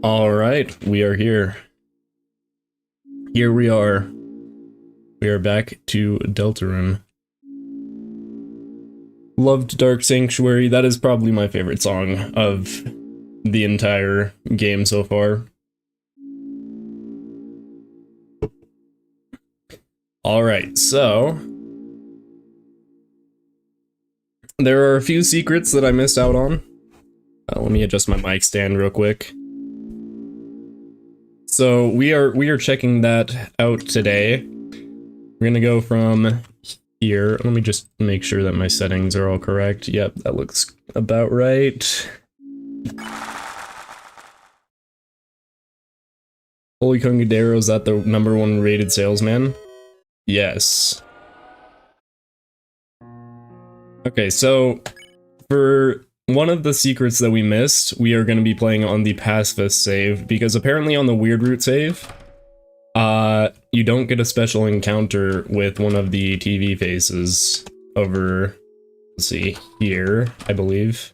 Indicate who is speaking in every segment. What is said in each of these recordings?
Speaker 1: Alright, we are here. Here we are. We are back to Deltarune. Loved Dark Sanctuary. That is probably my favorite song of the entire game so far. Alright, so there are a few secrets that I missed out on. Let me adjust my mic stand real quick. So we are checking that out today. We're gonna go from here. Let me just make sure that my settings are all correct. Yep, that looks about right. Holy Congadero, is that the #1 rated salesman? Yes. Okay, so for one of the secrets that we missed, we are going to be playing on the pacifist save, because apparently on the weird root save, you don't get a special encounter with one of the TV faces over, let's see, here, I believe.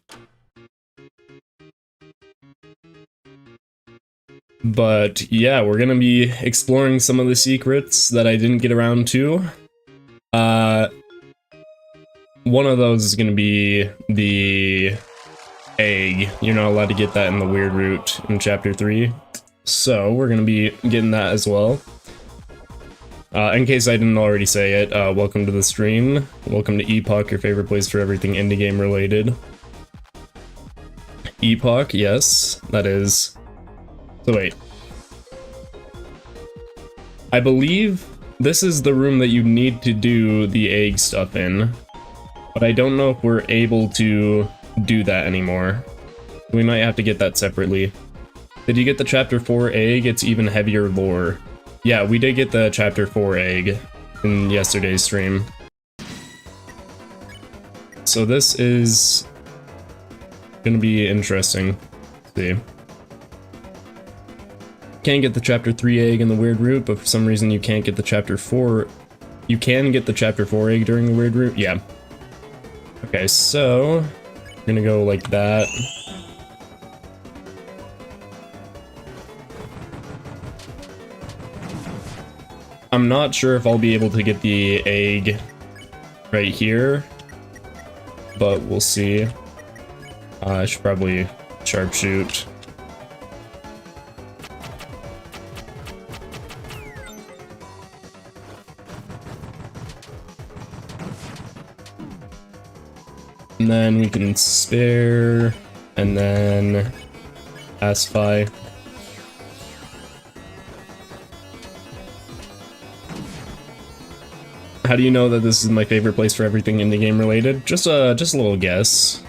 Speaker 1: But yeah, we're gonna be exploring some of the secrets that I didn't get around to. One of those is gonna be the egg. You're not allowed to get that in the weird route in chapter 3. So we're gonna be getting that as well. In case I didn't already say it, welcome to the stream. Welcome to Epoch, your favorite place for everything indie game related. Epoch, yes, that is. So wait. I believe this is the room that you need to do the egg stuff in. But I don't know if we're able to do that anymore. We might have to get that separately. Did you get the chapter 4 egg? It's even heavier lore. Yeah, we did get the chapter 4 egg in yesterday's stream. So this is gonna be interesting. Let's see. Can't get the chapter 3 egg in the weird route, but for some reason you can't get the chapter 4. You can get the chapter 4 egg during the weird route? Yeah. Okay, so we're gonna go like that. I'm not sure if I'll be able to get the egg right here, but we'll see. I should probably sharpshoot. And then we can spare, and then pacify. How do you know that this is my favorite place for everything indie game related? Just a little guess.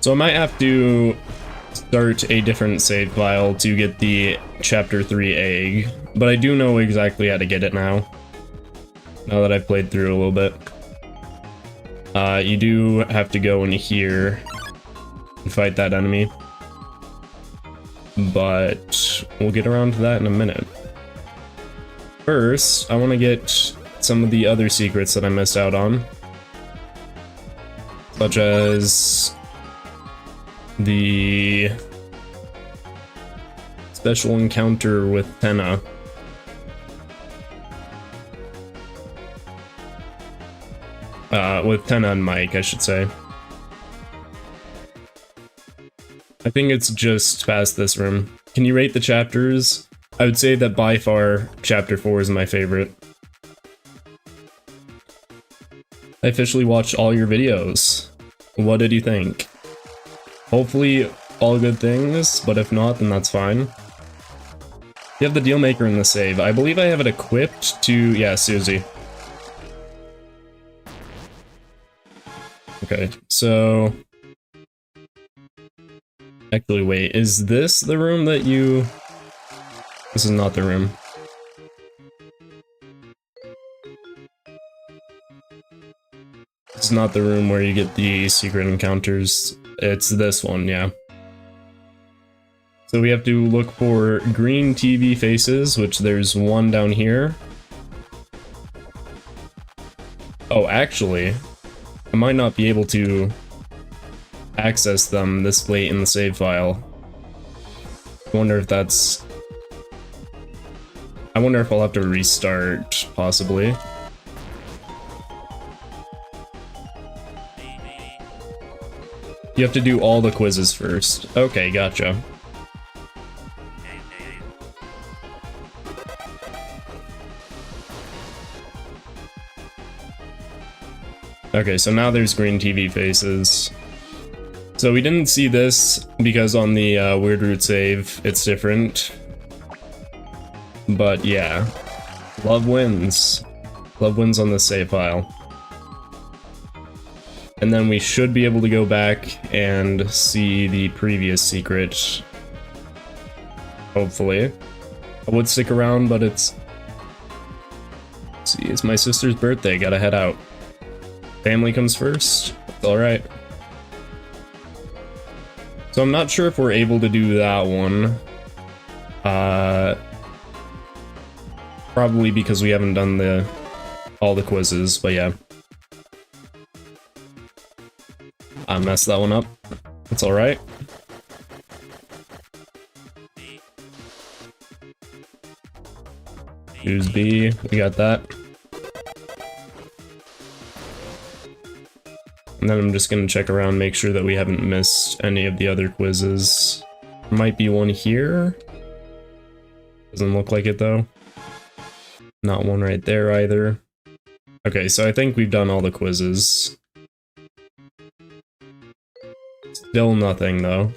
Speaker 1: So I might have to start a different save file to get the chapter 3 egg, but I do know exactly how to get it now. Now that I've played through a little bit. You do have to go in here and fight that enemy. But we'll get around to that in a minute. First, I want to get some of the other secrets that I missed out on. Such as the special encounter with Tenna. With Tenna and Mike, I should say. I think it's just past this room. Can you rate the chapters? I would say that by far, chapter 4 is my favorite. I officially watched all your videos. What did you think? Hopefully, all good things, but if not, then that's fine. You have the deal maker in the save. I believe I have it equipped to... yeah, Susie. Okay, so... actually, wait, is this the room that you... this is not the room. This is not the room where you get the secret encounters. It's this one, yeah. So we have to look for green TV faces, which there's one down here. Oh, actually, I might not be able to access them this late in the save file. I wonder if that's... I wonder if I'll have to restart, possibly. You have to do all the quizzes first. Okay, gotcha. Okay, so now there's green TV faces. So we didn't see this because on the Weird Root save, it's different. But yeah, love wins. Love wins on this save file. And then we should be able to go back and see the previous secret. Hopefully. I would stick around, but it's... Let's see, it's my sister's birthday, gotta head out. Family comes first, it's alright. So I'm not sure if we're able to do that one. Probably because we haven't done all the quizzes, but yeah. I messed that one up. It's alright. Choose B, we got that. And then I'm just gonna check around, make sure that we haven't missed any of the other quizzes. There might be one here. Doesn't look like it though. Not one right there either. Okay, so I think we've done all the quizzes. Still nothing though.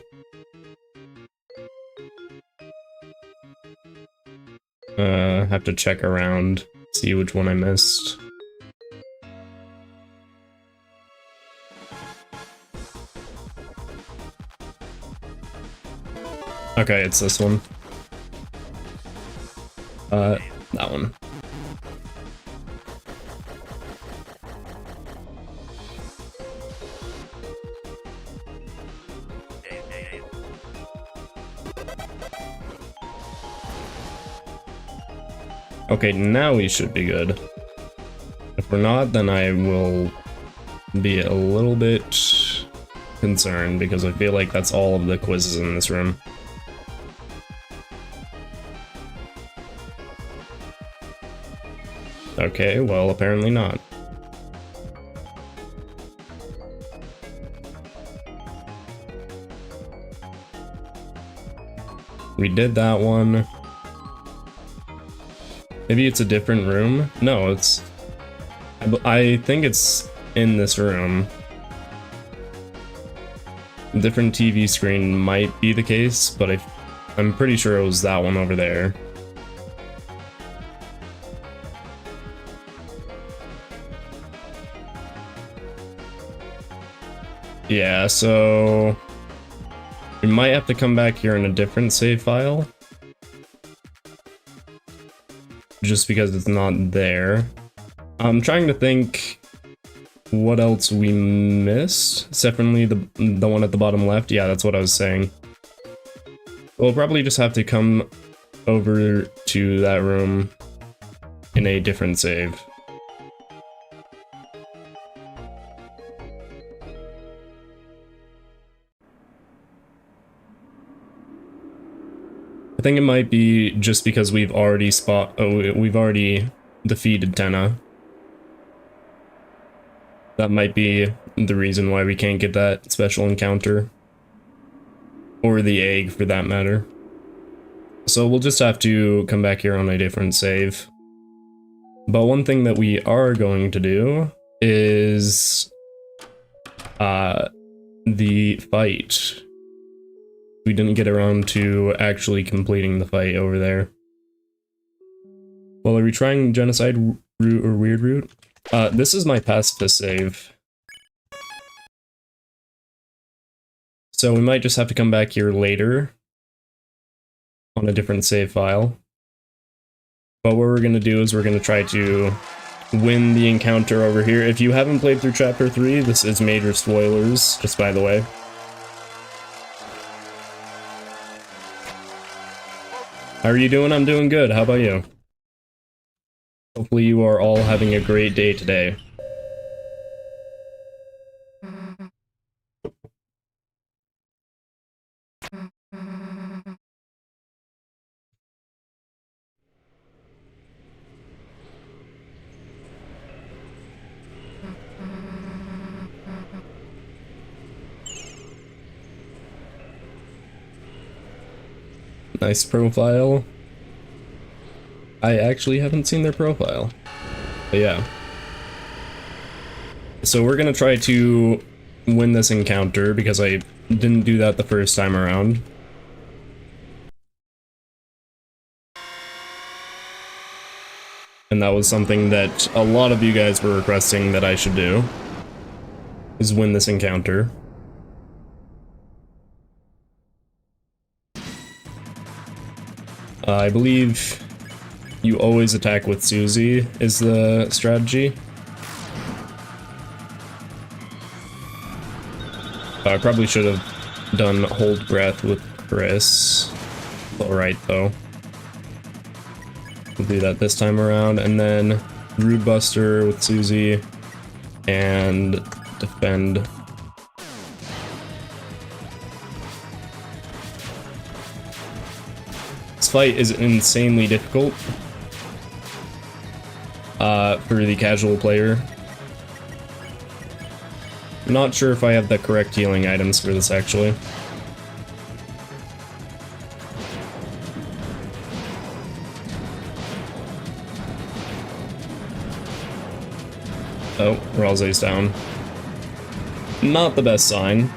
Speaker 1: Have to check around, see which one I missed. Okay, it's this one. That one. Okay, now we should be good. If we're not, then I will be a little bit concerned because I feel like that's all of the quizzes in this room. Okay, well, apparently not. We did that one. Maybe it's a different room? No, it's... I think it's in this room. Different TV screen might be the case, but I'm pretty sure it was that one over there. Yeah, so... we might have to come back here in a different save file. Just because it's not there. I'm trying to think what else we missed. Separately, the one at the bottom left. Yeah, that's what I was saying. We'll probably just have to come over to that room in a different save. I think it might be just because we've already defeated Tenna. That might be the reason why we can't get that special encounter. Or the egg, for that matter. So we'll just have to come back here on a different save. But one thing that we are going to do is... the fight. We didn't get around to actually completing the fight over there. Well, are we trying Genocide Route or Weird Route? This is my pacifist save. So we might just have to come back here later on a different save file. But what we're gonna do is we're gonna try to win the encounter over here. If you haven't played through Chapter 3, this is major spoilers, just by the way. How are you doing? I'm doing good. How about you? Hopefully you are all having a great day today. Nice profile. I actually haven't seen their profile. But yeah. So we're gonna try to win this encounter because I didn't do that the first time around. And that was something that a lot of you guys were requesting that I should do, is win this encounter. I believe you always attack with Susie is the strategy. I probably should have done Hold Breath with Chris. Alright though. We'll do that this time around, and then Rude Buster with Susie, and defend. This fight is insanely difficult for the casual player. I'm not sure if I have the correct healing items for this actually. Oh, Ralze's down. Not the best sign.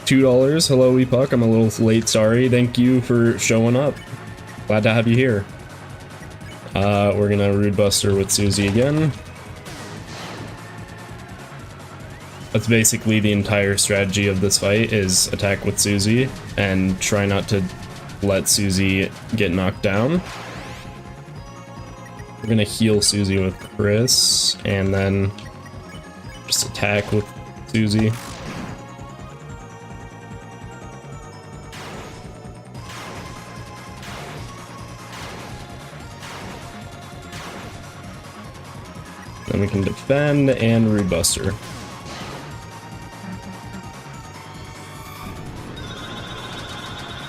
Speaker 1: $2. Hello, Epoch. I'm a little late, sorry. Thank you for showing up. Glad to have you here. We're gonna Rude Buster with Susie again. That's basically the entire strategy of this fight, is attack with Susie and try not to let Susie get knocked down. We're gonna heal Susie with Chris, and then just attack with Susie. Then we can defend and Rude Buster.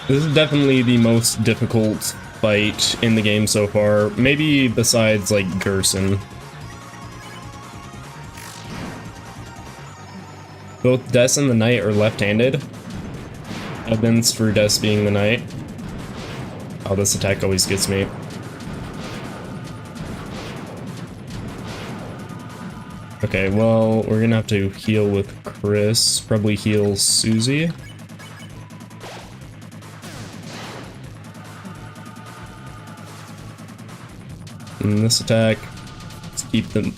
Speaker 1: This is definitely the most difficult fight in the game so far, maybe besides like Gerson. Both Des and the Knight are left-handed. Evidence for Des being the Knight. Oh, this attack always gets me. Okay, well, we're gonna have to heal with Chris, probably heal Susie. And this attack, let's keep the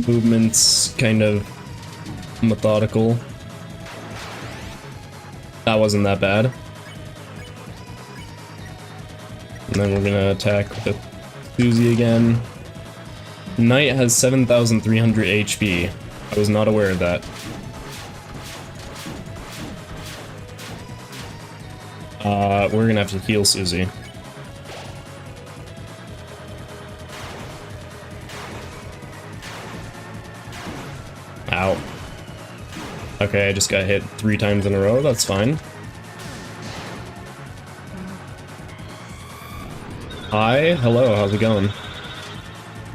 Speaker 1: movements kind of methodical. That wasn't that bad. And then we're gonna attack with Susie again. Knight has 7,300 HP. I was not aware of that. We're gonna have to heal Susie. Ow. Okay, I just got hit 3 times in a row, that's fine. Hi, hello, how's it going?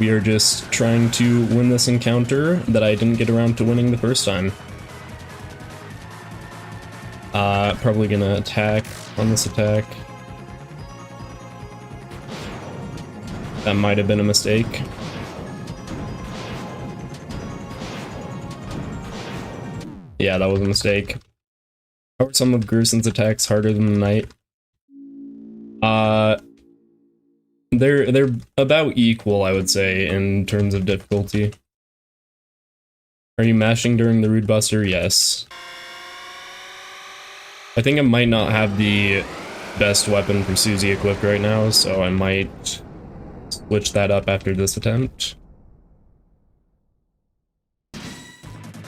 Speaker 1: We are just trying to win this encounter that I didn't get around to winning the first time. Probably gonna attack on this attack. That might have been a mistake. Yeah, that was a mistake. How are some of Gerson's attacks harder than the Knight? They're about equal, I would say, in terms of difficulty. Are you mashing during the Rude Buster? Yes. I think I might not have the best weapon for Susie equipped right now, so I might switch that up after this attempt.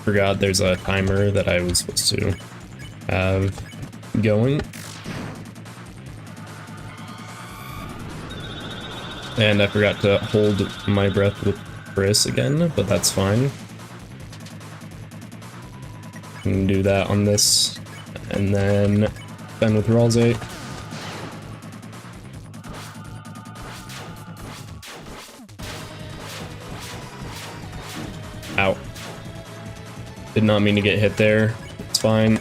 Speaker 1: Forgot there's a timer that I was supposed to have going. And I forgot to hold my breath with Chris again, but that's fine. Can do that on this, and then defend with Ralze. Ow. Did not mean to get hit there. It's fine.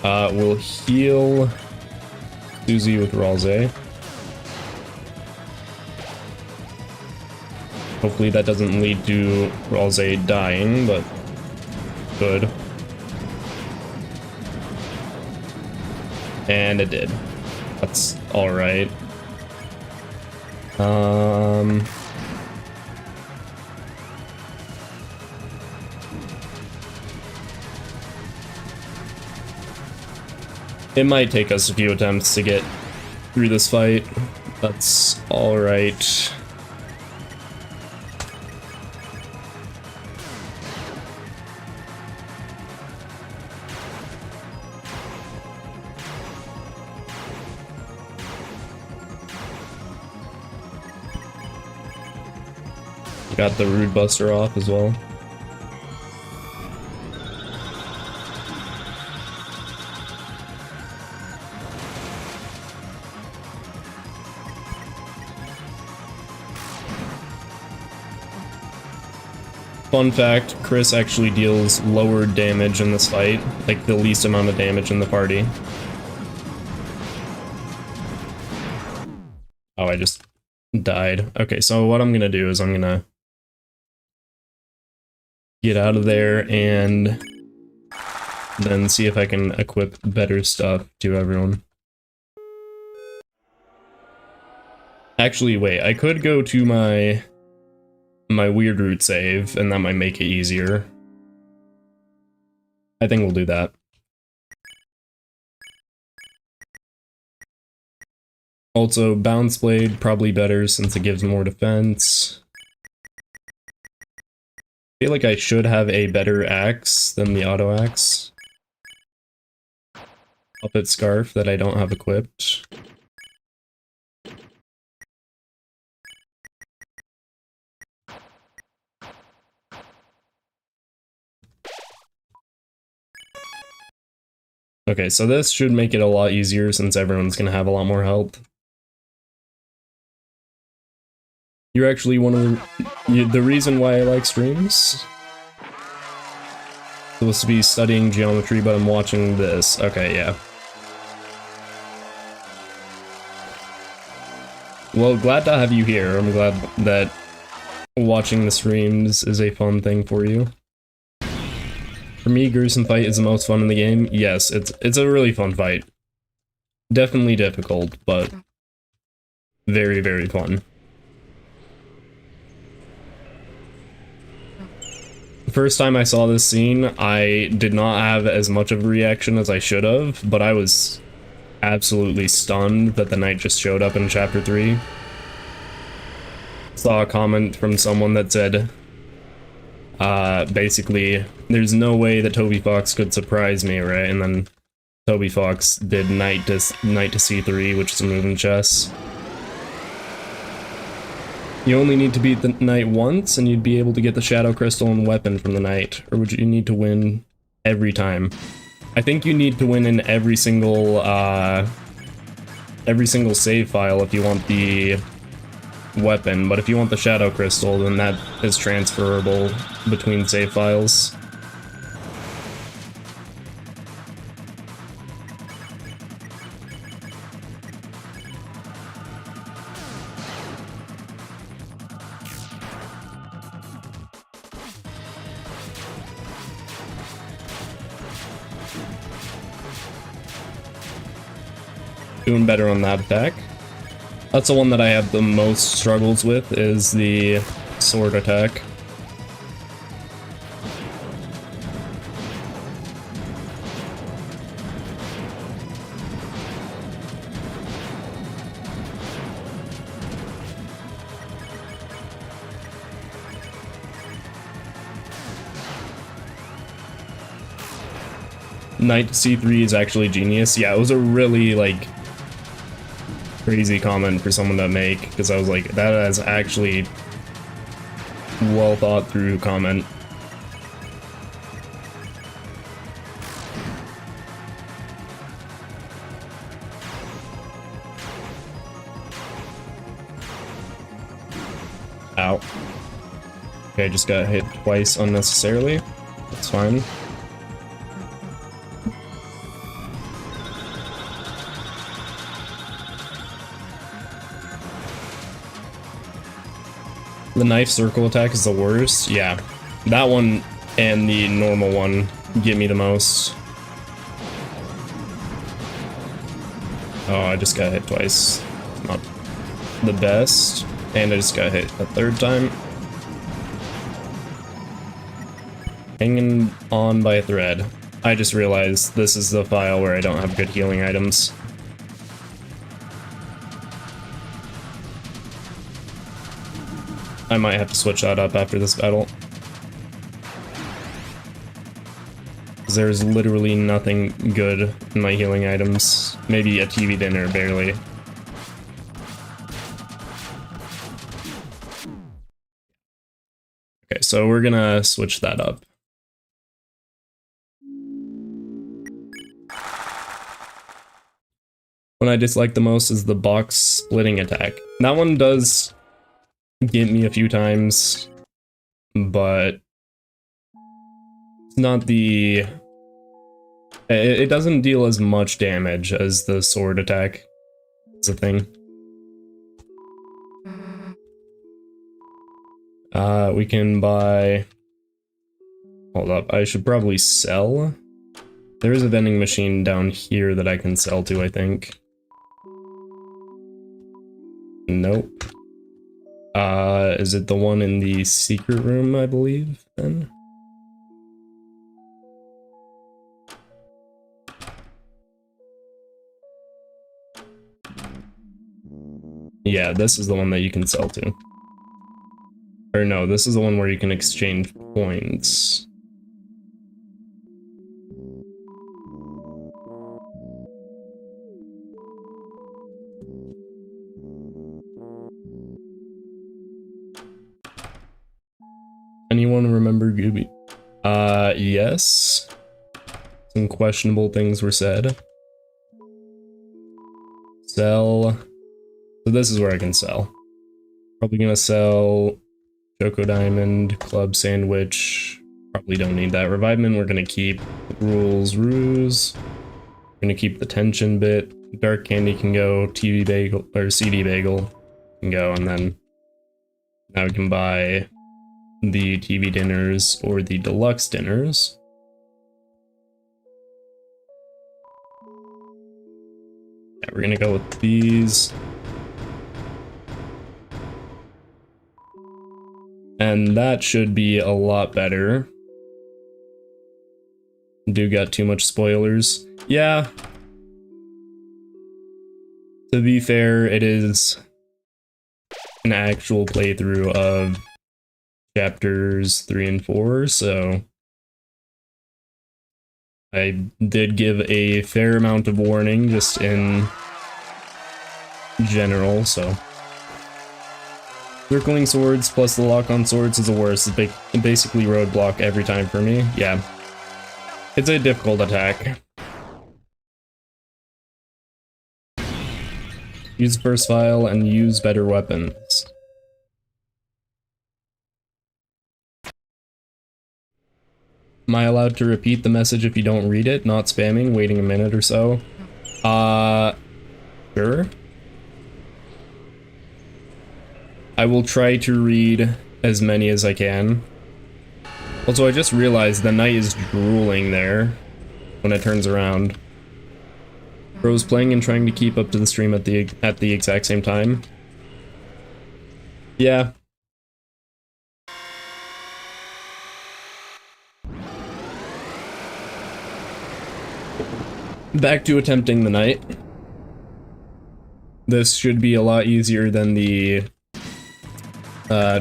Speaker 1: We'll heal Susie with Ralze. Hopefully that doesn't lead to Ralze dying, but good. And it did. That's alright. It might take us a few attempts to get through this fight. That's alright. Got the Rude Buster off as well. Fun fact, Chris actually deals lower damage in this fight, like the least amount of damage in the party. Oh, I just died. Okay, so what I'm gonna do is I'm gonna get out of there and then see if I can equip better stuff to everyone. Actually, wait, I could go to my weird route save, and that might make it easier. I think we'll do that. Also, Bounce Blade, probably better since it gives more defense. I feel like I should have a better axe than the auto axe. Puppet Scarf that I don't have equipped. Okay, so this should make it a lot easier since everyone's gonna have a lot more health. You're actually one of the reason why I like streams. Supposed to be studying geometry, but I'm watching this. Okay, yeah. Well, glad to have you here. I'm glad that watching the streams is a fun thing for you. For me, gruesome fight is the most fun in the game. Yes, it's a really fun fight. Definitely difficult, but very, very fun. The first time I saw this scene, I did not have as much of a reaction as I should have, but I was absolutely stunned that the knight just showed up in chapter 3. Saw a comment from someone that said, basically, there's no way that Toby Fox could surprise me, right? And then Toby Fox did knight to c3, which is a move in chess. You only need to beat the knight once, and you'd be able to get the Shadow Crystal and weapon from the knight. Or would you need to win every time? I think you need to win in every single save file if you want the weapon, but if you want the Shadow Crystal, then that is transferable between save files. Doing better on that attack. That's the one that I have the most struggles with, is the sword attack. Knight c3 is actually genius. Yeah, it was a really, like, crazy comment for someone to make, because I was like, that is actually well thought through comment. Ow. Okay, I just got hit twice unnecessarily. That's fine. The knife circle attack is the worst. Yeah, that one and the normal one get me the most. Oh, I just got hit twice. Not the best. And I just got hit a third time. Hanging on by a thread. I just realized this is the file where I don't have good healing items. I might have to switch that up after this battle. There's literally nothing good in my healing items. Maybe a TV dinner, barely. Okay, so we're gonna switch that up. What I dislike the most is the box splitting attack. That one does get me a few times, but it's not the... It doesn't deal as much damage as the sword attack. It's a thing. We can buy... Hold up, I should probably sell. There is a vending machine down here that I can sell to, I think. Nope. Is it the one in the secret room, I believe, then? Yeah, this is the one that you can sell to. Or no, this is the one where you can exchange points. Anyone remember Gooby? Yes. Some questionable things were said. Sell. So this is where I can sell. Probably gonna sell Choco Diamond, Club Sandwich. Probably don't need that. Revivement we're gonna keep. Rules, Ruse. We're gonna keep the tension bit. Dark Candy can go. TV Bagel, or CD Bagel can go, and then now we can buy the TV dinners or the deluxe dinners. Yeah, we're gonna go with these. And that should be a lot better. Do got too much spoilers. Yeah. To be fair, it is an actual playthrough of chapters 3 and 4, so I did give a fair amount of warning just in general, so. Circling swords plus the lock on swords is the worst. It's basically roadblock every time for me. Yeah. It's a difficult attack. Use the first file and use better weapons. Am I allowed to repeat the message if you don't read it? Not spamming, waiting a minute or so? Sure. I will try to read as many as I can. Also, I just realized the knight is drooling there when it turns around. Bro's playing and trying to keep up to the stream at the exact same time. Yeah. Back to attempting the knight. This should be a lot easier than the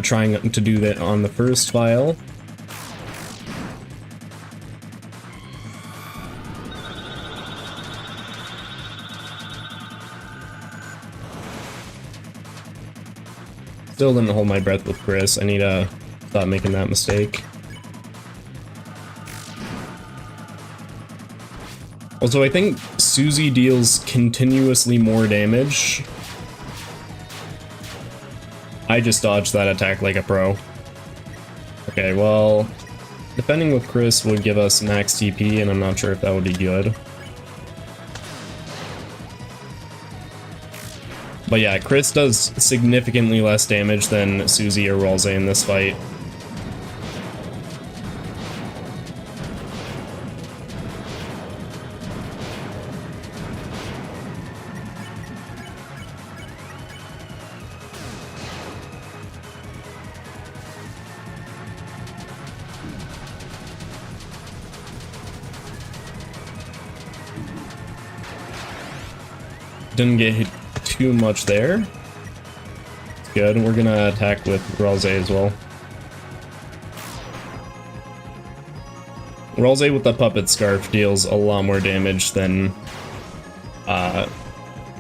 Speaker 1: trying to do that on the first file. Still didn't hold my breath with Chris. I need to stop making that mistake. Also, I think Susie deals continuously more damage. I just dodged that attack like a pro. Okay, well, defending with Chris would give us max TP, and I'm not sure if that would be good. But yeah, Chris does significantly less damage than Susie or Ralze in this fight. Didn't get hit too much there. Good. We're gonna attack with Ralze as well. Ralze with the puppet scarf deals a lot more damage than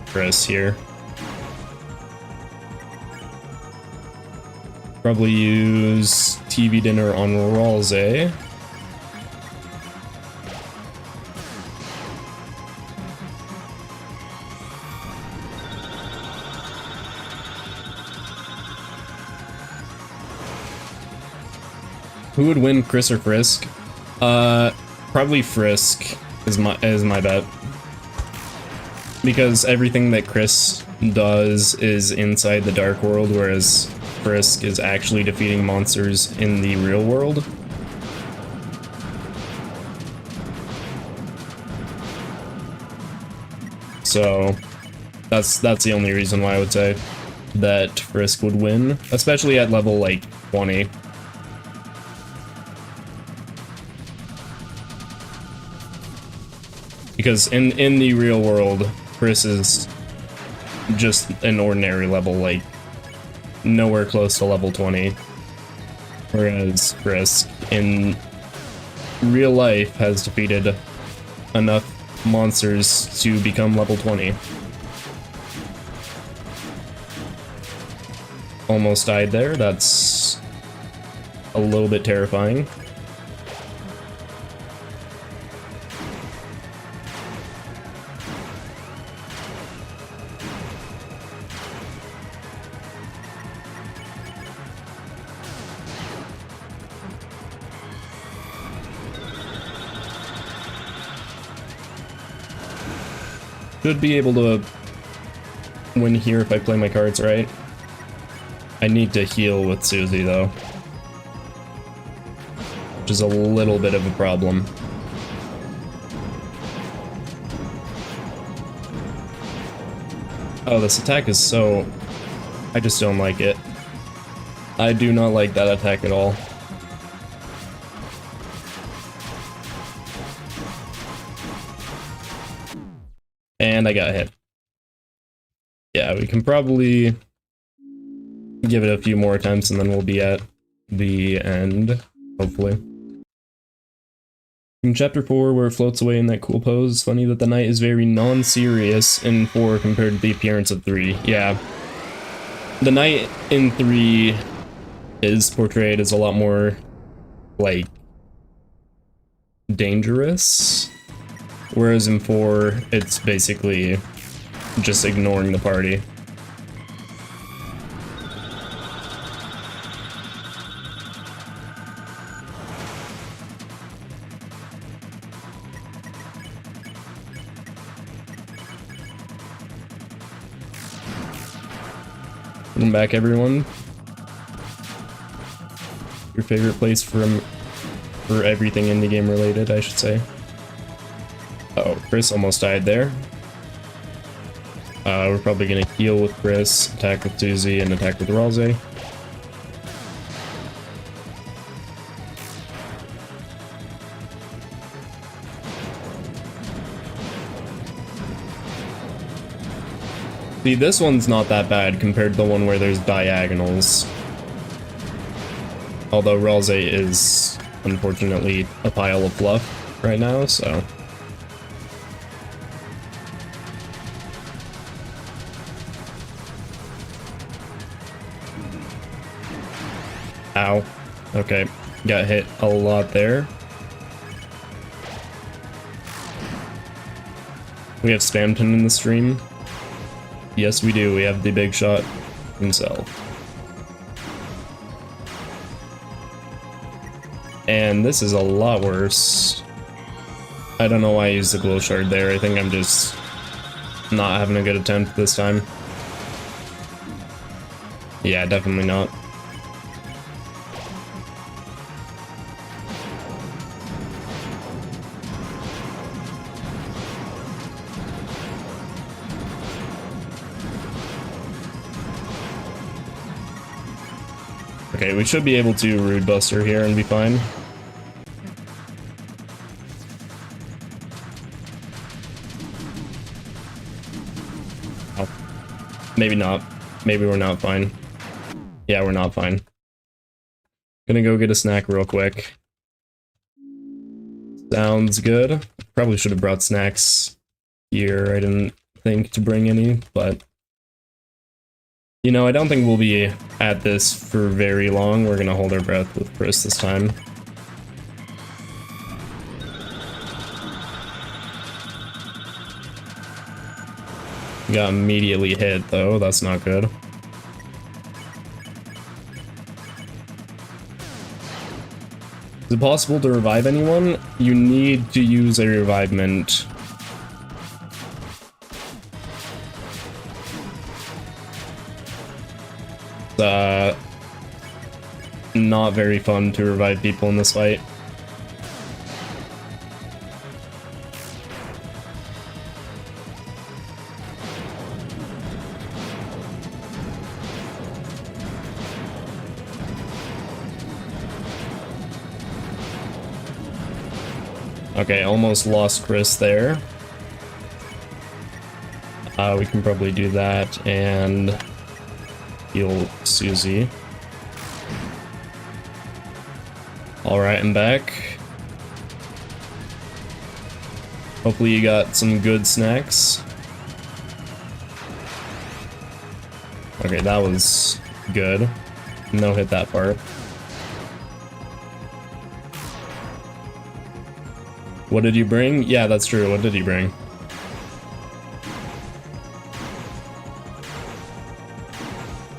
Speaker 1: Chris here. Probably use TV dinner on Ralze. Who would win, Chris or Frisk? Probably Frisk is my bet. Because everything that Chris does is inside the Dark World, whereas Frisk is actually defeating monsters in the real world. So that's the only reason why I would say that Frisk would win, especially at level like 20. Because in the real world, Chris is just an ordinary level, like nowhere close to level 20. Whereas Frisk in real life has defeated enough monsters to become level 20. Almost died there, that's a little bit terrifying. Should be able to win here if I play my cards right. I need to heal with Susie though, which is a little bit of a problem. Oh, this attack is so... I just don't like it. I do not like that attack at all. And I got hit. Yeah, we can probably give it a few more attempts and then we'll be at the end, hopefully. In chapter 4, where it floats away in that cool pose, it's funny that the knight is very non-serious in 4 compared to the appearance of 3. Yeah. The knight in 3 is portrayed as a lot more, like, dangerous. Whereas in 4, it's basically just ignoring the party. Welcome back, everyone. Your favorite place for everything indie game related, I should say. Uh-oh, Chris almost died there. We're probably gonna heal with Chris, attack with Susie, and attack with Ralze. See, this one's not that bad compared to the one where there's diagonals. Although Ralze is, unfortunately, a pile of fluff right now, so... Ow. Okay, got hit a lot there. We have Spamton in the stream. Yes, we do. We have the big shot himself. And this is a lot worse. I don't know why I used the glow shard there. I think I'm just not having a good attempt this time. Yeah, definitely not. Okay, we should be able to Rude Buster here and be fine. Oh. Maybe not. Maybe we're not fine. Yeah, we're not fine. Gonna go get a snack real quick. Sounds good. Probably should have brought snacks here. I didn't think to bring any, but... You know, I don't think we'll be at this for very long. We're gonna hold our breath with Chris this time. Got immediately hit, though. That's not good. Is it possible to revive anyone? You need to use a revivement. Not very fun to revive people in this fight. Okay, almost lost Chris there. We can probably do that and heal Susie. Alright, I'm back. Hopefully you got some good snacks. Okay, that was good. No hit that part. What did you bring? Yeah, that's true. What did he bring?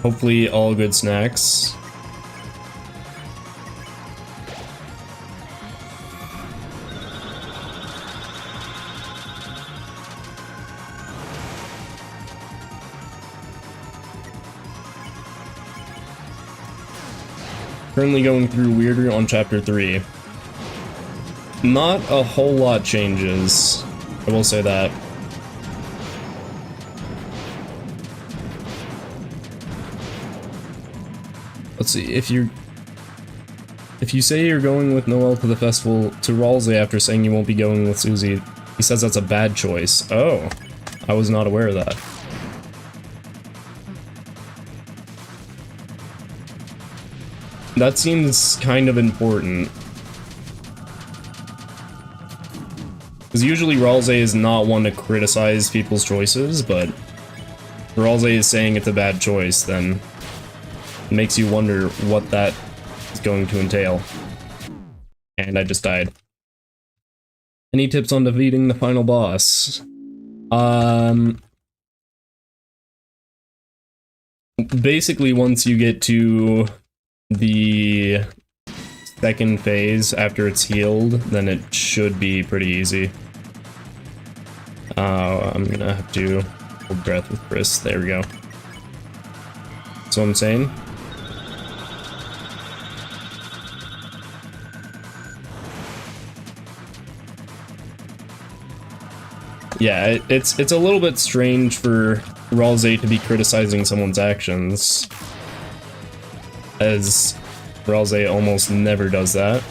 Speaker 1: Hopefully all good snacks. Currently going through Weirder on Chapter 3. Not a whole lot changes, I will say that. Let's see, if you say you're going with Noelle to the festival to Ralsei after saying you won't be going with Susie, he says that's a bad choice. Oh, I was not aware of that. That seems kind of important. Because usually Ralsei is not one to criticize people's choices, but Ralsei is saying it's a bad choice, then it makes you wonder what that is going to entail. And I just died. Any tips on defeating the final boss? Basically, once you get to the second phase after it's healed, then it should be pretty easy. I'm gonna have to hold breath with Chris. There we go. That's what I'm saying. Yeah, it's a little bit strange for Ralsei to be criticizing someone's actions, as Ralsei almost never does that.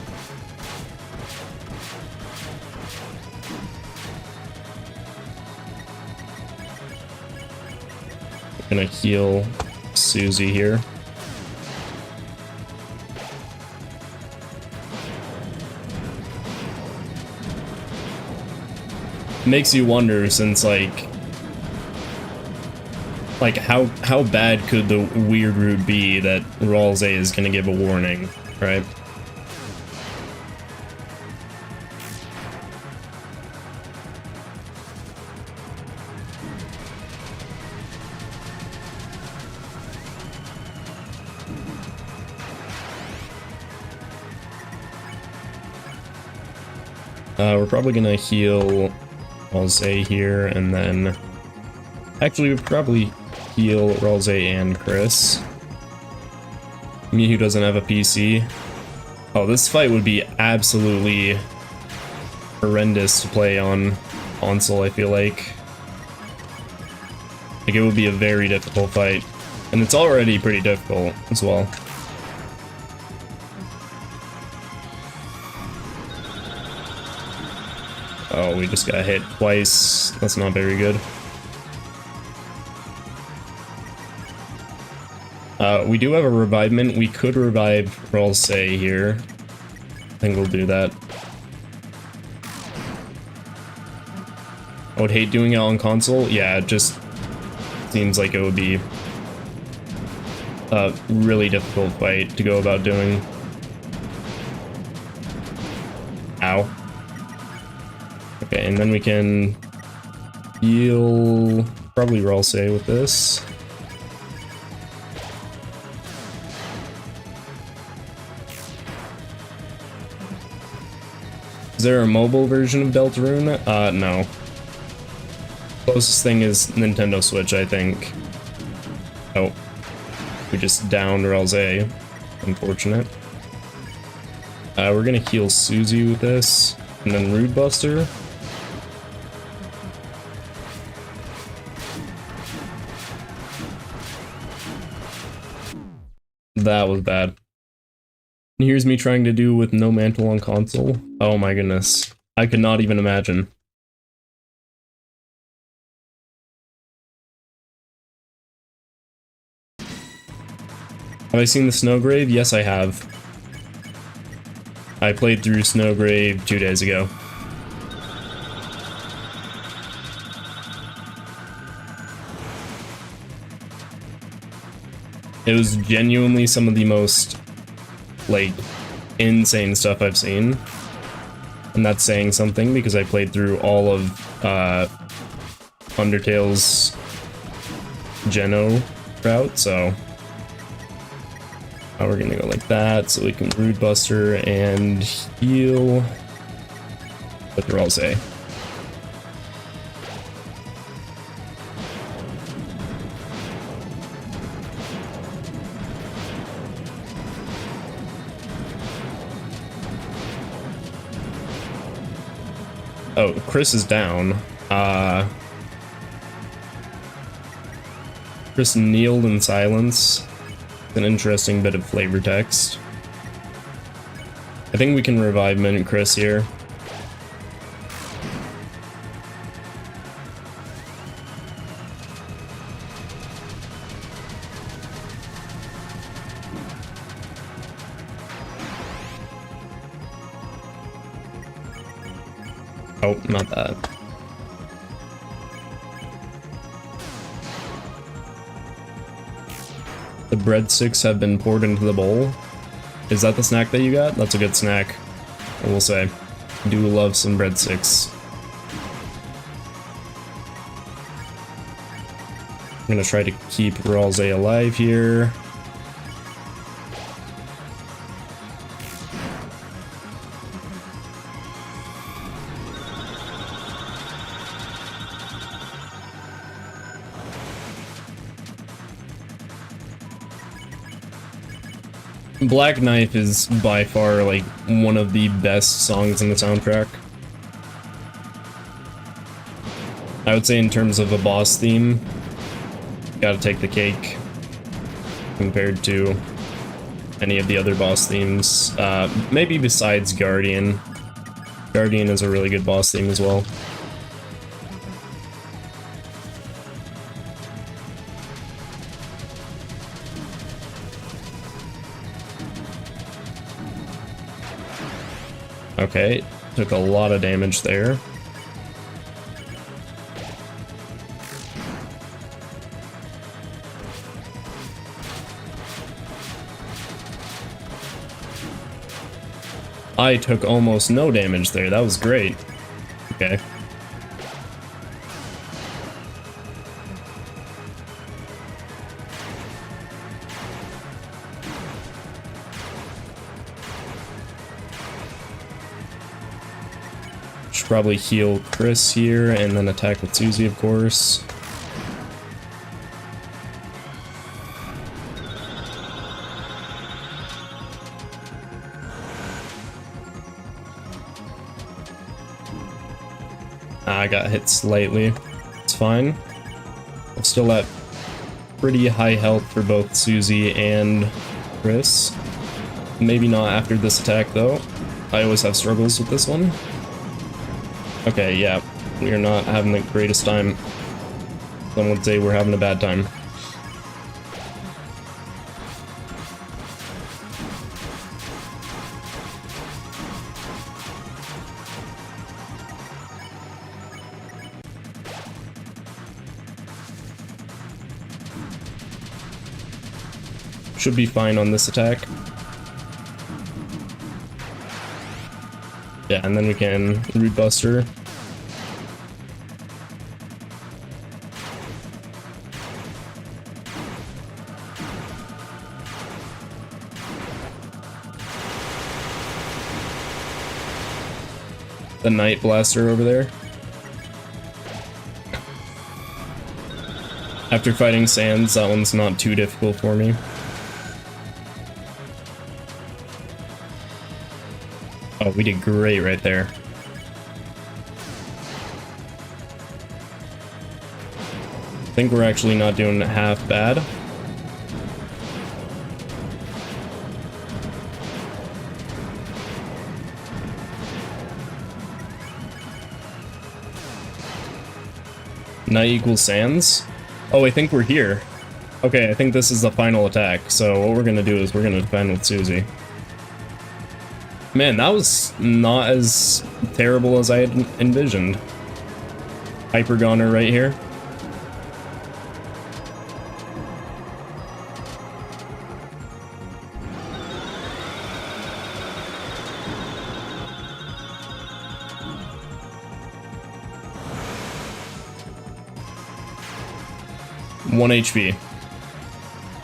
Speaker 1: I'm gonna heal Susie here. Makes you wonder, since like how bad could the weird route be that Ralsei is gonna give a warning, right? We're probably gonna heal Ralsei here, and then actually we'll probably heal Ralsei and Chris. Me who doesn't have a PC. Oh, this fight would be absolutely horrendous to play on console, I feel like. Like, it would be a very difficult fight. And it's already pretty difficult as well. Oh, we just got hit twice. That's not very good. We do have a revivement. We could revive Ralsei here. I think we'll do that. I would hate doing it on console. Yeah, it just seems like it would be a really difficult fight to go about doing. Ow. Okay, and then we can heal probably Ralsei with this. Is there a mobile version of Deltarune? No. Closest thing is Nintendo Switch, I think. Oh. We just downed Ralsei. Unfortunate. We're gonna heal Susie with this, and then Rude Buster. That was bad. And here's me trying to do with no mantle on console. Oh my goodness. I could not even imagine. Have I seen the Snowgrave? Yes, I have. I played through Snowgrave 2 days ago. It was genuinely some of the most, like, insane stuff I've seen. And that's saying something because I played through all of Undertale's Geno route, so now we're gonna go like that so we can Rude Buster and heal with Ralsei. Oh, Chris is down. Chris kneeled in silence. An interesting bit of flavor text. I think we can revive Mint Chris here. Oh, not that. The breadsticks have been poured into the bowl. Is that the snack that you got? That's a good snack, I will say. I do love some breadsticks. I'm gonna try to keep Ralsei alive here. Black Knife is by far, like, one of the best songs in the soundtrack. I would say in terms of a boss theme, gotta take the cake compared to any of the other boss themes. Maybe besides Guardian. Guardian is a really good boss theme as well. Okay, took a lot of damage there. I took almost no damage there, that was great. Okay. Should probably heal Chris here and then attack with Susie, of course. I got hit slightly. It's fine. I'm still at pretty high health for both Susie and Chris. Maybe not after this attack, though. I always have struggles with this one. Okay, yeah. We are not having the greatest time. Some would say we're having a bad time. Should be fine on this attack. Yeah, and then we can Root Buster. The Night Blaster over there. After fighting Sands, that one's not too difficult for me. Oh, we did great right there. I think we're actually not doing half bad. Night equals Sands? Oh, I think we're here. Okay, I think this is the final attack, so what we're gonna do is we're gonna defend with Susie. Man, that was not as terrible as I had envisioned. Hyper Goner right here. One HP.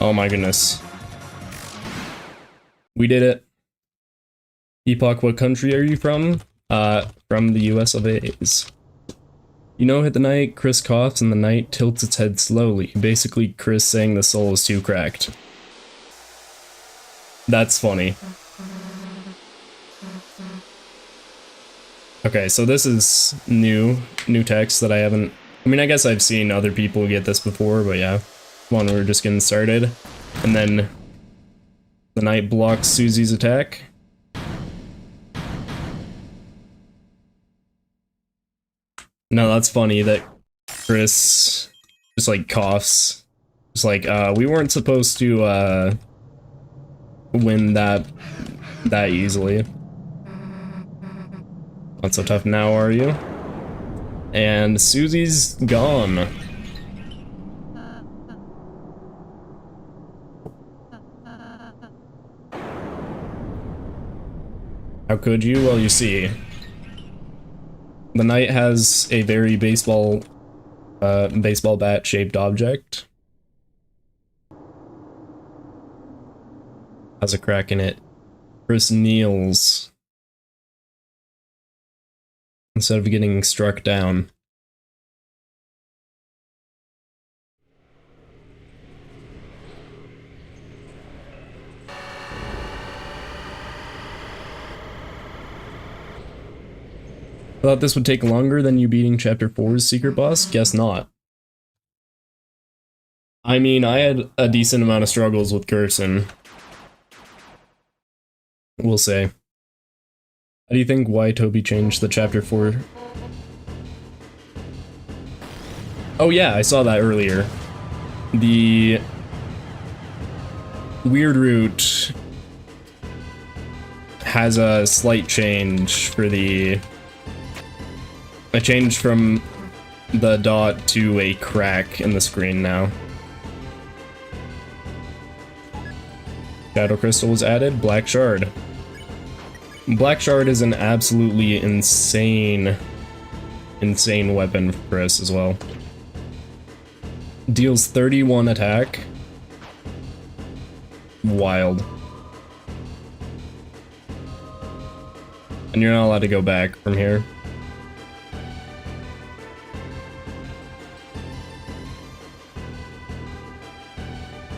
Speaker 1: Oh my goodness. We did it. Epoch, what country are you from? From the US of A's. You know, hit the Knight, Chris coughs, and the Knight tilts its head slowly. Basically, Chris saying the soul is too cracked. That's funny. Okay, so this is new text that I haven't... I mean, I guess I've seen other people get this before, but yeah. Come on, we're just getting started. And then the Knight blocks Susie's attack. No, that's funny that Chris just like coughs. It's like, we weren't supposed to win that easily. Not so tough now, are you? And Susie's gone. How could you? Well, you see. The Knight has a very baseball bat shaped object. Has a crack in it. Chris kneels instead of getting struck down. I thought this would take longer than you beating Chapter 4's secret boss? Guess not. I mean, I had a decent amount of struggles with Gerson. We'll say. How do you think why Toby changed the Chapter 4? Oh yeah, I saw that earlier. The Weird Root has a slight change for the... I changed from the dot to a crack in the screen now. Shadow Crystal was added, Black Shard. Black Shard is an absolutely insane weapon for Chris as well. Deals 31 attack. Wild. And you're not allowed to go back from here.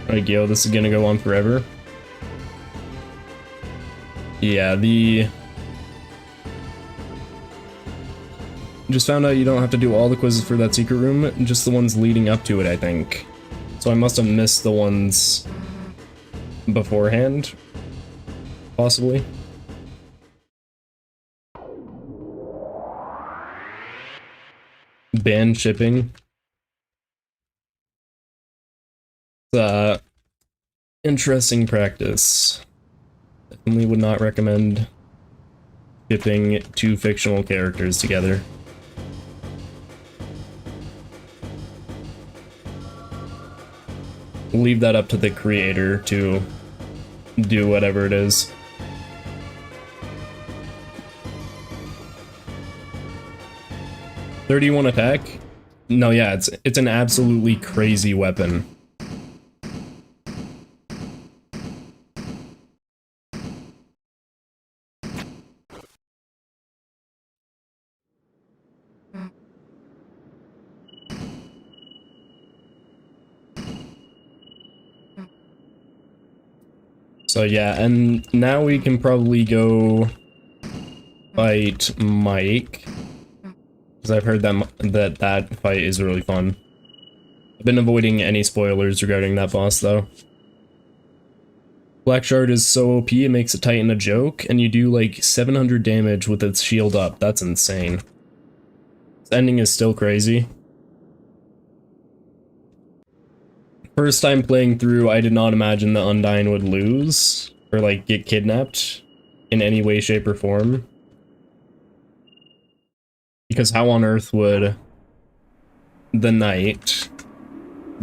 Speaker 1: Like, yo, this is gonna go on forever. Yeah, the Just found out you don't have to do all the quizzes for that secret room, just the ones leading up to it, I think. So I must have missed the ones beforehand, possibly. Ban shipping. Interesting practice. Definitely would not recommend shipping two fictional characters together. Leave that up to the creator to do whatever it is. .31 attack? No, yeah, it's an absolutely crazy weapon. So yeah, and now we can probably go fight Mike, because I've heard that fight is really fun. I've been avoiding any spoilers regarding that boss though. Black Shard is so OP it makes a Titan a joke, and you do like 700 damage with its shield up. That's insane. This ending is still crazy. First time playing through, I did not imagine the Undyne would lose, or like get kidnapped in any way, shape, or form. Because how on earth would the Knight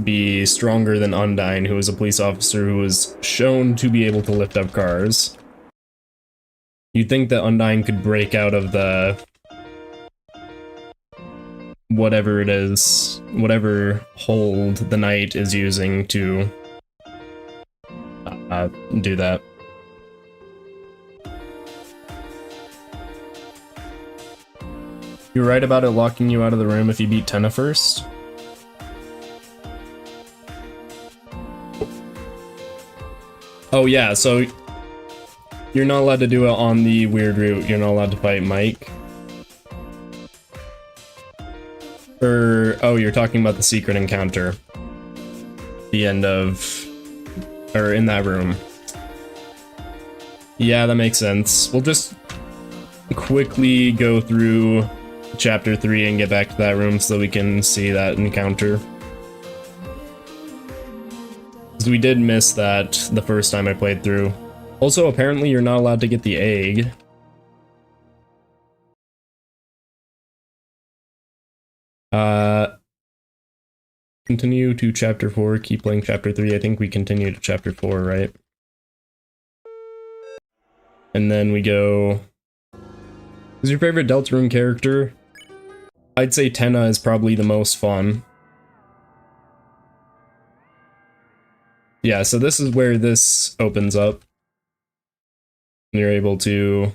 Speaker 1: be stronger than Undyne, who is a police officer who was shown to be able to lift up cars? You'd think that Undyne could break out of the whatever it is, whatever hold the Knight is using to do that. You're right about it locking you out of the room if you beat Tenna first. Oh yeah, so you're not allowed to do it on the weird route. You're not allowed to fight Mike. Oh, you're talking about the secret encounter. The end of... or in that room. Yeah, that makes sense. We'll just quickly go through chapter 3 and get back to that room so that we can see that encounter. Because we did miss that the first time I played through. Also, apparently you're not allowed to get the egg. Continue to chapter 4, keep playing chapter 3. I think we continue to chapter 4, right? And then we go... Who's your favorite Deltarune character? I'd say Tenna is probably the most fun. Yeah, so this is where this opens up. You're able to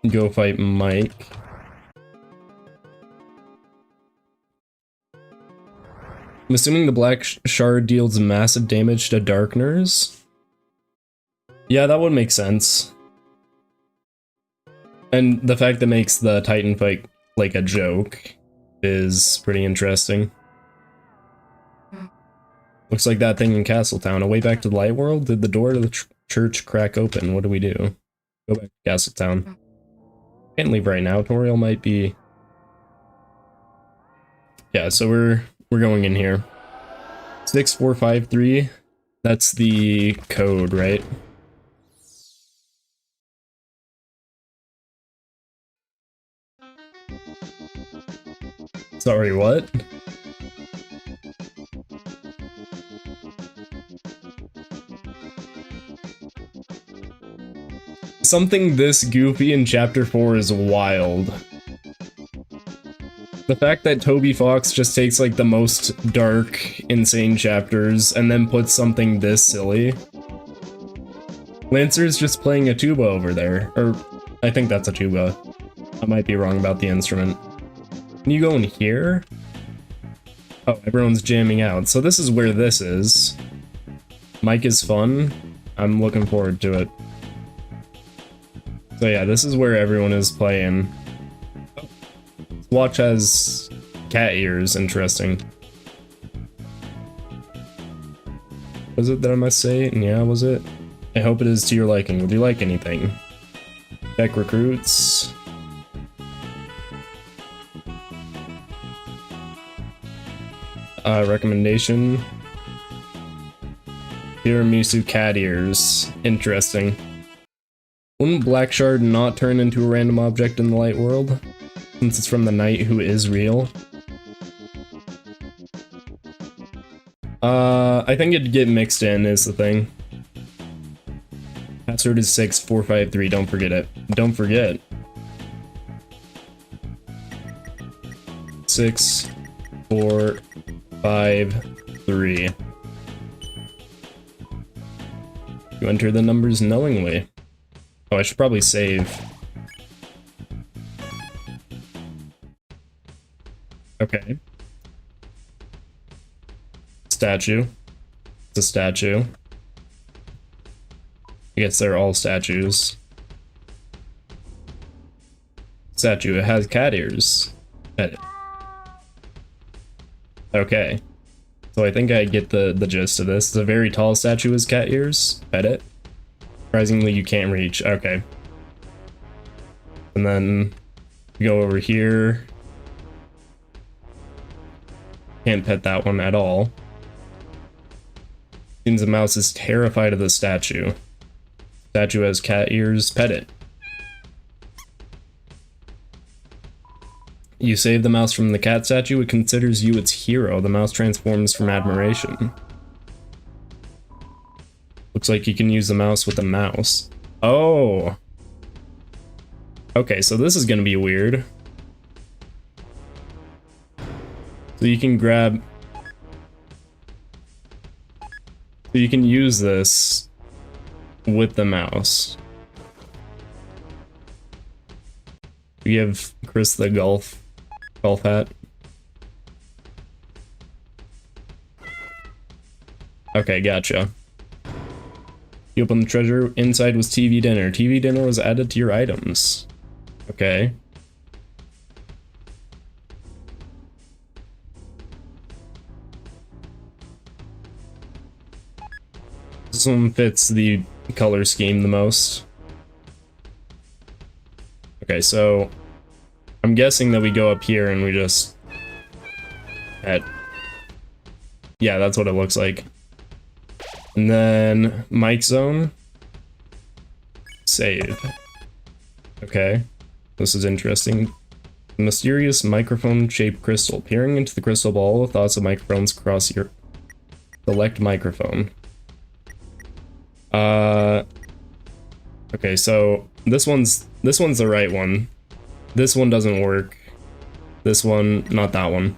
Speaker 1: go fight Mike. I'm assuming the Black Shard deals massive damage to Darkners. Yeah, that would make sense. And the fact that makes the Titan fight like a joke is pretty interesting. Looks like that thing in Castletown. A way back to the light world? Did the door to the church crack open? What do we do? Go back to Castletown. Can't leave right now. Toriel might be... Yeah, so we're going in here. 6453. That's the code, right? Sorry, what? Something this goofy in chapter 4 is wild. The fact that Toby Fox just takes like the most dark, insane chapters and then puts something this silly. Lancer's just playing a tuba over there, or I think that's a tuba. I might be wrong about the instrument. Can you go in here? Oh, everyone's jamming out. So this is where this is. Mike is fun. I'm looking forward to it. So yeah, this is where everyone is playing. watch has cat ears. Interesting. Was it that I must say? Yeah, was it? I hope it is to your liking. Would you like anything? Check recruits. Recommendation. Tiramisu cat ears. Interesting. Wouldn't Black Shard not turn into a random object in the light world? Since it's from the knight who is real? I think it'd get mixed in is the thing. Password is 6453, don't forget it. Don't forget. 6453. You enter the numbers knowingly. Oh, I should probably save. Okay. Statue. It's a statue. I guess they're all statues. Statue, it has cat ears. Okay. So I think I get the gist of this. It's a very tall statue with cat ears. Pet it. Surprisingly, you can't reach. Okay. And then go over here. Can't pet that one at all. Seems the mouse is terrified of the statue. Statue has cat ears. Pet it. You save the mouse from the cat statue, it considers you its hero. The mouse transforms from admiration. Looks like you can use the mouse with a mouse. Oh! Okay, so this is gonna be weird. So you can grab... So you can use this with the mouse. We have Chris the golf hat. Okay, gotcha. You open the treasure, inside was TV dinner. TV dinner was added to your items. Okay. This one fits the color scheme the most. Okay, so I'm guessing that we go up here and we just yeah, that's what it looks like. And then mic zone. Save. Okay. This is interesting. Mysterious microphone-shaped crystal. Peering into the crystal ball, thoughts of microphones cross your... Select microphone. Okay, so this one's the right one. This one doesn't work. This one, not that one.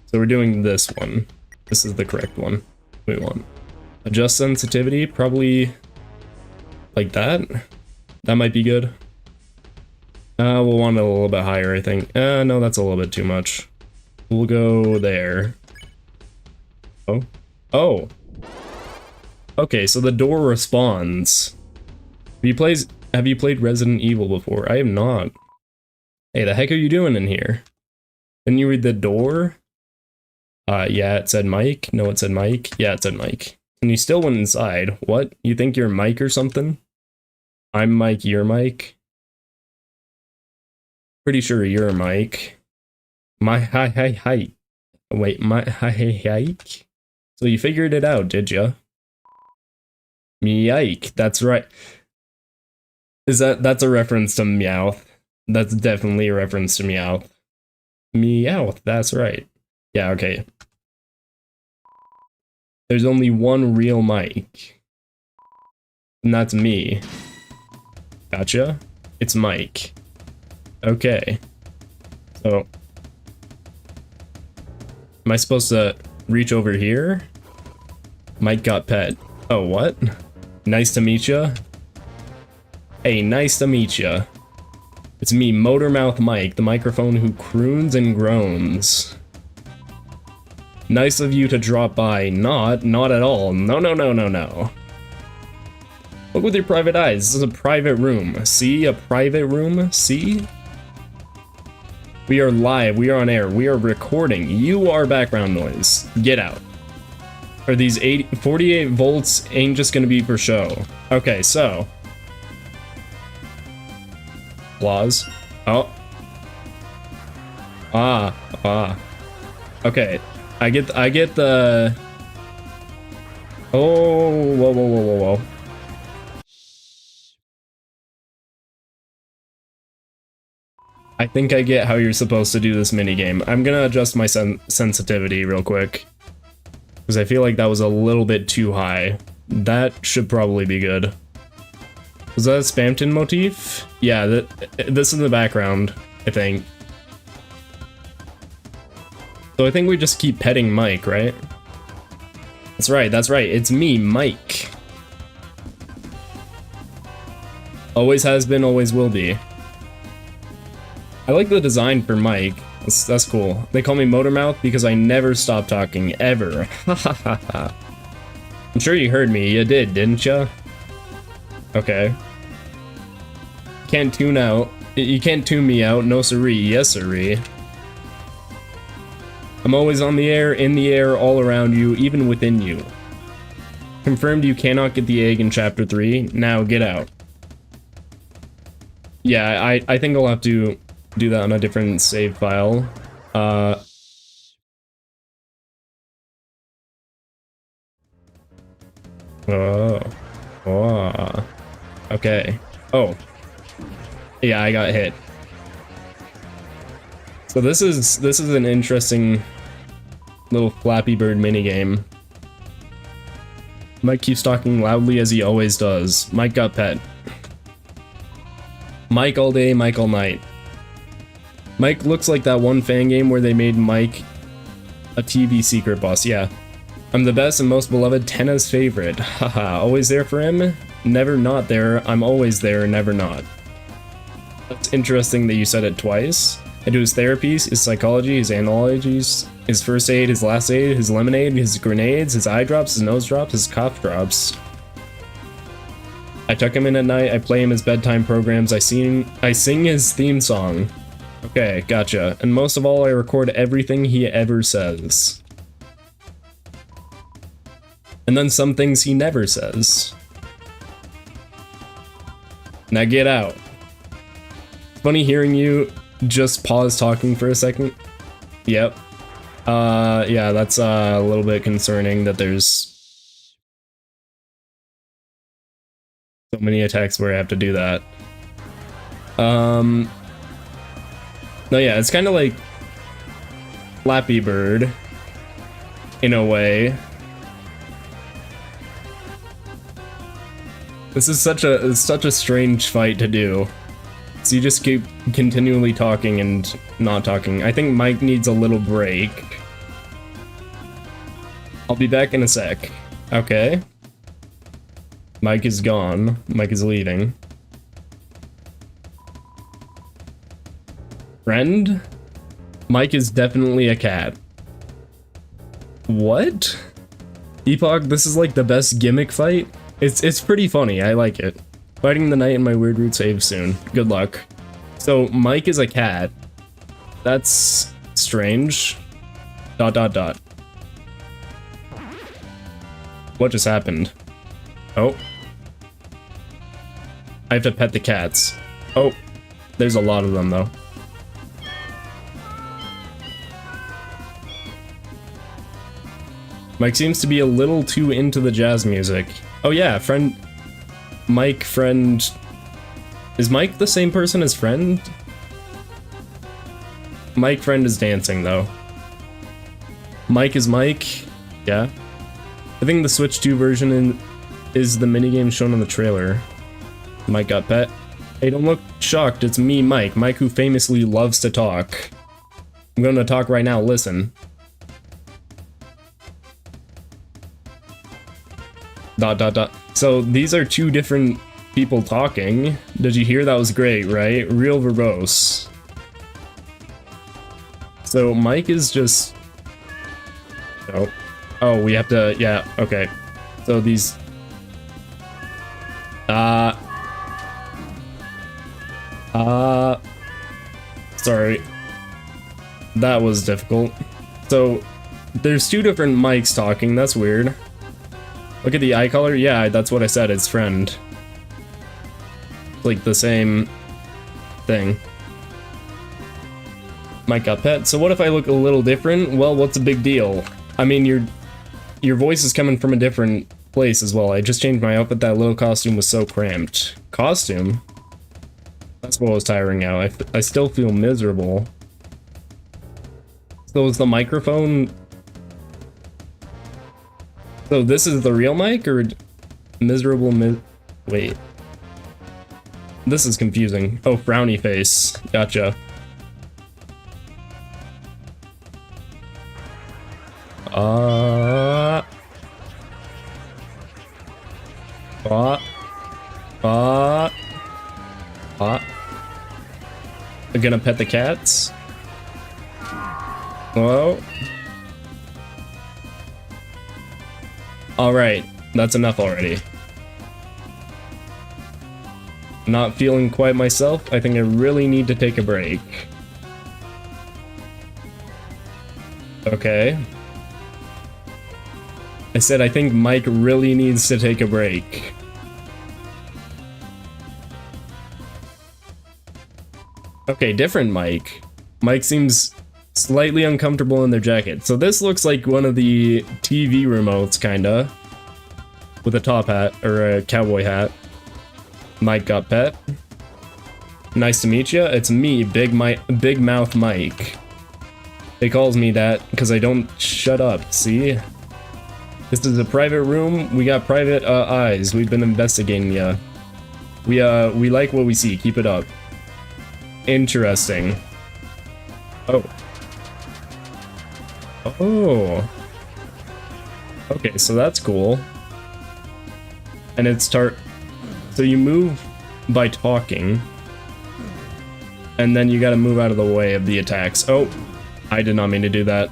Speaker 1: So we're doing this one. This is the correct one we want. Adjust sensitivity, probably like that. That might be good. We'll want it a little bit higher, I think. No, that's a little bit too much. We'll go there. Oh. Oh. Okay, so the door responds. Have you played Resident Evil before? I have not. Hey, the heck are you doing in here? Didn't you read the door? Yeah, it said Mike. No, it said Mike. Yeah, it said Mike. And you still went inside. What? You think you're Mike or something? I'm Mike, you're Mike. Pretty sure you're Mike. Hi. Wait, hi. So you figured it out, did ya? Yike, that's right. That's a reference to Meowth. That's definitely a reference to Meowth. Meowth, that's right. Yeah, okay. There's only one real Mike. And that's me. Gotcha. It's Mike. Okay. So... Am I supposed to reach over here? Mike got pet. Oh, what? Nice to meet ya. Hey, nice to meet ya. It's me, Motormouth Mike, the microphone who croons and groans. Nice of you to drop by. Not at all. No. Look with your private eyes. This is a private room. See? A private room? See? We are live. We are on air. We are recording. You are background noise. Get out. Or these 48 volts ain't just gonna be for show. Okay, so. Applause. Oh. Okay. I get the. Oh, whoa. I think I get how you're supposed to do this minigame. I'm gonna adjust my sensitivity real quick. Because I feel like that was a little bit too high. That should probably be good. Was that a Spamton motif? Yeah, this is the background, I think. So I think we just keep petting Mike, right? That's right, it's me, Mike. Always has been, always will be. I like the design for Mike. That's cool. They call me Motormouth because I never stop talking, ever. I'm sure you heard me. You did, didn't ya? Okay. Can't tune out. You can't tune me out. No siree. Yes siree. I'm always on the air, in the air, all around you, even within you. Confirmed you cannot get the egg in chapter 3. Now get out. Yeah, I think I'll have to do that on a different save file. Okay. Oh. Yeah, I got hit. So this is an interesting little Flappy Bird minigame. Mike keeps talking loudly as he always does. Mike got pet. Mike all day, Mike all night. Mike looks like that one fan game where they made Mike a TV secret boss. Yeah. I'm the best and most beloved, Tenna's favorite. Haha, always there for him? Never not there. I'm always there, never not. That's interesting that you said it twice. I do his therapies, his psychology, his analogies, his first aid, his last aid, his lemonade, his grenades, his eye drops, his nose drops, his cough drops. I tuck him in at night, I play him his bedtime programs, I sing his theme song. Okay, gotcha. And most of all, I record everything he ever says. And then some things he never says. Now get out. Funny hearing you just pause talking for a second. Yep. Yeah, that's a little bit concerning that there's so many attacks where I have to do that. No, yeah, it's kind of like Flappy Bird in a way. This is such a strange fight to do. So you just keep continually talking and not talking. I think Mike needs a little break. I'll be back in a sec. Okay. Mike is gone. Mike is leaving. Friend? Mike is definitely a cat. What? Epoch, this is like the best gimmick fight? It's pretty funny, I like it. Fighting the night in my weird route save soon. Good luck. So, Mike is a cat. That's strange. ... What just happened? Oh. I have to pet the cats. Oh. There's a lot of them, though. Mike seems to be a little too into the jazz music. Oh yeah, friend... Mike, friend... Is Mike the same person as friend? Mike, friend is dancing, though. Mike is Mike. Yeah. I think the Switch 2 version is the minigame shown in the trailer. Mike got pet. Hey, don't look shocked, it's me, Mike. Mike who famously loves to talk. I'm gonna talk right now, listen. ... So these are two different people talking. Did you hear? That was great, right? Real verbose. So Mike is just... Oh, we have to... Yeah, okay. So these... Sorry. That was difficult. So, there's two different mics talking, that's weird. Look at the eye color, yeah, that's what I said, it's friend. Like the same thing. Mic got pet, so what if I look a little different? Well, what's a big deal? I mean, your voice is coming from a different place as well. I just changed my outfit, that little costume was so cramped. Costume? That's what was tiring out. I still feel miserable. So is the microphone... So this is the real mic, or miserable wait. This is confusing. Oh, frowny face. Gotcha. I'm gonna pet the cats. Whoa. Alright, that's enough already. Not feeling quite myself. I think I really need to take a break. Okay. I said I think Mike really needs to take a break. Okay, different Mike. Mike seems slightly uncomfortable in their jacket. So this looks like one of the TV remotes, kinda. With a top hat, or a cowboy hat. Mike got pet. Nice to meet ya. It's me, Big Mouth Mike. They calls me that because I don't shut up, see? This is a private room. We got private eyes. We've been investigating ya. We like what we see. Keep it up. Interesting. Oh. Oh. Okay, so that's cool. And it's so you move by talking. And then you gotta move out of the way of the attacks. Oh, I did not mean to do that.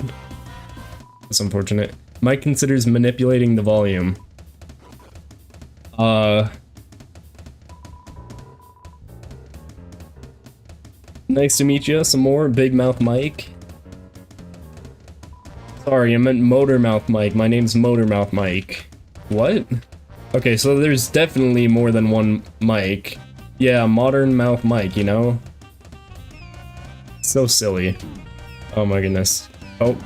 Speaker 1: That's unfortunate. Mike considers manipulating the volume. Nice to meet you. Some more Big Mouth Mike. Sorry, I meant Motor Mouth Mike. My name's Motor Mouth Mike. What? Okay, so there's definitely more than one Mike. Yeah, Modern Mouth Mike, you know? So silly. Oh my goodness. Oh.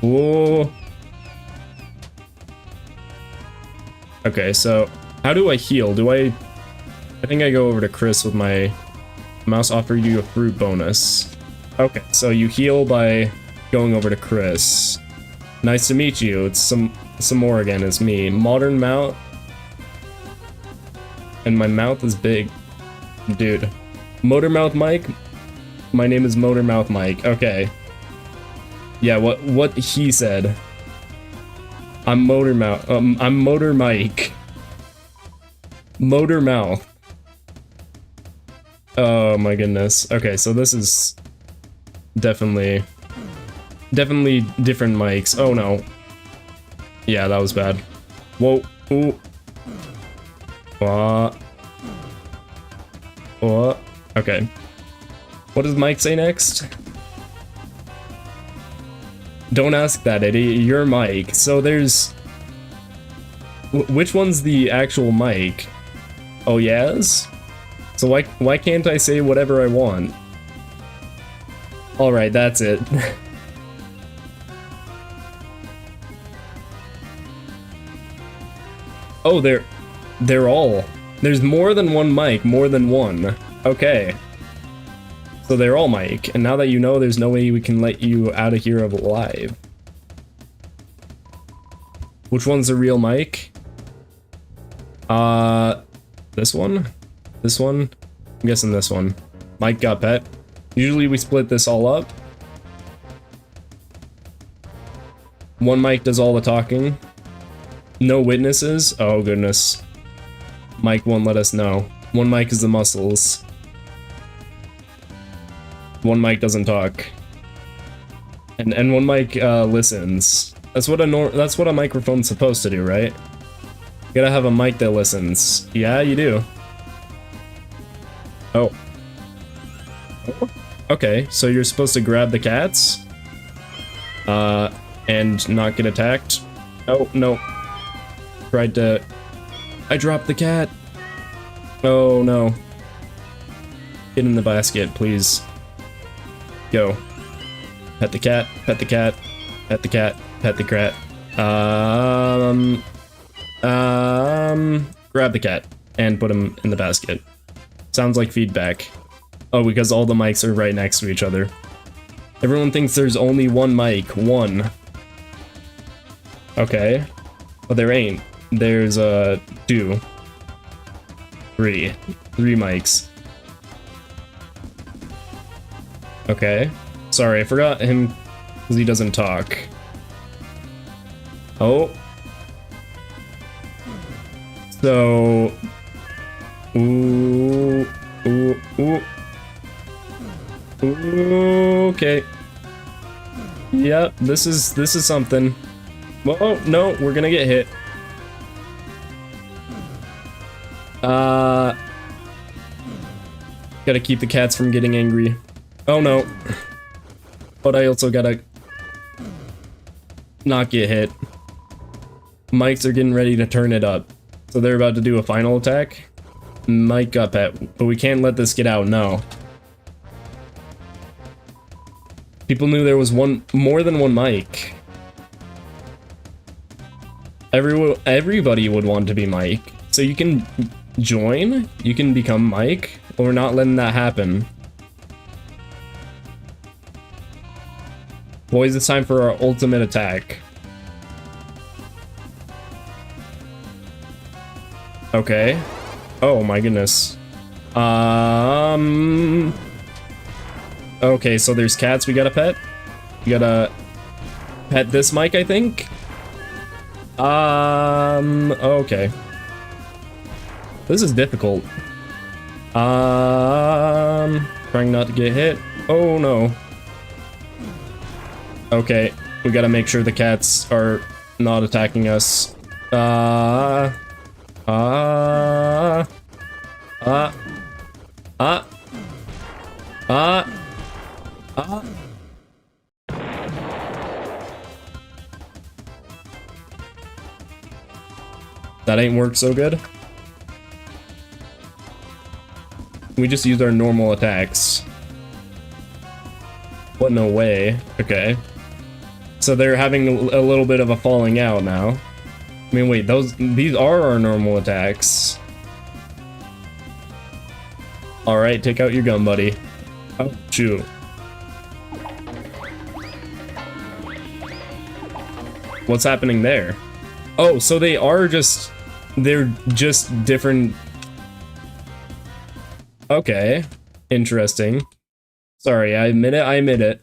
Speaker 1: Whoa. Okay, so how do I heal? I think I go over to Chris with my mouse, offer you a fruit bonus. Okay, so you heal by going over to Chris. Nice to meet you. It's some more again. It's me. Modern mouth. And my mouth is big. Dude. Motor Mouth Mike? My name is Motor Mouth Mike. Okay. Yeah, what he said. I'm Motor Mike. Motor Mouth. Oh my goodness. Okay, so this is definitely different mics. Oh no. Yeah, that was bad. Whoa. Ooh. Okay. What does Mike say next? Don't ask that, Eddie. You're Mike. So there's... Which one's the actual Mike? Oh, yes? So why can't I say whatever I want? Alright, that's it. Oh, they're all... There's more than one Mike, more than one. Okay. So they're all Mike, and now that you know, there's no way we can let you out of here alive. Which one's the real Mike? This one? This one? I'm guessing this one. Mike got pet. Usually we split this all up. One Mike does all the talking. No witnesses? Oh goodness. Mike won't let us know. One Mike is the muscles. One mic doesn't talk, and one mic listens. That's what a microphone's supposed to do, right? You gotta have a mic that listens. Yeah, you do. Oh. Okay, so you're supposed to grab the cats, and not get attacked. Oh, no. I dropped the cat. Oh, no. Get in the basket, please. Go. Pet the cat, pet the cat, pet the cat, pet the cat. Grab the cat and put him in the basket. Sounds like feedback. Oh, because all the mics are right next to each other. Everyone thinks there's only one mic. One. Okay. Well, there ain't. There's, 2. 3. 3 mics. Okay. Sorry, I forgot him because he doesn't talk. Oh. So... Ooh. Ooh. Ooh. Okay. Yep, this is something. Whoa, no, we're gonna get hit. Gotta keep the cats from getting angry. Oh no. But I also gotta not get hit. Mics are getting ready to turn it up. So they're about to do a final attack. Mike got pet, but we can't let this get out, no. People knew there was more than one mic. Everybody would want to be Mike. So you can join, you can become Mike, but we're not letting that happen. Boys, it's time for our ultimate attack. Okay. Oh my goodness. Okay, so there's cats we gotta pet. We gotta pet this mic, I think. Okay. This is difficult. Trying not to get hit. Oh no. Okay, we gotta make sure the cats are not attacking us. That ain't worked so good. We just used our normal attacks. What, no way. Okay. So they're having a little bit of a falling out now. I mean, wait, these are our normal attacks. Alright, take out your gun, buddy. Oh, shoot. What's happening there? Oh, so they're just different. Okay, interesting. Sorry, I admit it.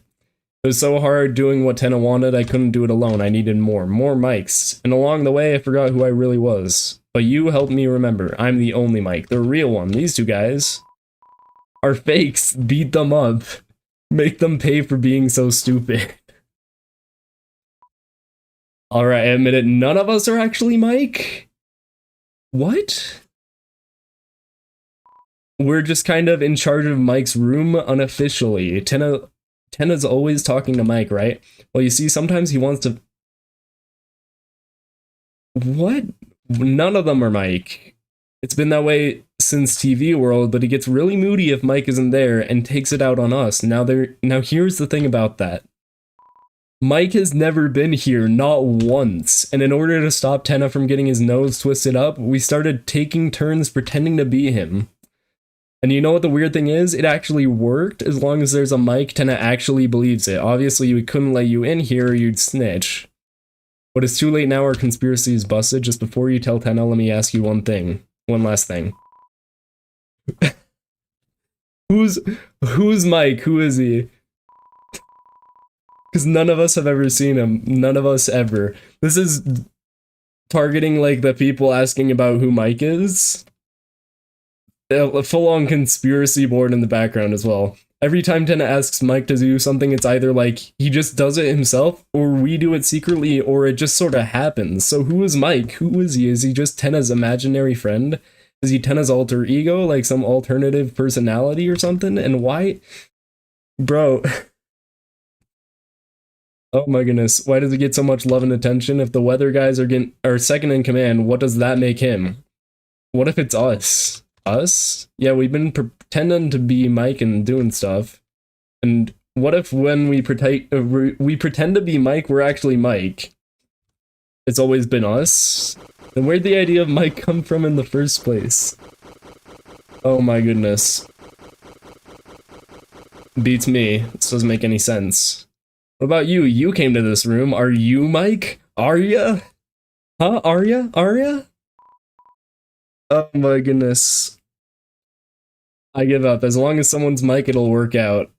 Speaker 1: It was so hard doing what Tenna wanted, I couldn't do it alone. I needed more mics. And along the way, I forgot who I really was. But you helped me remember. I'm the only mic, the real one. These two guys are fakes. Beat them up. Make them pay for being so stupid. Alright, I admit it, none of us are actually Mike? What? We're just kind of in charge of Mike's room unofficially. Tenna's always talking to Mike, right? Well, you see, sometimes he wants to... What? None of them are Mike. It's been that way since TV World, but he gets really moody if Mike isn't there and takes it out on us. Now here's the thing about that. Mike has never been here, not once, and in order to stop Tenna from getting his nose twisted up, we started taking turns pretending to be him. And you know what the weird thing is? It actually worked. As long as there's a mic, Tenna actually believes it. Obviously, we couldn't let you in here or you'd snitch. But it's too late now, our conspiracy is busted. Just before you tell Tenna, let me ask you one last thing. Who's Mike? Who is he? Because none of us have ever seen him. None of us ever. This is targeting, like, the people asking about who Mike is. A full-on conspiracy board in the background as well. Every time Tenna asks Mike to do something, it's either like he just does it himself, or we do it secretly, or it just sort of happens. So who is Mike? Who is he? Is he just Tenna's imaginary friend? Is he Tenna's alter ego, like some alternative personality or something? And why Bro. Oh my goodness. Why does he get so much love and attention? If the weather guys are second in command, what does that make him? What if it's us? Us? Yeah, we've been pretending to be Mike and doing stuff. And what if when we pretend to be Mike, we're actually Mike? It's always been us? Then where'd the idea of Mike come from in the first place? Oh my goodness. Beats me. This doesn't make any sense. What about you? You came to this room. Are you Mike? Arya? Huh? Arya? Arya? Oh my goodness. I give up. As long as someone's Mike, it'll work out.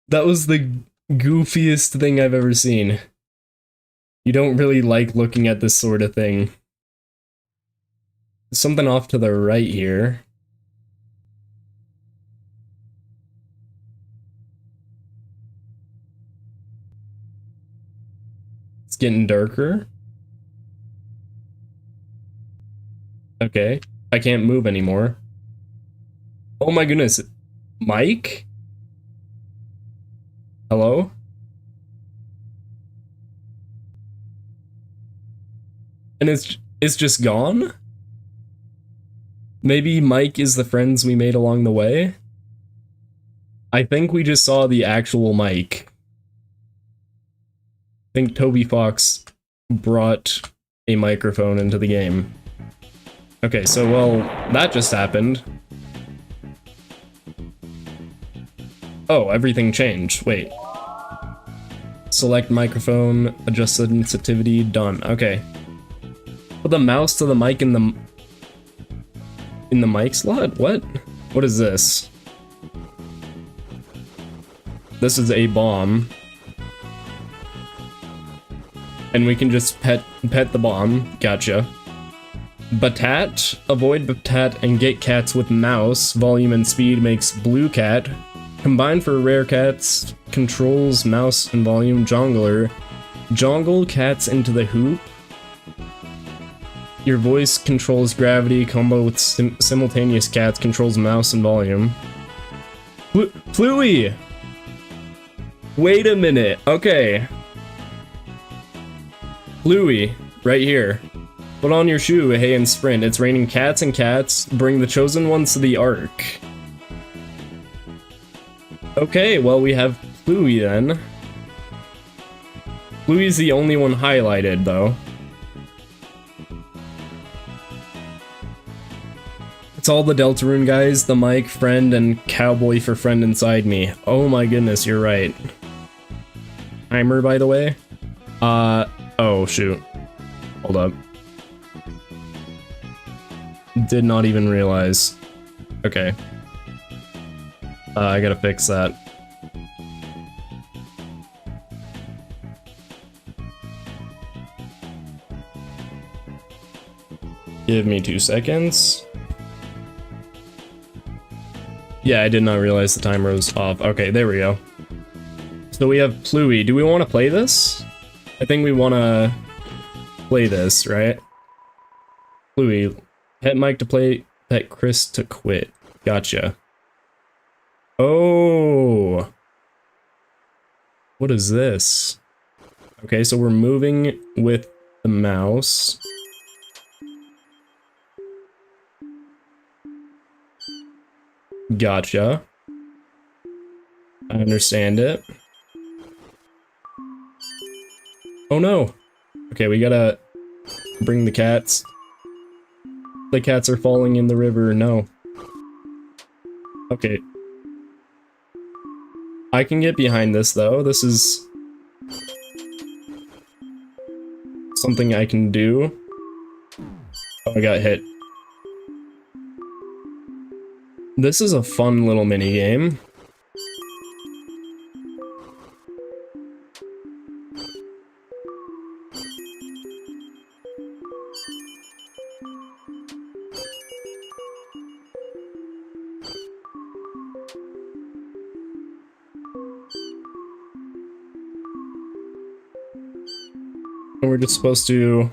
Speaker 1: That was the goofiest thing I've ever seen. You don't really like looking at this sort of thing. There's something off to the right here. It's getting darker. Okay. I can't move anymore. Oh my goodness. Mike? Hello? And it's just gone? Maybe Mike is the friends we made along the way? I think we just saw the actual Mike. I think Toby Fox brought a microphone into the game. Okay, so well, that just happened. Oh, everything changed. Wait. Select microphone, adjust sensitivity, done. Okay. Put the mouse to the mic in the mic slot? What? What is this? This is a bomb. And we can just pet the bomb. Gotcha. Batat. Avoid Batat and get cats with mouse. Volume and speed makes blue cat. Combine for rare cats. Controls mouse and volume. Jongler. Jongle cats into the hoop. Your voice controls gravity. Combo with simultaneous cats. Controls mouse and volume. Fluey! Wait a minute. Okay. Fluey. Right here. Put on your shoe, hey, and sprint. It's raining cats and cats. Bring the chosen ones to the ark. Okay, well, we have Fluey then. Fluey's the only one highlighted, though. It's all the Deltarune guys, the Mike, friend, and cowboy for friend inside me. Oh my goodness, you're right. Timer, by the way. Oh, shoot. Hold up. Did not even realize. Okay. I gotta fix that. Give me 2 seconds. Yeah, I did not realize the timer was off. Okay, there we go. So we have Fluey. Do we want to play this? I think we want to play this, right? Fluey. Pet Mike to play, pet Chris to quit. Gotcha. Oh. What is this? Okay, so we're moving with the mouse. Gotcha. I understand it. Oh no. Okay, we gotta bring the cats. The cats are falling in the river. No. Okay. I can get behind this, though. This is something I can do. Oh, I got hit. This is a fun little mini game. And we're just supposed to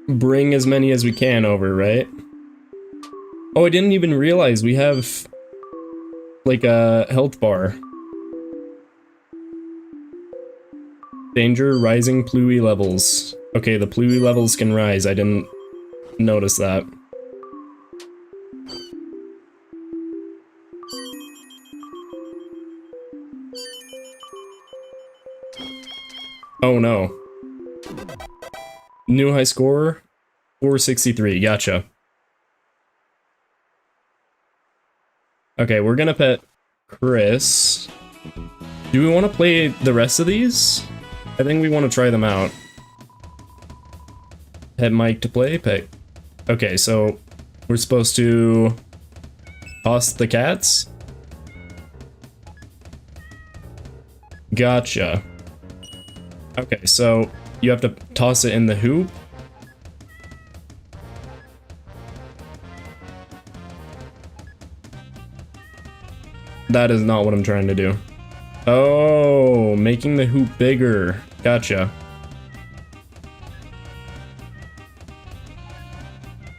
Speaker 1: bring as many as we can over, right? Oh, I didn't even realize we have, like, a health bar. Danger, rising Pluie levels. Okay, the Pluie levels can rise. I didn't notice that. Oh no. New high score? 463, gotcha. Okay, we're gonna pet Chris. Do we want to play the rest of these? I think we want to try them out. Pet Mike to play, pet. Okay, so we're supposed to toss the cats? Gotcha. Okay, so you have to toss it in the hoop. That is not what I'm trying to do. Oh, making the hoop bigger. Gotcha.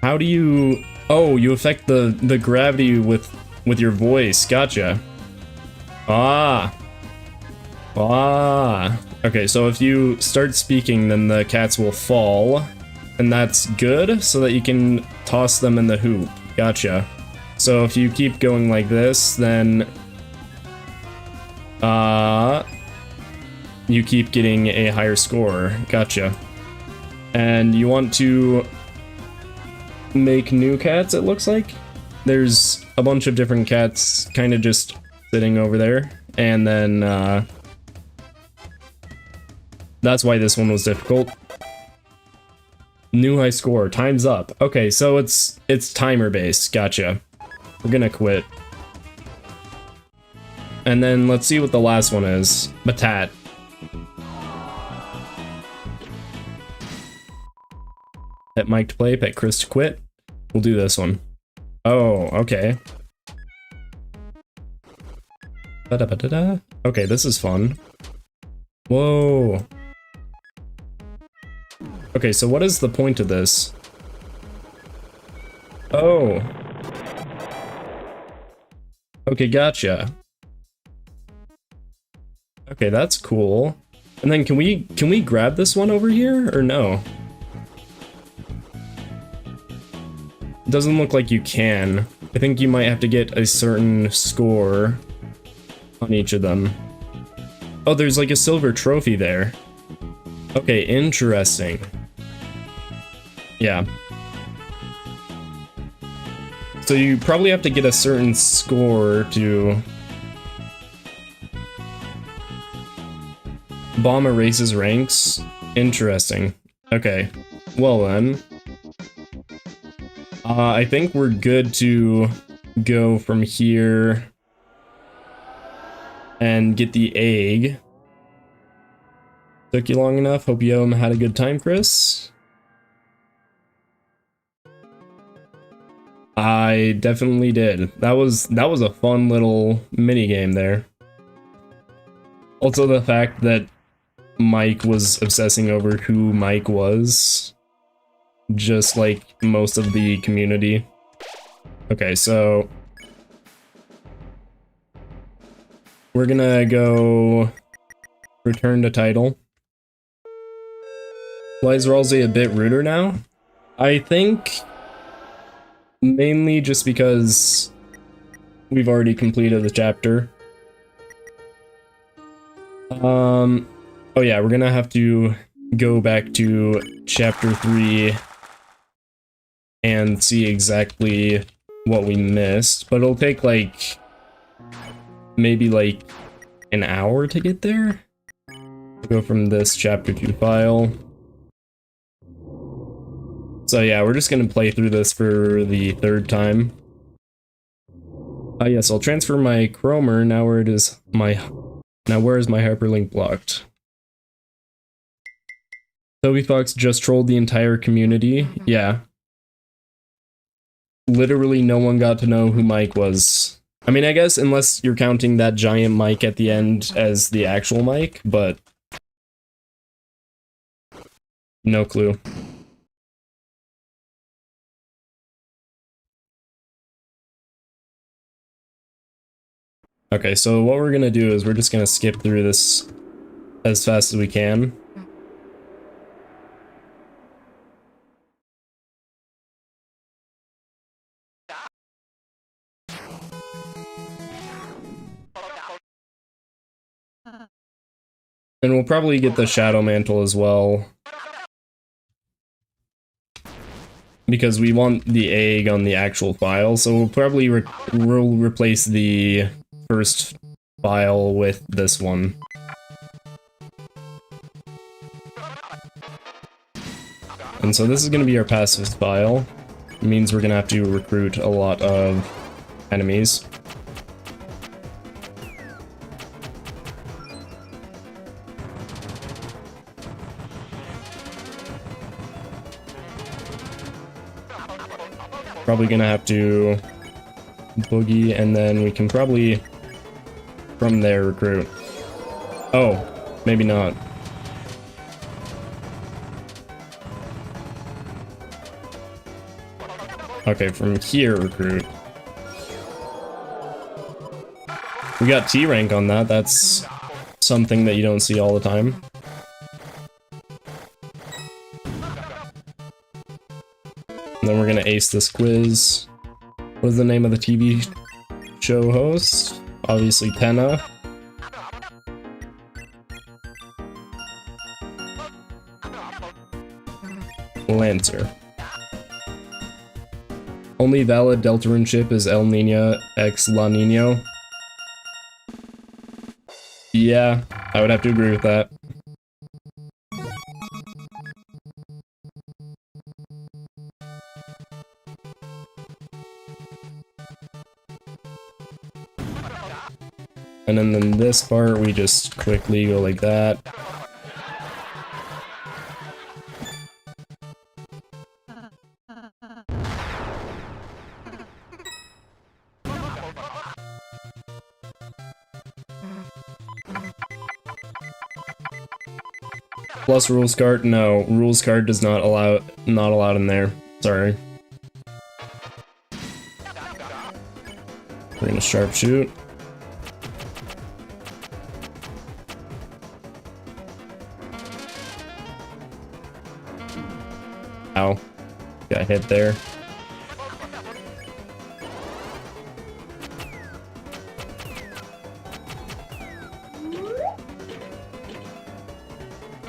Speaker 1: How do you... Oh, you affect the gravity with your voice. Gotcha. Ah. Ah. Okay, so if you start speaking, then the cats will fall. And that's good, so that you can toss them in the hoop. Gotcha. So if you keep going like this, then... you keep getting a higher score. Gotcha. And you want to make new cats, it looks like? There's a bunch of different cats kind of just sitting over there. And then, that's why this one was difficult. New high score. Time's up. Okay, so it's timer based. Gotcha. We're gonna quit. And then let's see what the last one is. Batat. Pet Mike to play, pet Chris to quit. We'll do this one. Oh, okay. Ba-da-ba-da-da. Okay, this is fun. Whoa. Okay, so what is the point of this? Oh. Okay, gotcha. Okay, that's cool. And then can we grab this one over here or no? Doesn't look like you can. I think you might have to get a certain score on each of them. Oh, there's like a silver trophy there. Okay, interesting. Yeah. So you probably have to get a certain score to... Bomb erases ranks? Interesting. Okay. Well then. I think we're good to go from here and get the egg. Took you long enough. Hope you had a good time, Chris. I definitely did. That was a fun little mini game there. Also the fact that Mike was obsessing over who Mike was, just like most of the community. Okay, so we're gonna go return to title. Why is Ralsei a bit ruder now? I think mainly just because we've already completed the chapter. Oh yeah, we're gonna have to go back to chapter 3 and see exactly what we missed, but it'll take like maybe like an hour to get there. Go from this chapter 2 file. So yeah, we're just gonna play through this for the third time. Yes, I'll transfer my chromer. Now where is my hyperlink blocked? Toby Fox just trolled the entire community. Yeah. Literally no one got to know who Mike was. I mean, I guess unless you're counting that giant mic at the end as the actual mic, but no clue. Okay, so what we're gonna do is we're just gonna skip through this as fast as we can. And we'll probably get the Shadow Mantle as well. Because we want the egg on the actual file, so we'll probably we'll replace the first file with this one. And so this is going to be our pacifist file. It means we're going to have to recruit a lot of enemies. Probably gonna have to boogie, and then we can probably from there recruit. Oh, maybe not. Okay, from here recruit. We got T rank on that. That's something that you don't see all the time. And then we're gonna ace this quiz. What is the name of the TV show host? Obviously Tenna. Lancer. Only valid Deltarune ship is El Niño x La Niño. Yeah, I would have to agree with that. And then in this part, we just quickly go like that. Plus rules card? No, rules card does not allow, not allowed in there. Sorry. We're gonna sharpshoot. Ow. Got hit there.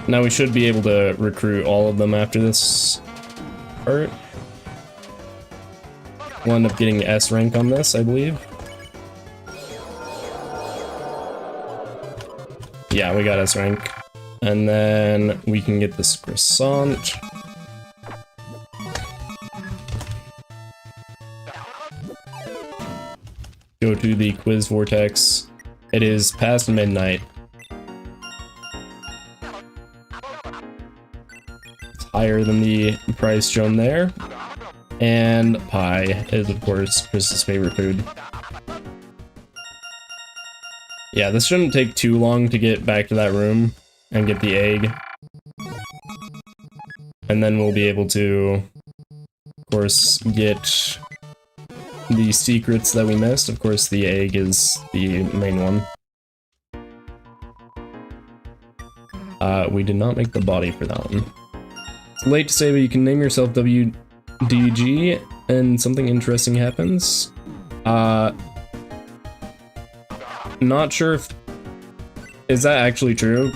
Speaker 1: Now we should be able to recruit all of them after this part. We'll end up getting S rank on this, I believe. Yeah, we got S rank. And then we can get this croissant. Go to the quiz vortex. It is past midnight. It's higher than the price shown there. And pie is, of course, Chris's favorite food. Yeah, this shouldn't take too long to get back to that room and get the egg. And then we'll be able to, of course, get the secrets that we missed. Of course, the egg is the main one. We did not make the body for that one. It's late to say, but you can name yourself WDG and something interesting happens. Not sure if... Is that actually true?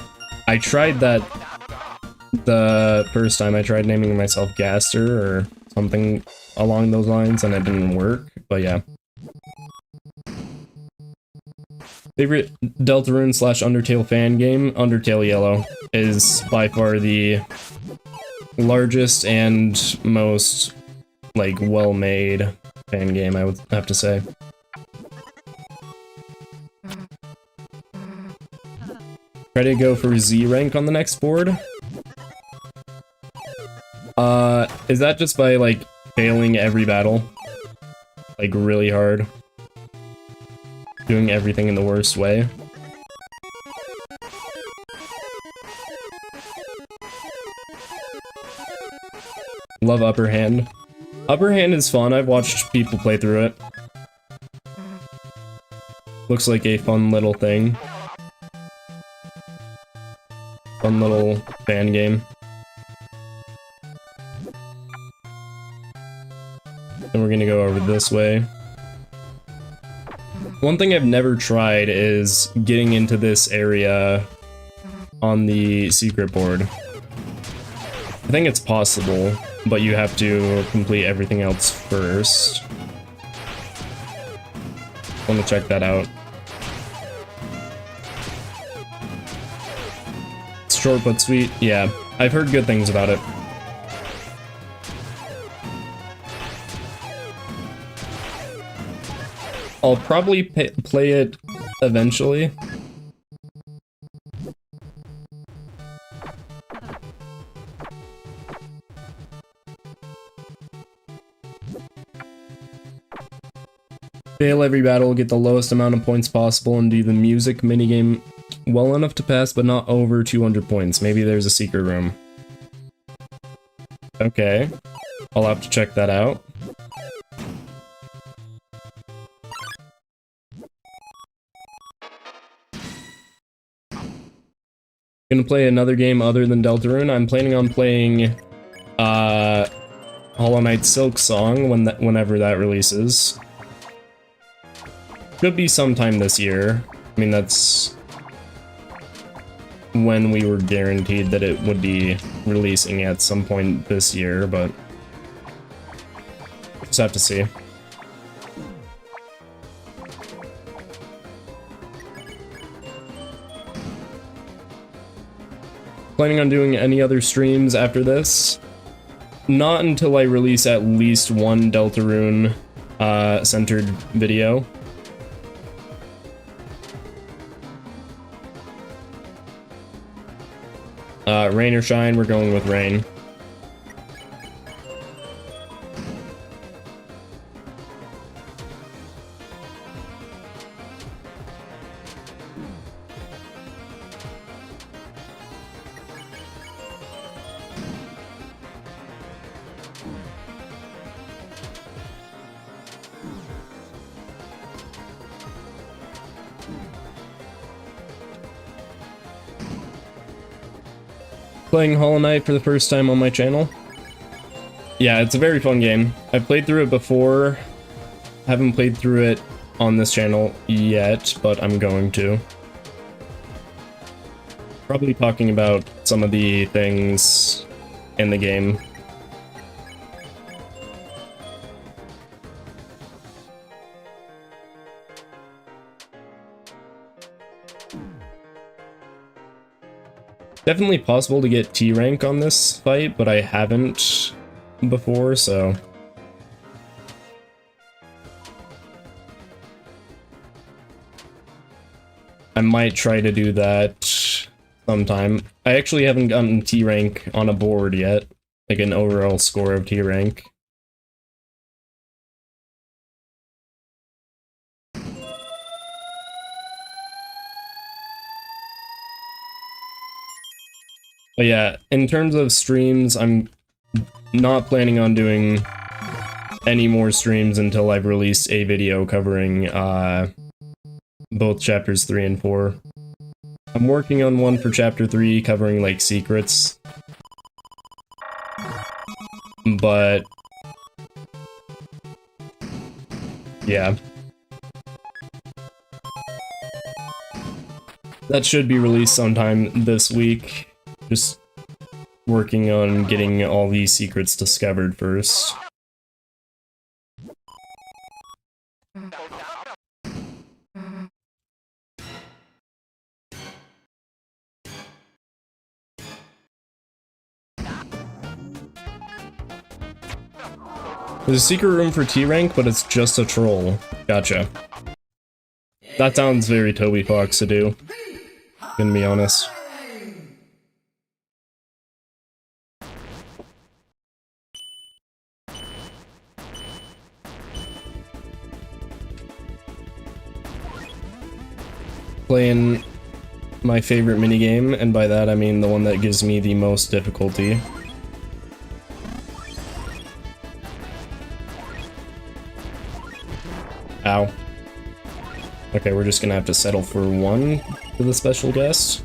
Speaker 1: I tried that the first time I tried naming myself Gaster or something along those lines, and it didn't work, but yeah. Favorite Deltarune / Undertale fan game? Undertale Yellow is by far the largest and most, like, well-made fan game, I would have to say. Try to go for Z rank on the next board. Is that just by, like, failing every battle? Like, really hard? Doing everything in the worst way? Love Upper Hand. Upper Hand is fun, I've watched people play through it. Looks like a fun little thing. Fun little fan game. Then we're gonna go over this way. One thing I've never tried is getting into this area on the secret board. I think it's possible, but you have to complete everything else first. I want to check that out. It's short but sweet. Yeah, I've heard good things about it. I'll probably play it eventually. Fail every battle, get the lowest amount of points possible, and do the music minigame well enough to pass, but not over 200 points. Maybe there's a secret room. Okay. I'll have to check that out. Gonna play another game other than Deltarune. I'm planning on playing Hollow Knight Silk Song whenever that releases. Could be sometime this year. I mean, that's when we were guaranteed that it would be releasing at some point this year, but just have to see. Planning on doing any other streams after this? Not until I release at least one Deltarune centered video. Rain or shine, we're going with rain. Playing Hollow Knight for the first time on my channel. Yeah, it's a very fun game. I've played through it before. Haven't played through it on this channel yet, but I'm going to. Probably talking about some of the things in the game. Definitely possible to get T rank on this fight, but I haven't before, so I might try to do that sometime. I actually haven't gotten T rank on a board yet, like an overall score of T rank. But yeah, in terms of streams, I'm not planning on doing any more streams until I've released a video covering both chapters 3 and 4. I'm working on one for chapter 3 covering like secrets. But yeah. That should be released sometime this week. Just working on getting all these secrets discovered first. There's a secret room for T rank, but it's just a troll. Gotcha. That sounds very Toby Fox to do, gonna be honest. Playing my favorite minigame, and by that I mean the one that gives me the most difficulty. Ow. Okay, we're just gonna have to settle for one for the special guest.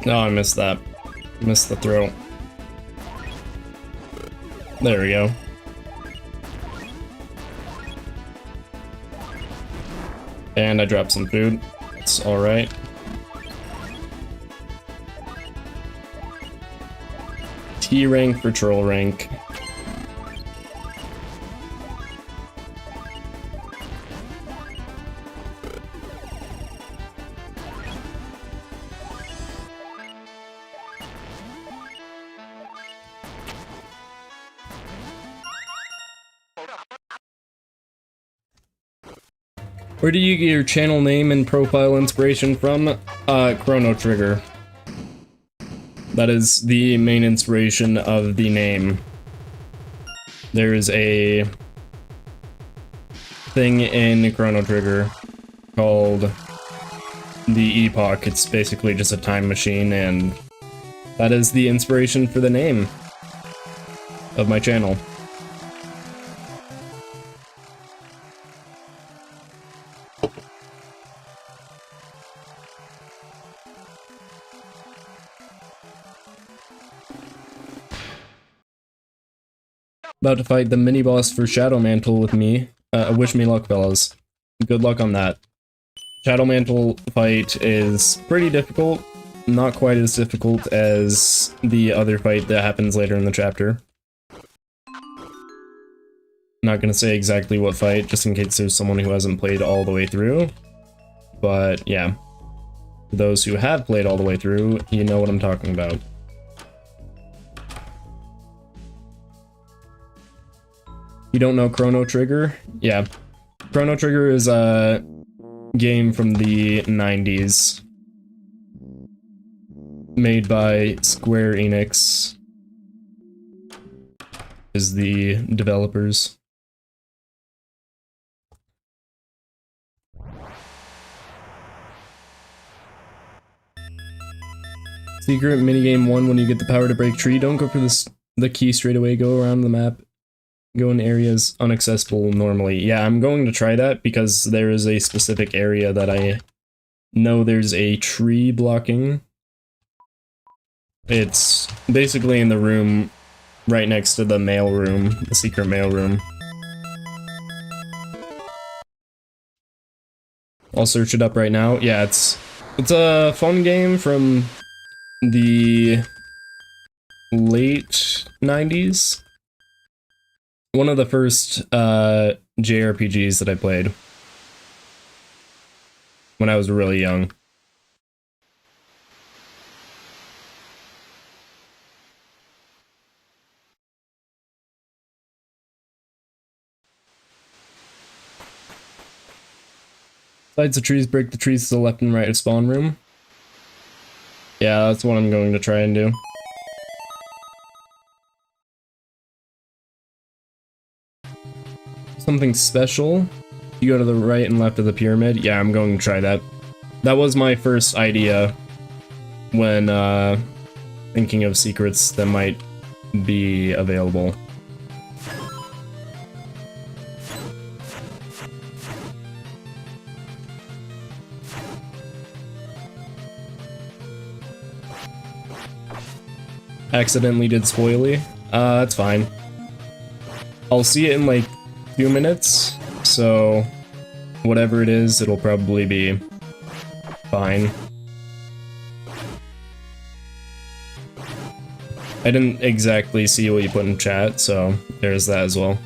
Speaker 1: No, I missed that. Missed the throw. There we go. And I dropped some food. It's alright. T rank for troll rank. Where do you get your channel name and profile inspiration from? Chrono Trigger. That is the main inspiration of the name. There is a thing in Chrono Trigger called the Epoch. It's basically just a time machine, and that is the inspiration for the name of my channel. About to fight the mini-boss for Shadow Mantle with me. Wish me luck, fellas. Good luck on that. Shadow Mantle fight is pretty difficult. Not quite as difficult as the other fight that happens later in the chapter. Not gonna say exactly what fight, just in case there's someone who hasn't played all the way through. But yeah. For those who have played all the way through, you know what I'm talking about. You don't know Chrono Trigger? Yeah. Chrono Trigger is a game from the 90s. Made by Square Enix. Is the developers. Secret minigame 1, when you get the power to break tree, don't go for the key straight away, go around the map. Go in areas inaccessible normally. Yeah, I'm going to try that because there is a specific area that I know there's a tree blocking. It's basically in the room right next to the mail room, the secret mail room. I'll search it up right now. Yeah, it's a fun game from the late 90s. One of the first JRPGs that I played when I was really young. Besides the trees, break the trees to the left and right of spawn room. Yeah, that's what I'm going to try and do. Something special. You go to the right and left of the pyramid. Yeah, I'm going to try that. That was my first idea when thinking of secrets that might be available. Accidentally did spoily. That's fine. I'll see it in like 2 minutes, so whatever it is, it'll probably be fine. I didn't exactly see what you put in chat, so there's that as well.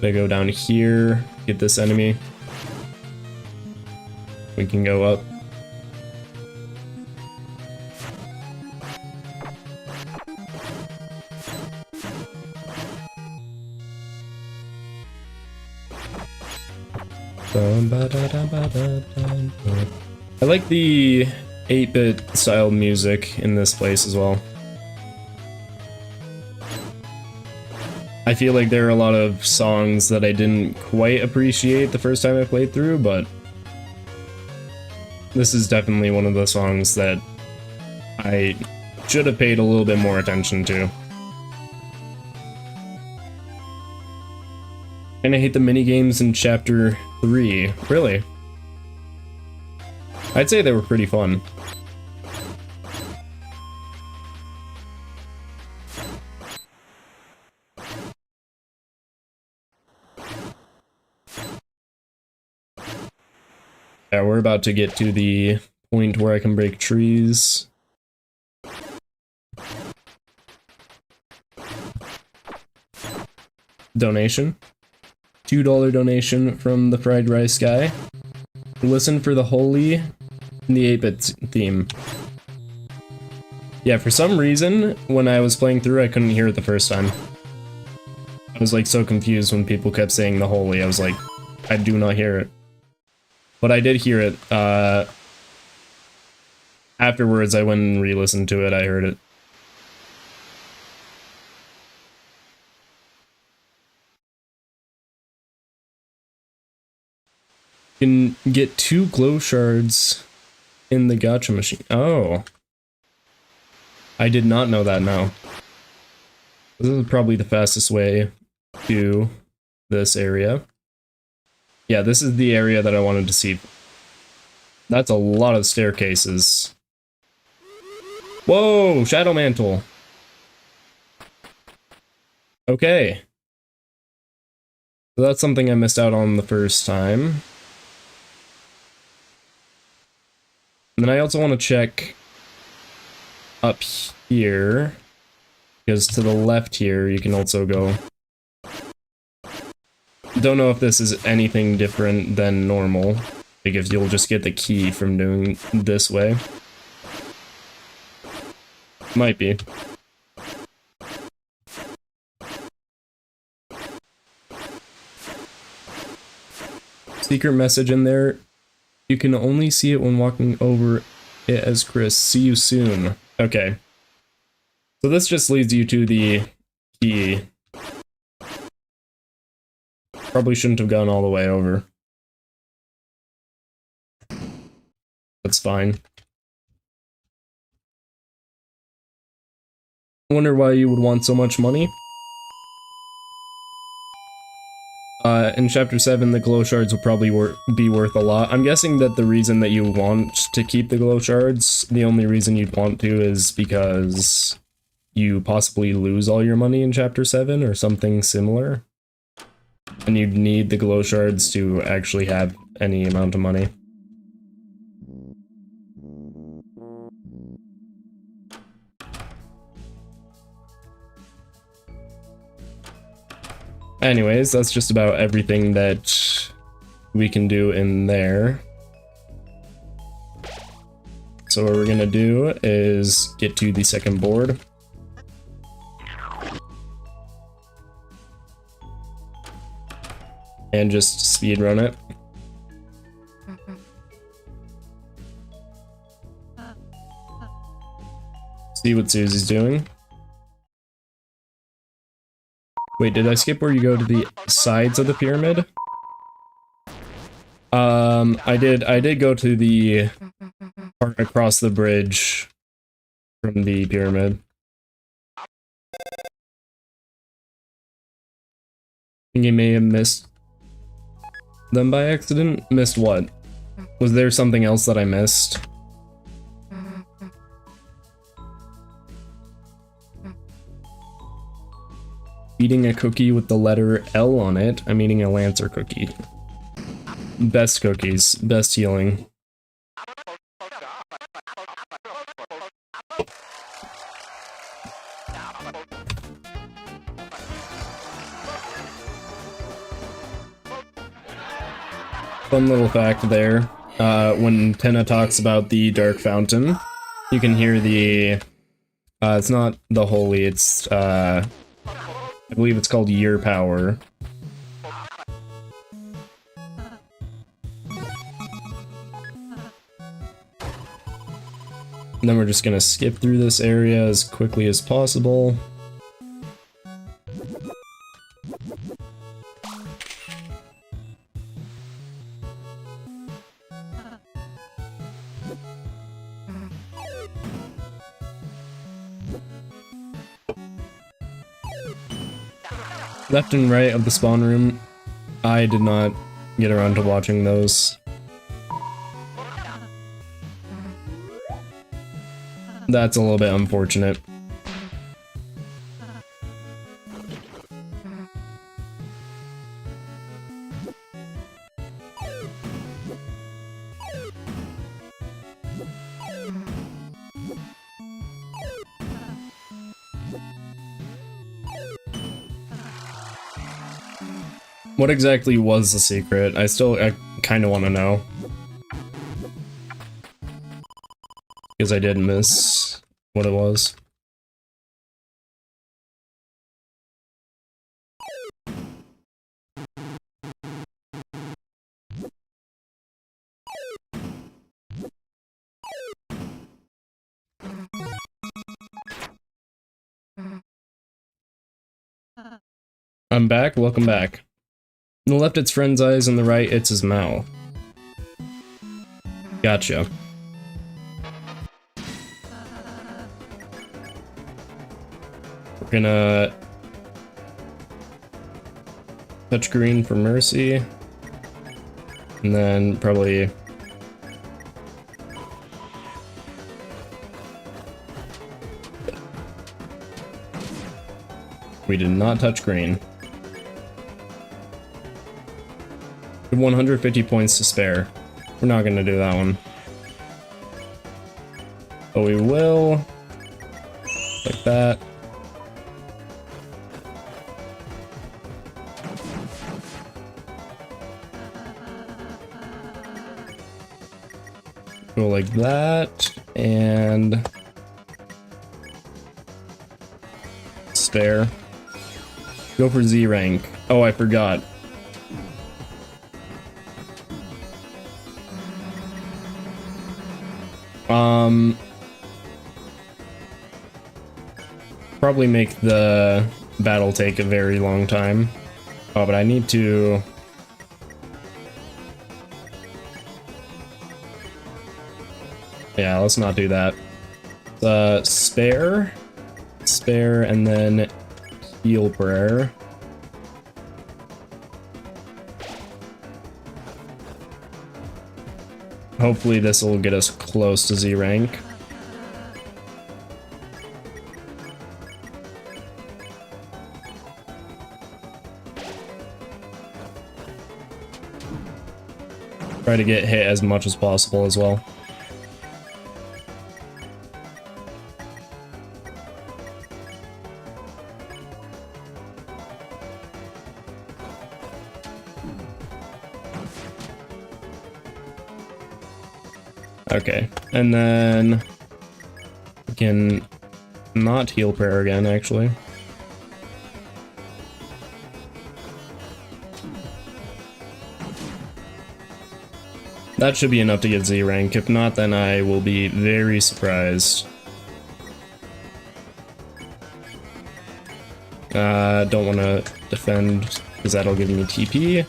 Speaker 1: I go down here, get this enemy. we can go up. I like the 8-bit style music in this place as well. I feel like there are a lot of songs that I didn't quite appreciate the first time I played through, but this is definitely one of the songs that I should have paid a little bit more attention to. And I hate the minigames in Chapter 3. Really? I'd say they were pretty fun. Yeah, we're about to get to the point where I can break trees. Donation. $2 donation from the fried rice guy. Listen for the holy in the 8-bit theme. Yeah, for some reason, when I was playing through, I couldn't hear it the first time. I was like so confused when people kept saying the holy. I was like, I do not hear it. But I did hear it. Afterwards, I went and re-listened to it, I heard it. You can get 2 glow shards in the gacha machine. Oh. I did not know that now. This is probably the fastest way to this area. Yeah, this is the area that I wanted to see. That's a lot of staircases. Whoa, Shadow Mantle. Okay. So that's something I missed out on the first time. And then I also want to check up here, because to the left here you can also go. Don't know if this is anything different than normal, because you'll just get the key from doing this way. Might be. Secret message in there. You can only see it when walking over it as Chris. See you soon. Okay. So this just leads you to the key. Probably shouldn't have gone all the way over. That's fine. I wonder why you would want so much money. In Chapter 7, the glow shards will probably be worth a lot. I'm guessing that the reason that you want to keep the glow shards, the only reason you'd want to is because you possibly lose all your money in Chapter 7 or something similar. And you'd need the glow shards to actually have any amount of money. Anyways, that's just about everything that we can do in there. So what we're gonna do is get to the second board. And just speed run it. See what Susie's doing. Wait, did I skip where you go to the sides of the pyramid? I did go to the part across the bridge from the pyramid. I think you may have missed them by accident. Missed what? Was there something else that I missed? Eating a cookie with the letter L on it. I'm eating a Lancer cookie. Best cookies. Best healing. Fun little fact there. when Tenna talks about the Dark Fountain, you can hear the, it's not the Holy, it's, I believe it's called Year Power. And then we're just gonna skip through this area as quickly as possible. Left and right of the spawn room, I did not get around to watching those. That's a little bit unfortunate. What exactly was the secret? I kind of want to know. Because I did miss what it was. I'm back, welcome back. On the left it's Friend's eyes, on the right it's his mouth. Gotcha. We're gonna touch green for Mercy, and then probably we did not touch green. 150 points to spare. We're not gonna do that one. But we will. Like that. Go like that, and spare. Go for Z rank. Oh, I forgot. Probably make the battle take a very long time. Oh, but I need to... Yeah, let's not do that. Spare, and then heal prayer. Hopefully this will get us close to Z rank. Try to get hit as much as possible as well. Okay, and then we can not heal prayer again, actually. That should be enough to get Z rank. If not, then I will be very surprised. Don't want to defend because that'll give me TP.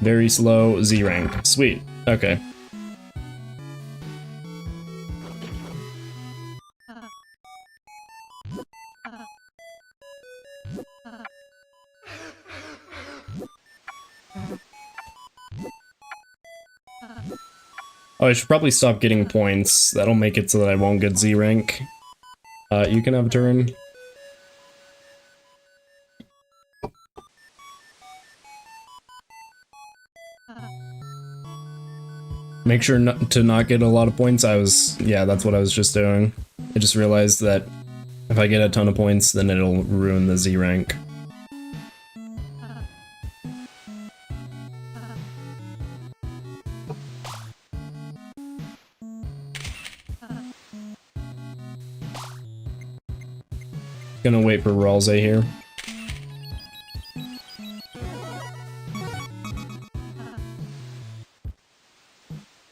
Speaker 1: Very slow, Z rank. Sweet. Okay. Oh, I should probably stop getting points. That'll make it so that I won't get Z rank. You can have a turn. Make sure to not get a lot of points. Yeah, that's what I was just doing. I just realized that if I get a ton of points, then it'll ruin the Z rank. Gonna wait for Ralze here.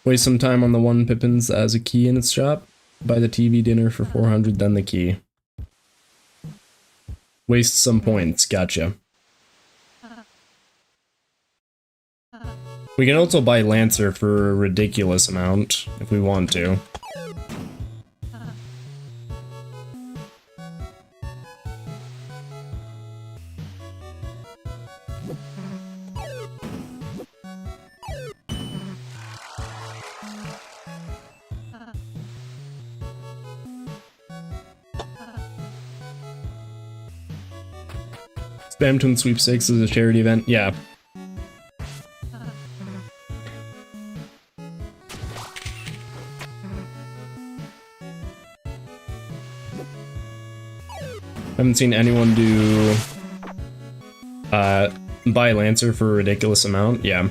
Speaker 1: Waste some time on the one Pippins that has a key in its shop. Buy the TV dinner for 400, then the key. Waste some points, gotcha. We can also buy Lancer for a ridiculous amount, if we want to. Spam Twin Sweepstakes is a charity event, yeah. Haven't seen anyone do buy Lancer for a ridiculous amount, yeah.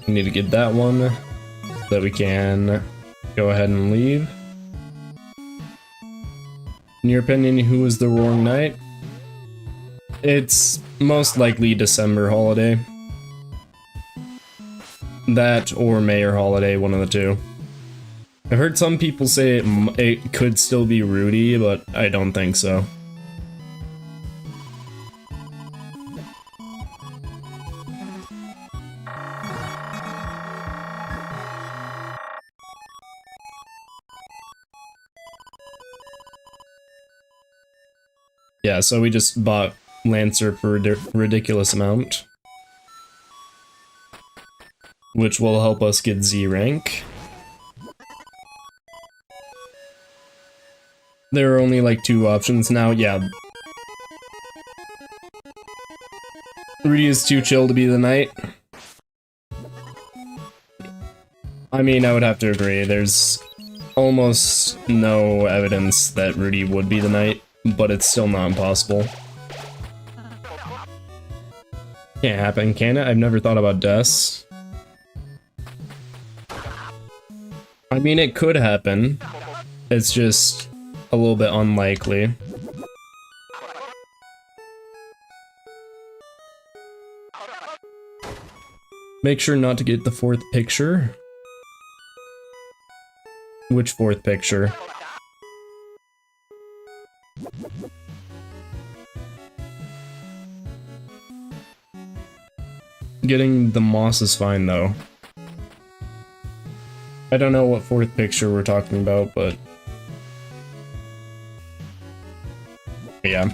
Speaker 1: We need to get that one so that we can go ahead and leave. In your opinion, who is the Roaring Knight? It's most likely December Holiday. That or Mayor Holiday, one of the two. I've heard some people say it could still be Rudy, but I don't think so. Yeah, so we just bought Lancer for a ridiculous amount, which will help us get Z rank. There are only like 2 options now, yeah. Rudy is too chill to be the knight. I mean, I would have to agree. There's almost no evidence that Rudy would be the knight, but it's still not impossible. Can't happen, can it? I've never thought about Des. I mean, it could happen. It's just a little bit unlikely. Make sure not to get the 4th picture. Which 4th picture? Getting the moss is fine though. I don't know what 4th picture we're talking about, but yeah.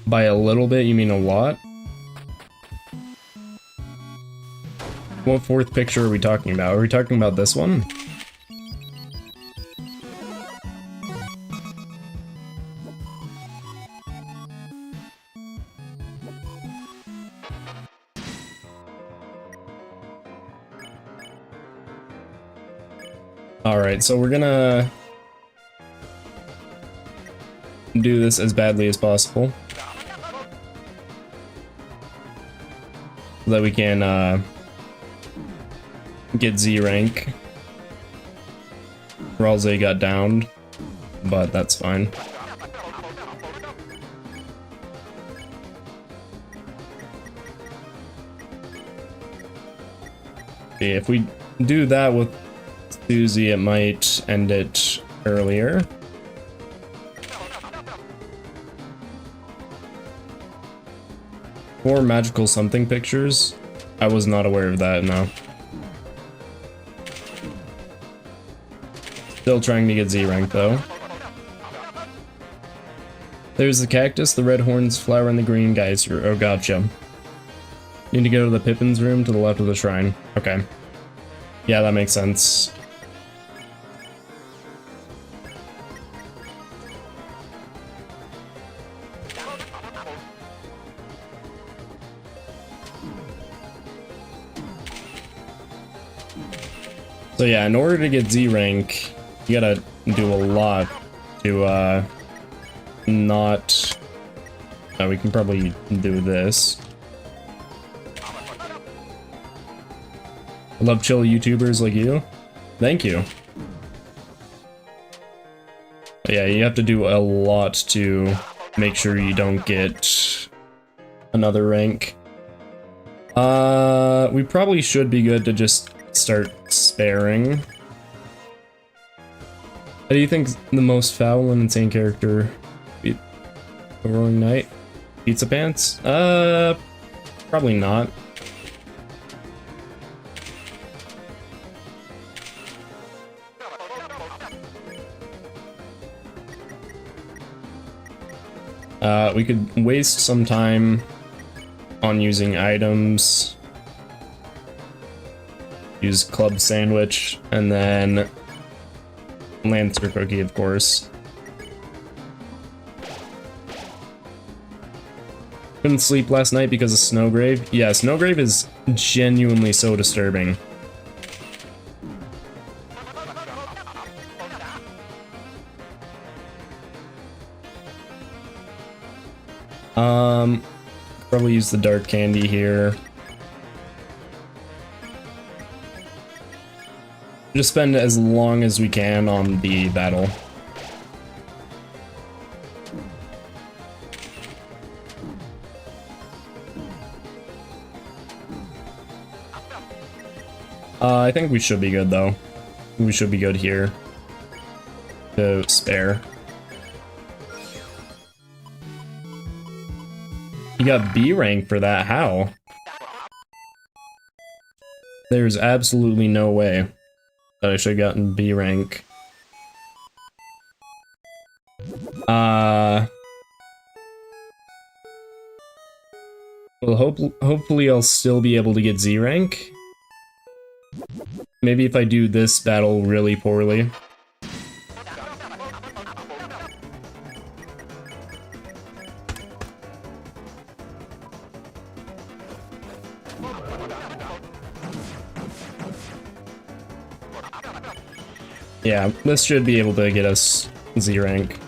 Speaker 1: By a little bit, you mean a lot? What 4th picture are we talking about? Are we talking about this one? Alright, so we're gonna do this as badly as possible so that we can get Z rank. Ralze got downed, but that's fine. Okay, if we do that with Susie, it might end it earlier. Four magical something pictures? I was not aware of that, no. Still trying to get Z rank though. There's the cactus, the red horns, flower, and the green geyser. Oh, gotcha. Need to go to the Pippin's room to the left of the shrine. Okay. Yeah, that makes sense. So yeah, in order to get Z rank, you gotta do a lot to not... we can probably do this. I love chill YouTubers like you. Thank you. But yeah, you have to do a lot to make sure you don't get another rank. We probably should be good to just start sparing. How do you think the most foul and insane character beat the Roaring Knight? Pizza Pants? Probably not. We could waste some time on using items. Use Club Sandwich, and then Lancer Cookie, of course. Couldn't sleep last night because of Snowgrave. Yeah, Snowgrave is genuinely so disturbing. Probably use the dark candy here. Just spend as long as we can on the battle. I think we should be good though. We should be good here to spare. You got B rank for that, how? There's absolutely no way that I should have gotten B rank. Well, hopefully I'll still be able to get Z rank. Maybe if I do this battle really poorly. Yeah, this should be able to get us Z rank.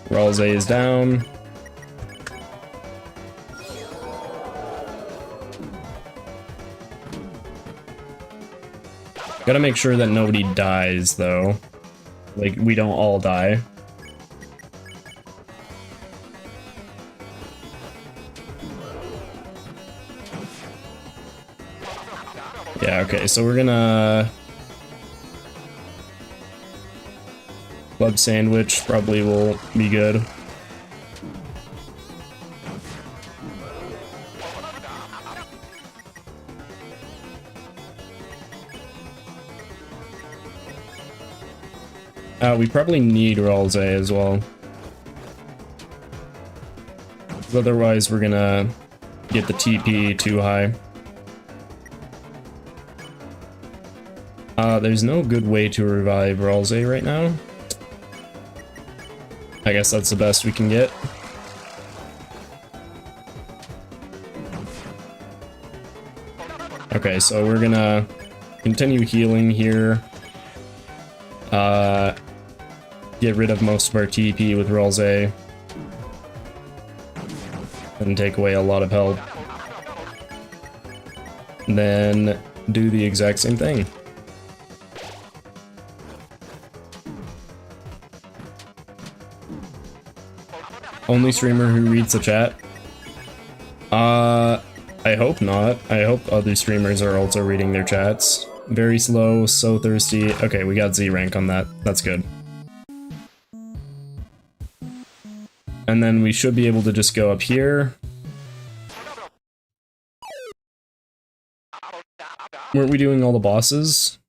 Speaker 1: Ralze is down. Gotta make sure that nobody dies, though. Like, we don't all die. Yeah, okay, so we're gonna... Club Sandwich probably will be good. We probably need Ralze as well. Otherwise, we're gonna get the TP too high. There's no good way to revive Ralze right now. I guess that's the best we can get. Okay, so we're gonna continue healing here. Get rid of most of our TP with Ralze. And take away a lot of health. And then do the exact same thing. Only streamer who reads the chat? I hope not. I hope other streamers are also reading their chats. Very slow, so thirsty. Okay, we got Z rank on that. That's good. And then we should be able to just go up here. Weren't we doing all the bosses?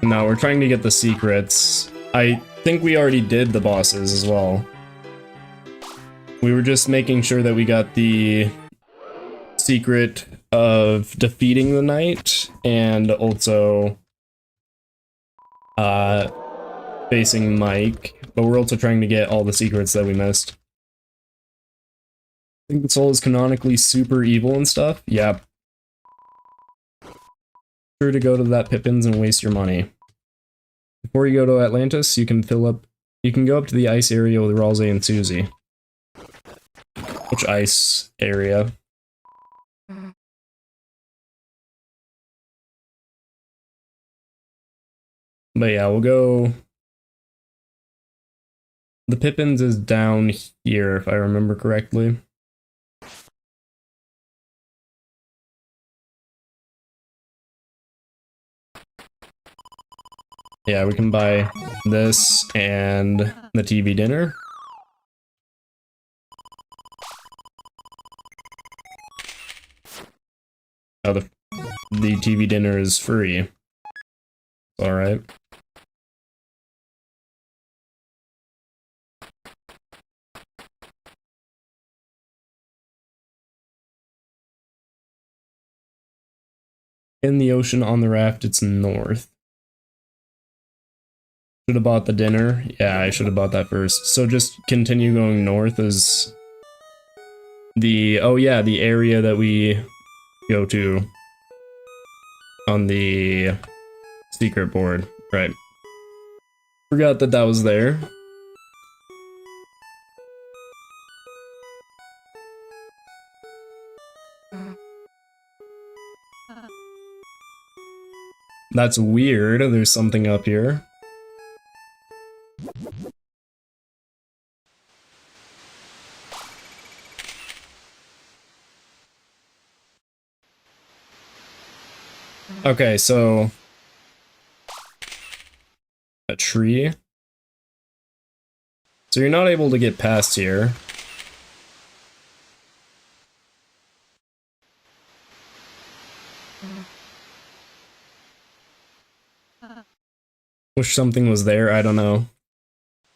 Speaker 1: No, we're trying to get the secrets. I think we already did the bosses as well. We were just making sure that we got the secret of defeating the knight and also facing Mike, but we're also trying to get all the secrets that we missed. Think the soul is canonically super evil and stuff? Yeah. Sure to go to that Pippin's and waste your money. Before you go to Atlantis, you can go up to the ice area with Ralsei and Susie. Which ice area? But yeah, we'll go... The Pippin's is down here, if I remember correctly. Yeah, we can buy this and the TV dinner. Oh, the TV dinner is free. Alright. In the ocean on the raft, it's north. Should have bought the dinner. Yeah, I should have bought that first. So just continue going north as the... Oh yeah, the area that we go to on the secret board. Right. Forgot that that was there. That's weird. There's something up here. Okay, so... a tree? So you're not able to get past here. Wish something was there, I don't know.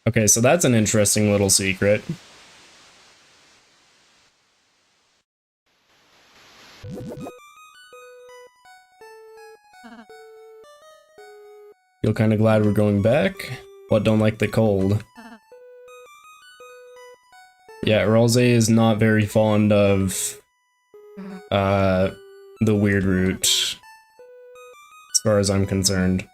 Speaker 1: Okay, so that's an interesting little secret. Feel kinda glad we're going back, but don't like the cold. Yeah, Ralsei is not very fond of the weird route, as far as I'm concerned.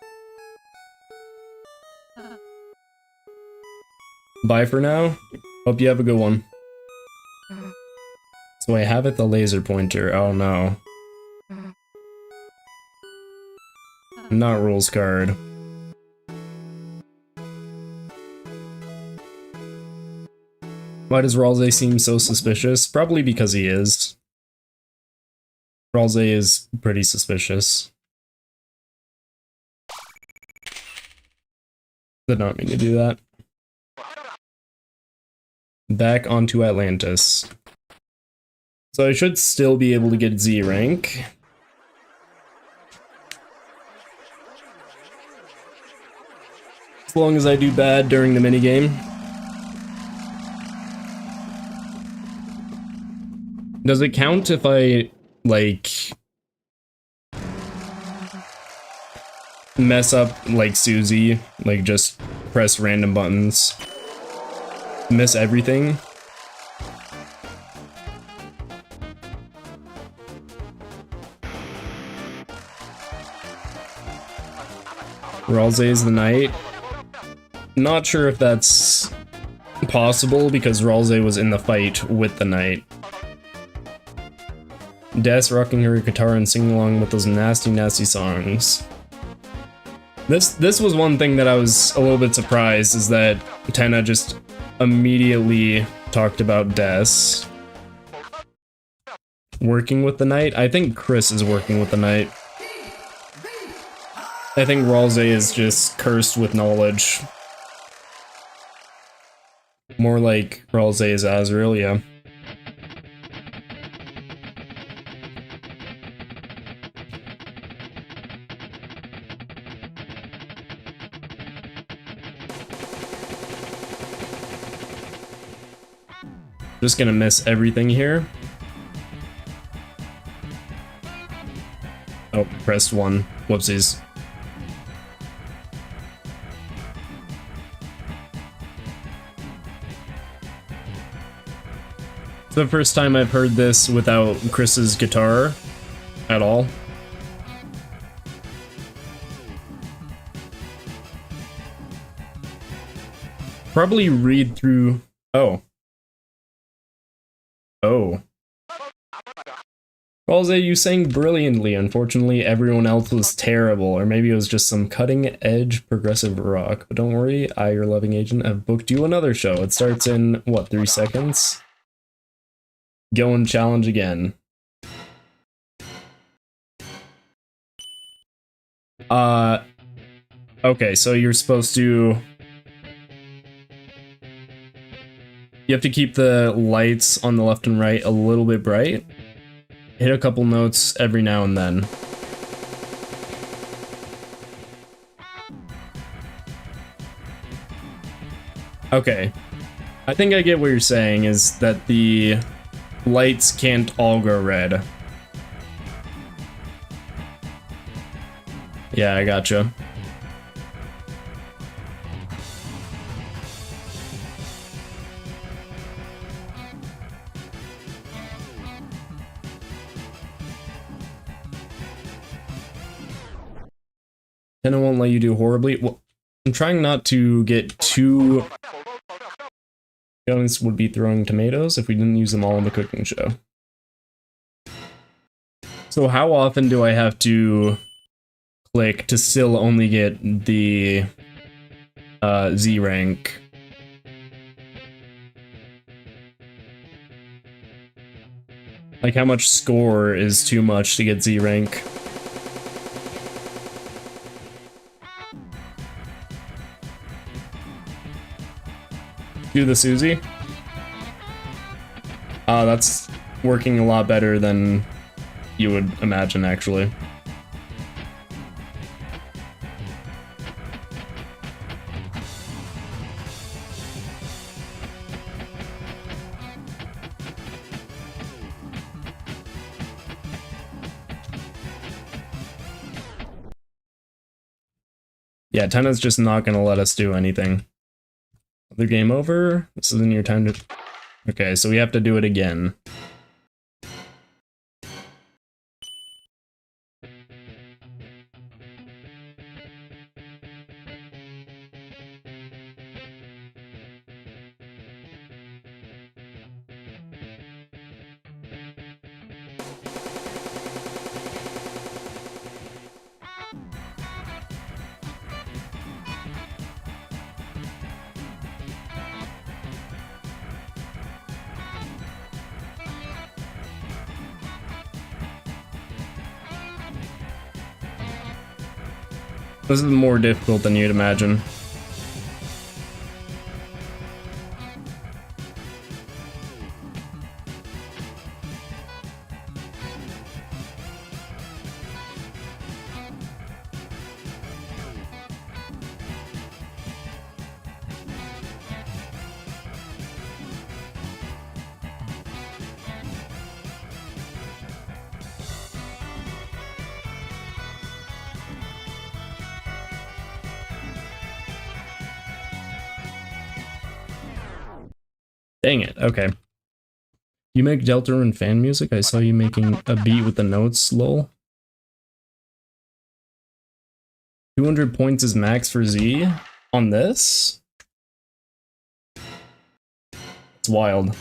Speaker 1: Bye for now. Hope you have a good one. So I have it the laser pointer. Oh no. Not rules card. Why does Ralsei seem so suspicious? Probably because he is. Ralsei is pretty suspicious. Did not mean to do that. Back onto Atlantis. So I should still be able to get Z rank. As long as I do bad during the minigame. Does it count if I, like, mess up like Susie? Like, just press random buttons? Miss everything? Ralsei's the knight. Not sure if that's possible because Ralsei was in the fight with the knight. Des rocking her guitar and singing along with those nasty, nasty songs. This was one thing that I was a little bit surprised, is that Tenna just immediately talked about Des working with the knight. I think Chris is working with the knight. I think Ralsei is just cursed with knowledge. More like Ralsei is Azrael, yeah. Just gonna miss everything here. Oh, pressed 1. Whoopsies. It's the first time I've heard this without Chris's guitar at all. Probably read through... Oh. Oh. Rolze, you sang brilliantly. Unfortunately, everyone else was terrible, or maybe it was just some cutting-edge progressive rock. But don't worry, I, your loving agent, have booked you another show. It starts in, what, 3 seconds? Go and challenge again. Okay, so you're supposed to... You have to keep the lights on the left and right a little bit bright. Hit a couple notes every now and then. Okay. I think I get what you're saying, is that the lights can't all go red. Yeah, I gotcha. Then it won't let you do horribly. Well, I'm trying not to get too... Jones would be throwing tomatoes if we didn't use them all in the cooking show. So how often do I have to click to still only get the Z rank? Like how much score is too much to get Z rank? Do the Susie? That's working a lot better than you would imagine, actually. Yeah, Tenna's just not gonna let us do anything. Other game over? This isn't your time to... Okay, so we have to do it again. This is more difficult than you'd imagine. Dang it, okay. You make Deltarune fan music? I saw you making a beat with the notes, lol. 200 points is max for Z on this? It's wild.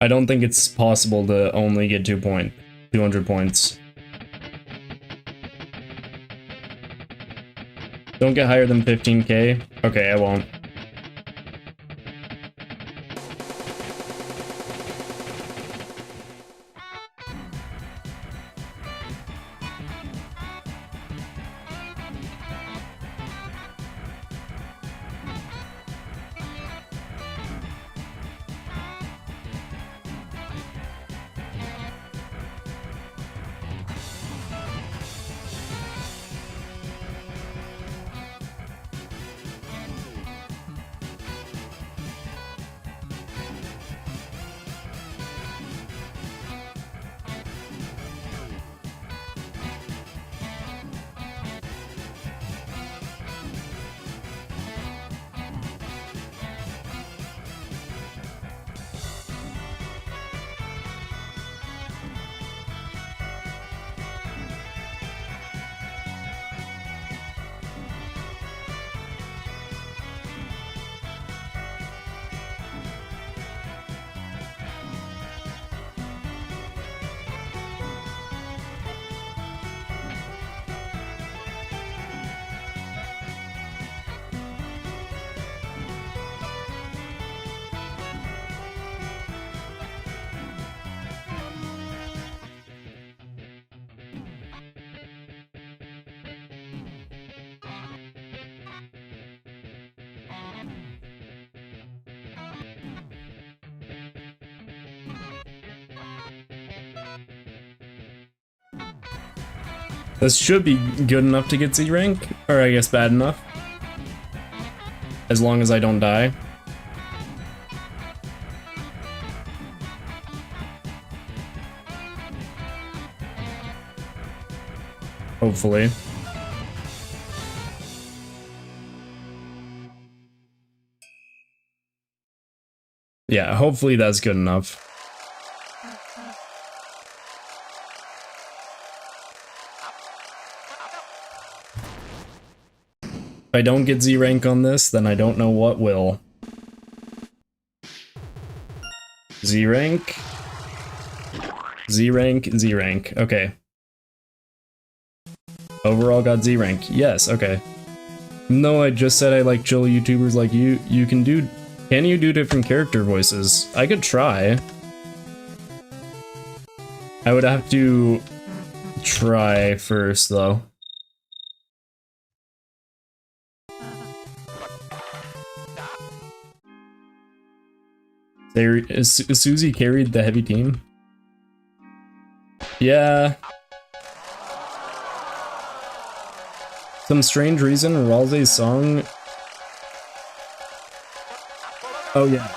Speaker 1: I don't think it's possible to only get 200 points. Don't get higher than 15k? Okay, I won't. This should be good enough to get Z rank, or I guess bad enough. As long as I don't die. Hopefully. Yeah, hopefully that's good enough. If I don't get Z rank on this, then I don't know what will. Z rank. Z rank, Z rank. Okay. Overall got Z rank. Yes, okay. No, I just said I like chill YouTubers like you. Can you do different character voices? I could try. I would have to try first, though. Susie carried the heavy team? Yeah. Some strange reason, Ralze's song... Oh yeah.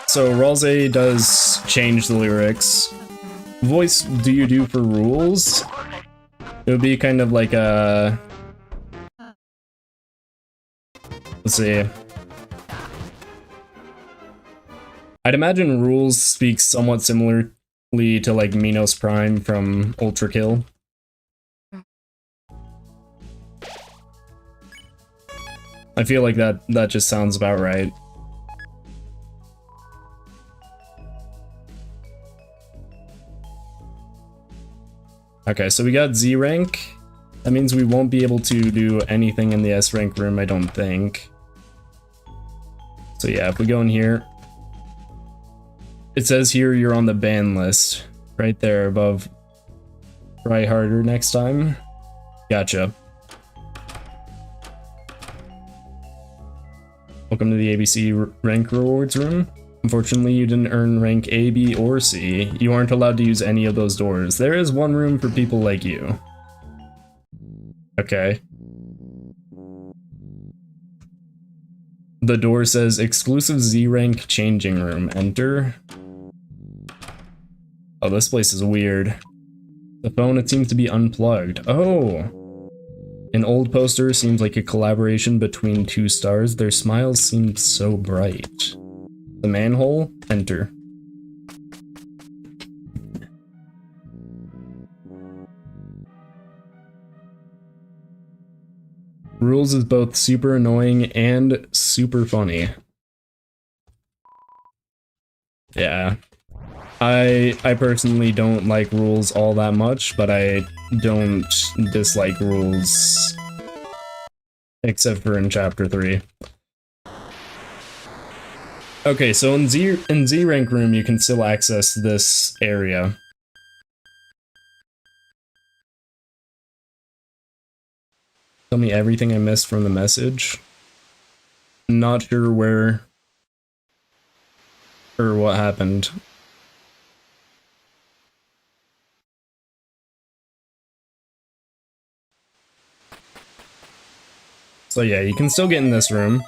Speaker 1: So Ralze does change the lyrics. Voice do you do for rules? It would be kind of like a... Let's see. I'd imagine rules speaks somewhat similarly to like Minos Prime from Ultra Kill. I feel like that just sounds about right. Okay, so we got Z rank. That means we won't be able to do anything in the S rank room, I don't think. So yeah, if we go in here, it says here you're on the ban list, right there above. Try harder next time. Gotcha. Welcome to the ABC rank rewards room. Unfortunately, you didn't earn rank A, B, or C. You aren't allowed to use any of those doors. There is one room for people like you. Okay. The door says exclusive Z rank changing room. Enter. Oh, this place is weird. The phone, it seems to be unplugged. Oh! An old poster seems like a collaboration between two stars. Their smiles seem so bright. The manhole? Enter. Rules is both super annoying and super funny. Yeah. I personally don't like rules all that much, but I don't dislike rules. Except for in chapter 3. Okay, so in Z rank room you can still access this area. Tell me everything I missed from the message. Not sure where or what happened. So yeah, you can still get in this room.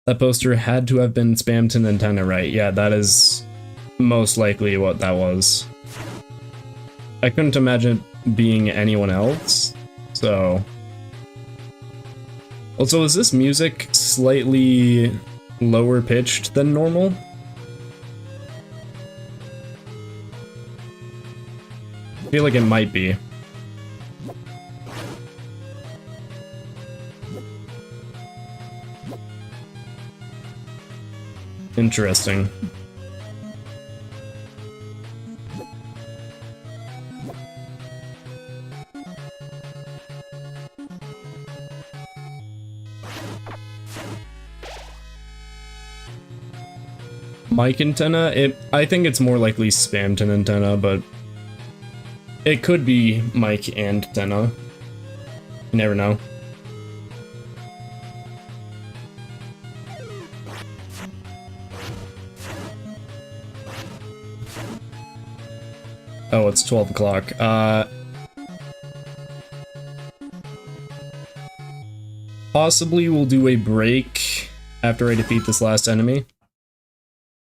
Speaker 1: That poster had to have been spammed to Nintendo, right? Yeah, that is most likely what that was. I couldn't imagine it being anyone else, so... Also, is this music slightly lower pitched than normal? I feel like it might be. Interesting. Mic antenna? I think it's more likely spam to antenna, but it could be mic and antenna. You never know. Oh, it's 12 o'clock. Possibly we'll do a break after I defeat this last enemy.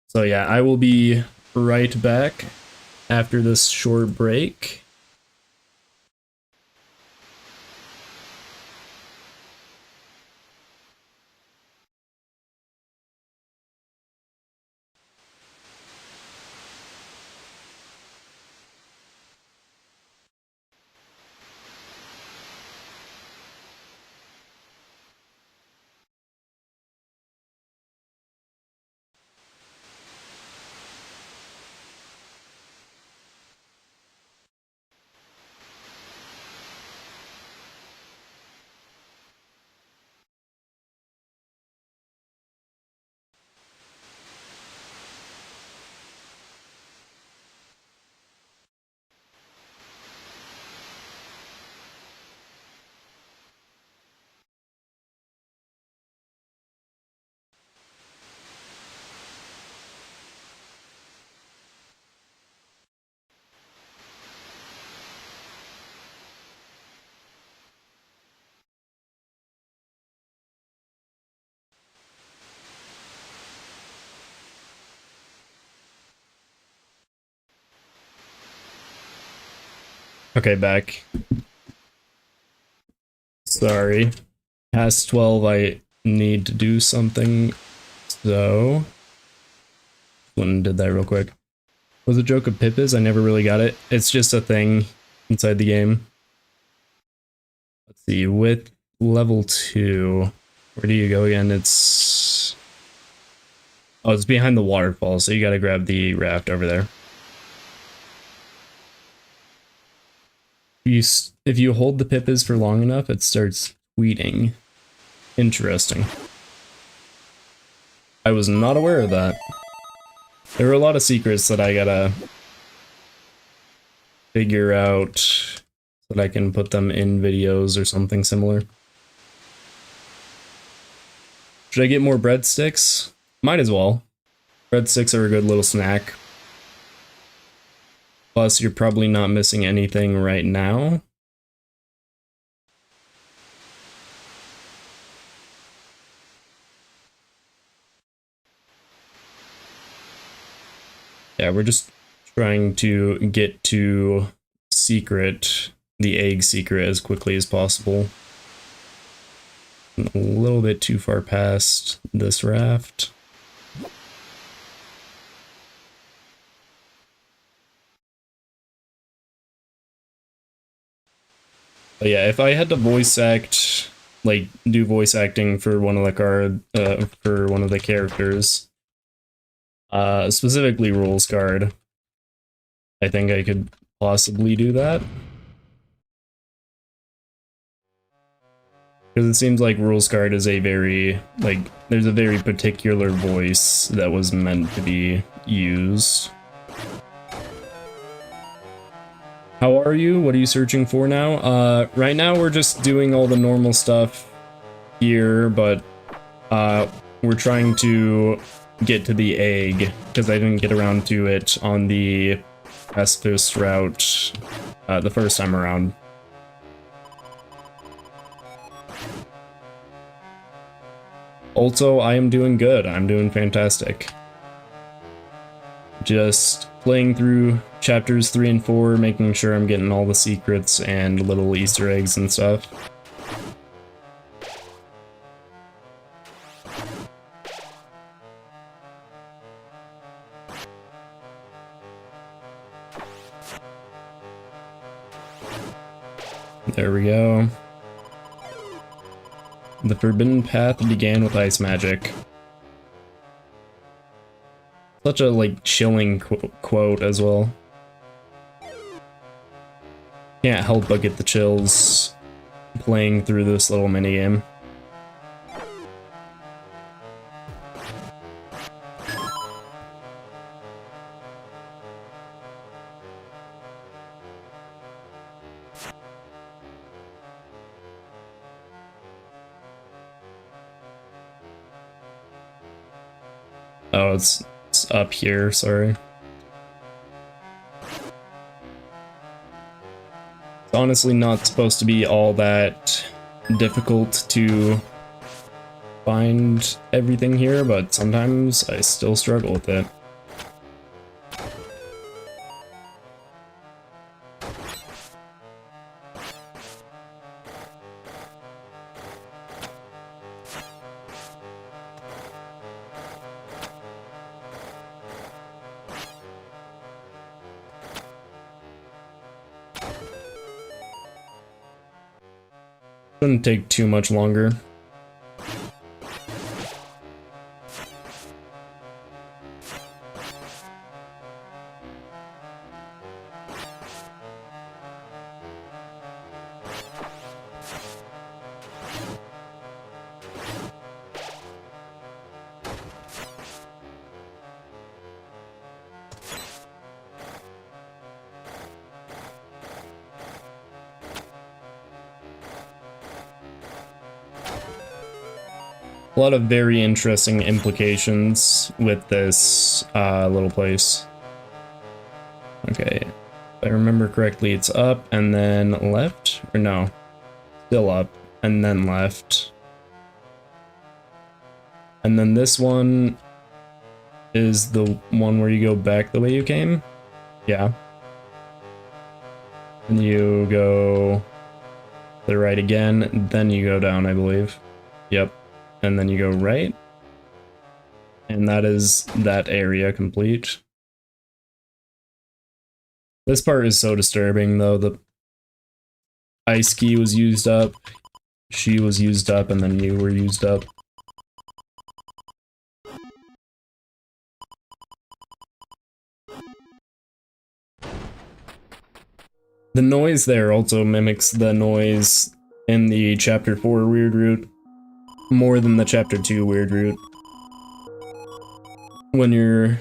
Speaker 1: So yeah, I will be right back after this short break. Okay, back. Sorry. Past 12, I need to do something, so... Went and did that real quick. Was a joke of Pippas? I never really got it. It's just a thing inside the game. Let's see, with level 2, where do you go again? It's... Oh, it's behind the waterfall, so you gotta grab the raft over there. If you hold the Pippas for long enough, it starts tweeting. Interesting. I was not aware of that. There were a lot of secrets that I gotta figure out so that I can put them in videos or something similar. Should I get more breadsticks? Might as well. Breadsticks are a good little snack. Plus, you're probably not missing anything right now. Yeah, we're just trying to get to the egg secret as quickly as possible. A little bit too far past this raft. But yeah, if I had to voice act, like do voice acting for one of the characters, specifically Rules Guard, I think I could possibly do that. Because it seems like Rules Guard is a very, there's a very particular voice that was meant to be used. How are you? What are you searching for now? Right now we're just doing all the normal stuff here, but we're trying to get to the egg, because I didn't get around to it on the precipice route the first time around. Also, I am doing good. I'm doing fantastic. Just playing through chapters 3 and 4, making sure I'm getting all the secrets and little Easter eggs and stuff. There we go. The forbidden path began with ice magic. Such a, chilling quote as well. Can't help but get the chills playing through this little minigame. Oh, it's up here, sorry. It's honestly not supposed to be all that difficult to find everything here, but sometimes I still struggle with it. Shouldn't take too much longer. A lot of very interesting implications with this little place. Okay, if I remember correctly, it's up and then left? Or no, still up and then left. And then this one is the one where you go back the way you came? Yeah. And you go to the right again, then you go down, I believe. Yep. And then you go right. And that is that area complete. This part is so disturbing though. The ice key was used up, she was used up, and then you were used up. The noise there also mimics the noise in the Chapter 4 weird route more than the Chapter 2 weird route. When you're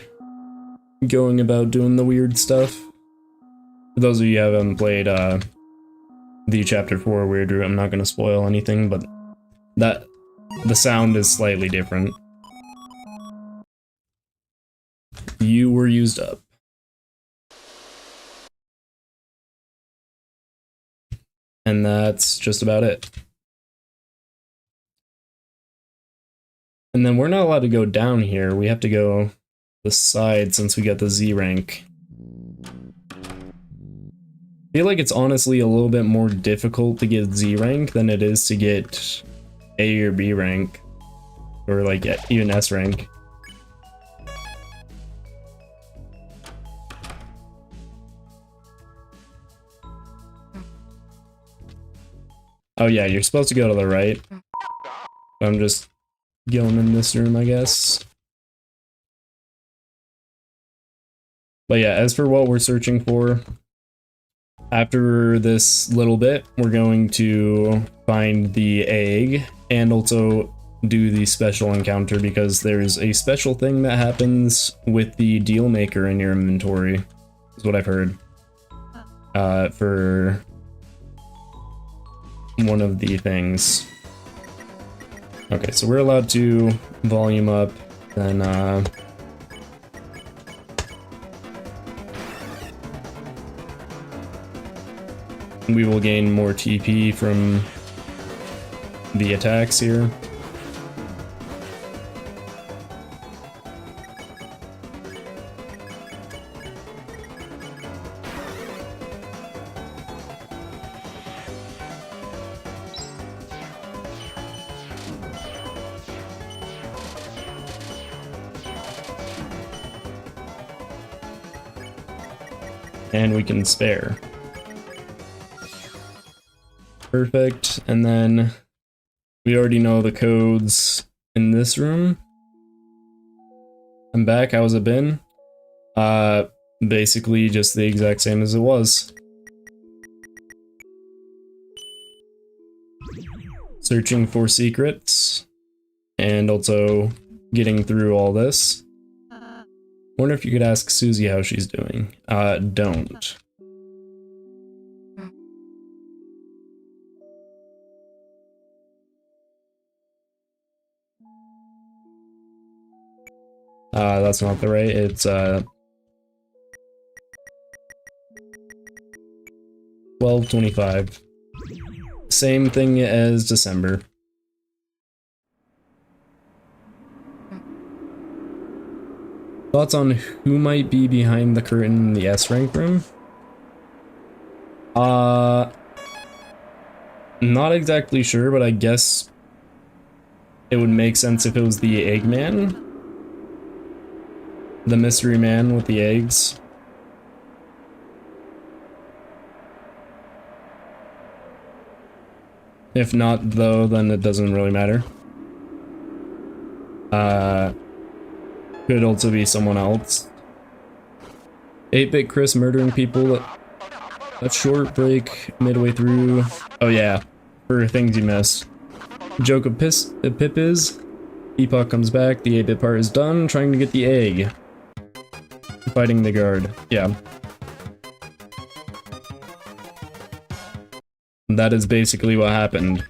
Speaker 1: going about doing the weird stuff. For those of you who haven't played the Chapter 4 weird route, I'm not going to spoil anything, but the sound is slightly different. You were used up. And that's just about it. And then we're not allowed to go down here. We have to go the side since we got the Z rank. I feel like it's honestly a little bit more difficult to get Z rank than it is to get A or B rank. Or like even S rank. Oh yeah, you're supposed to go to the right. I'm just going in this room, I guess. But yeah, as for what we're searching for, after this little bit, we're going to find the egg and also do the special encounter because there's a special thing that happens with the deal maker in your inventory, is what I've heard. For one of the things. Okay, so we're allowed to volume up, then we will gain more TP from the attacks here. And we can spare. Perfect, and then we already know the codes in this room. I'm back, how's it been? Basically just the exact same as it was. Searching for secrets, and also getting through all this. Wonder if you could ask Susie how she's doing. Don't. That's not the right, it's 12:25. Same thing as December. Thoughts on who might be behind the curtain in the S rank room? Not exactly sure, but I guess it would make sense if it was the Eggman. The mystery man with the eggs. If not, though, then it doesn't really matter. Could also be someone else. 8-Bit Chris murdering people. A short break midway through. Oh yeah, for things you missed. Joke of Pip is. Epoch comes back, the 8-Bit part is done, trying to get the egg. Fighting the guard. Yeah. That is basically what happened.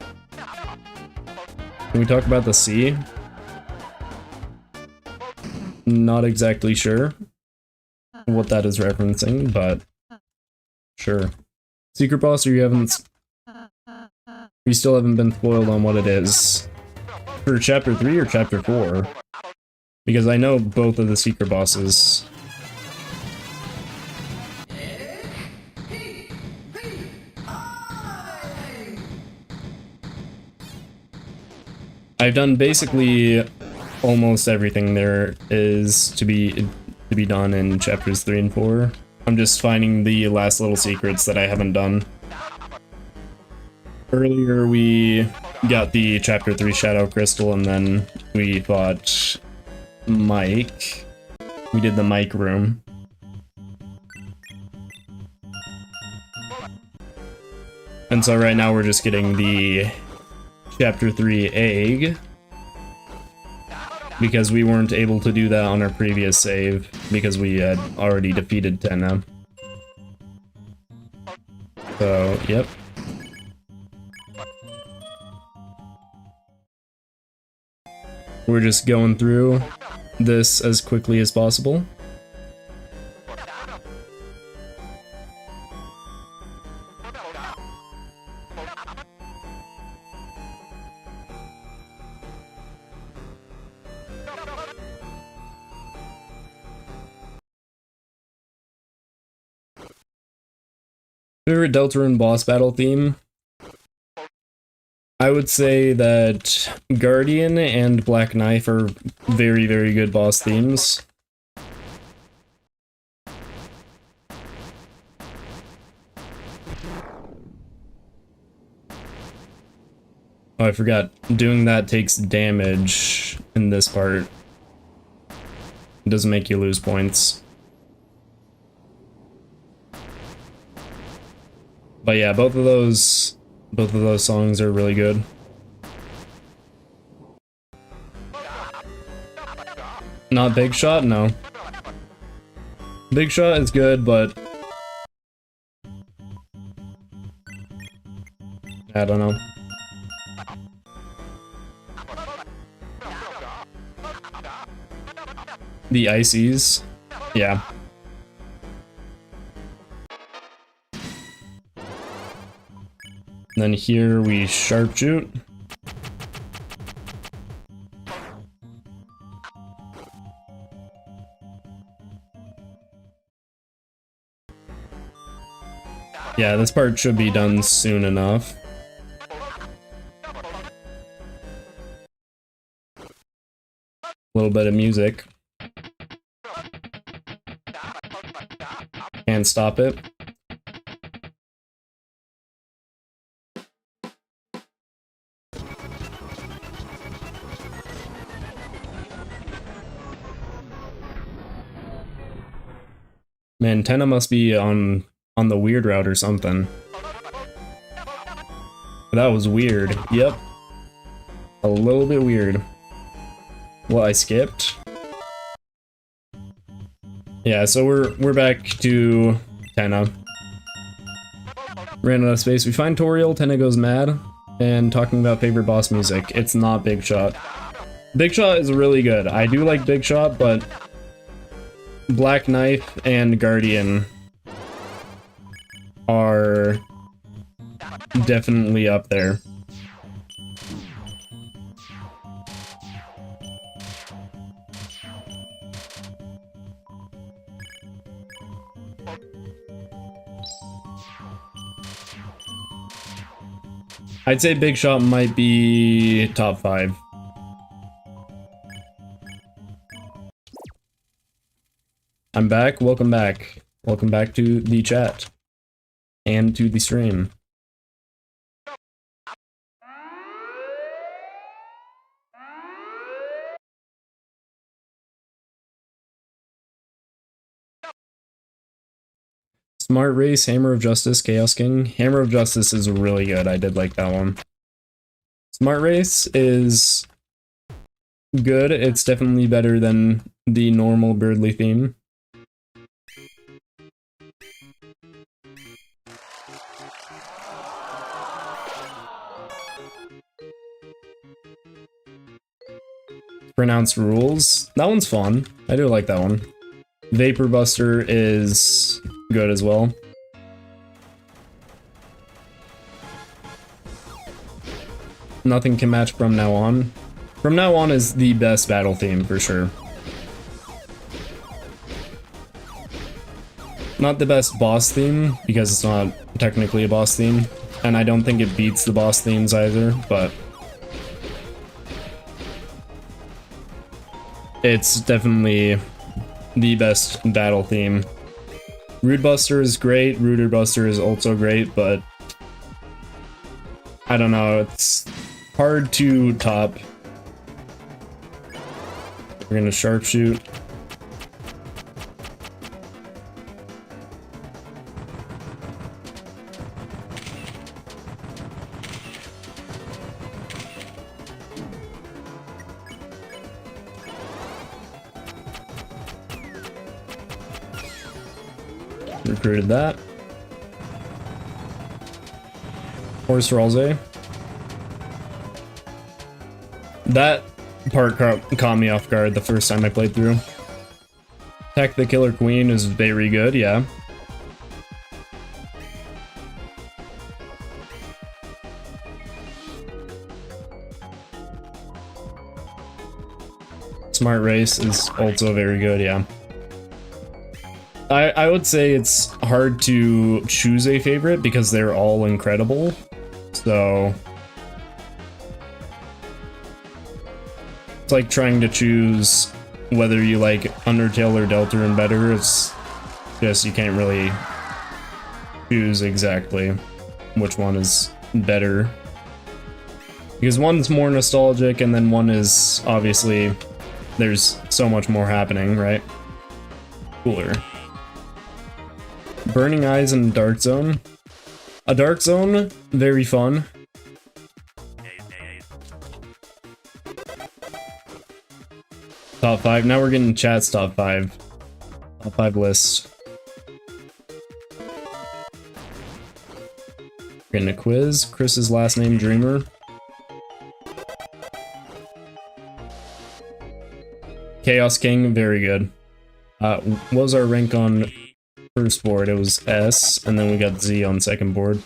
Speaker 1: Can we talk about the sea? Not exactly sure what that is referencing, but sure. Secret boss, or you still haven't been spoiled on what it is. For chapter 3 or chapter 4? Because I know both of the secret bosses. I've done basically almost everything there is to be done in chapters 3 and 4. I'm just finding the last little secrets that I haven't done. Earlier we got the chapter 3 Shadow Crystal, and then we fought Mike. We did the Mike room. And so right now we're just getting the chapter 3 egg, because we weren't able to do that on our previous save because we had already defeated Tenna. So, yep. We're just going through this as quickly as possible. Favorite Deltarune boss battle theme? I would say that Guardian and Black Knife are very, very good boss themes. Oh, I forgot. Doing that takes damage in this part. It doesn't make you lose points. But yeah, both of those songs are really good. Not Big Shot? No. Big Shot is good, but I don't know. The Ices? Yeah. Then here we sharpshoot. Yeah, this part should be done soon enough. A little bit of music. Can't stop it. Man, Tenna must be on the weird route or something. That was weird. Yep. A little bit weird. Well, I skipped. Yeah, so we're back to Tenna. Ran out of space. We find Toriel, Tenna goes mad, and talking about favorite boss music. It's not Big Shot. Big Shot is really good. I do like Big Shot, but Black Knife and Guardian are definitely up there. I'd say Big Shot might be top 5. I'm back. Welcome back. Welcome back to the chat and to the stream. Smart Race, Hammer of Justice, Chaos King. Hammer of Justice is really good. I did like that one. Smart Race is good. It's definitely better than the normal Birdly theme. Pronounced Rules. That one's fun. I do like that one. Vapor Buster is good as well. Nothing can match From Now On. From Now On is the best battle theme for sure. Not the best boss theme, because it's not technically a boss theme, and I don't think it beats the boss themes either, but it's definitely the best battle theme. Rude Buster is great, Rooter Buster is also great, but I don't know, it's hard to top. We're gonna Sharpshoot. Recruited that. Horse Ralze. That part caught me off guard the first time I played through. Attack the Killer Queen is very good, yeah. Smart Race is also very good, yeah. I would say it's hard to choose a favorite because they're all incredible, so it's like trying to choose whether you like Undertale or Deltarune better. It's just you can't really choose exactly which one is better, because one's more nostalgic and then one is obviously there's so much more happening, right? Cooler. Burning Eyes and Dark Zone. A Dark Zone, very fun. Top 5. Now we're getting chat's top 5. Top 5 list. Getting a quiz. Chris's last name, Dreamer. Chaos King, very good. What was our rank on first board? It was S, and then we got Z on second board.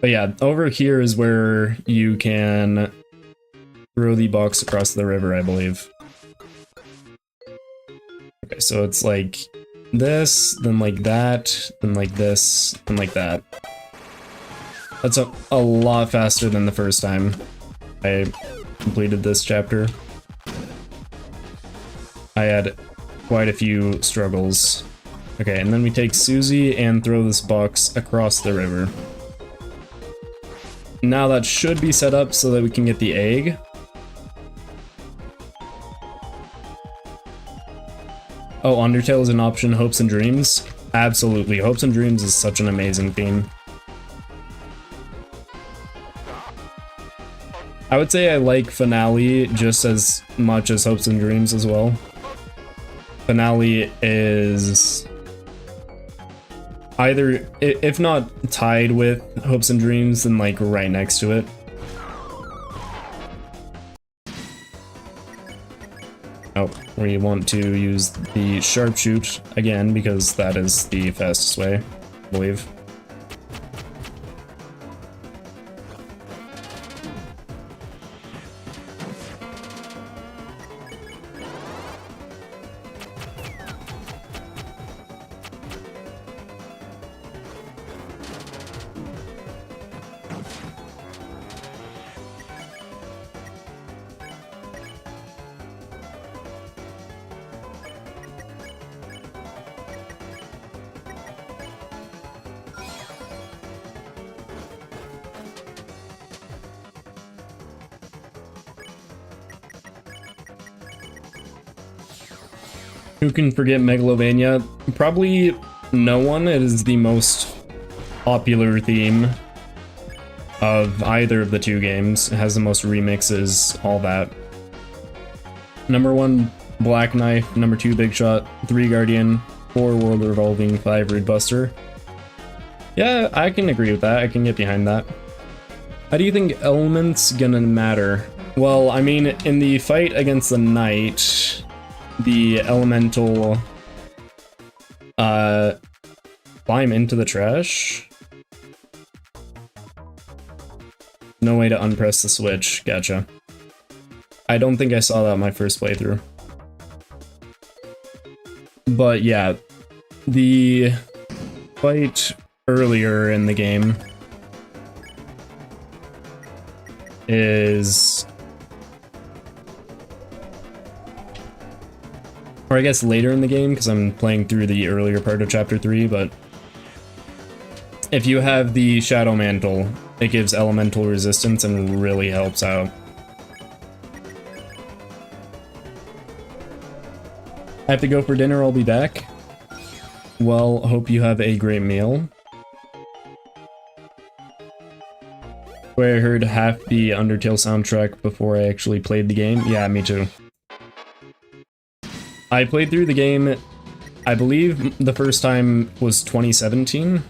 Speaker 1: But yeah, over here is where you can throw the box across the river, I believe. Okay, so it's like this, then like that, then like this, then like that. That's a lot faster than the first time I completed this chapter. I had quite a few struggles. Okay, and then we take Susie and throw this box across the river. Now that should be set up so that we can get the egg. Oh, Undertale is an option. Hopes and Dreams? Absolutely. Hopes and Dreams is such an amazing theme. I would say I like Finale just as much as Hopes and Dreams as well. Finale is either, if not tied with Hopes and Dreams, then like right next to it. Oh, we want to use the Sharpshoot again because that is the fastest way, I believe. Who can forget Megalovania? Probably no one. It is the most popular theme of either of the two games. It has the most remixes, all that. Number 1, Black Knife. Number 2, Big Shot. 3, Guardian. 4, World Revolving. 5, Rude Buster. Yeah, I can agree with that. I can get behind that. How do you think element's gonna matter? Well, I mean, in the fight against the knight, the elemental climb into the trash. No way to unpress the switch. Gotcha. I don't think I saw that my first playthrough. But yeah, the fight earlier in the game is... Or I guess later in the game, because I'm playing through the earlier part of Chapter 3, but if you have the Shadow Mantle, it gives elemental resistance and really helps out. I have to go for dinner, I'll be back. Well, hope you have a great meal. Where I heard half the Undertale soundtrack before I actually played the game. Yeah, me too. I played through the game, I believe the first time was 2017.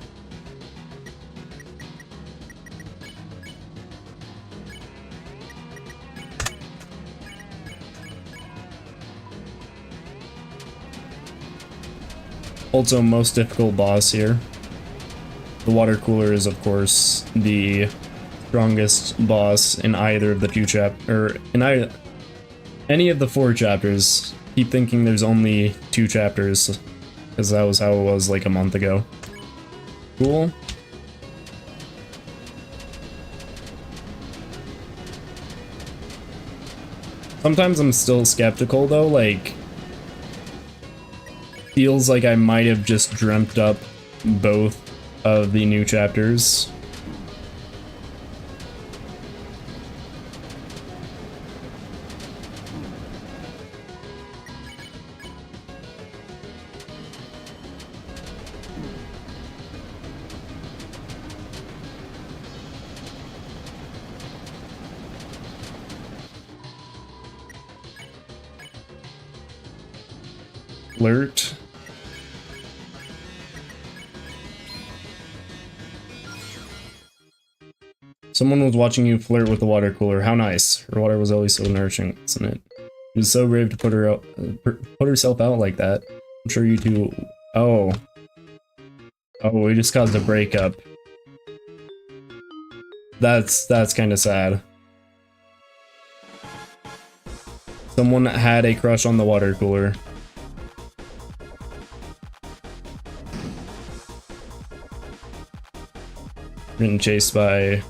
Speaker 1: Also, most difficult boss here. The water cooler is, of course, the strongest boss in either of the any of the 4 chapters. Keep thinking there's only 2 chapters, because that was how it was like a month ago. Cool. Sometimes I'm still skeptical though, like, feels like I might have just dreamt up both of the new chapters. Flirt. Someone was watching you flirt with the water cooler. How nice. Her water was always so nourishing, wasn't it? It was so brave to put herself out like that. I'm sure you two... Oh. Oh, we just caused a breakup. That's kind of sad. Someone had a crush on the water cooler. Getting chased by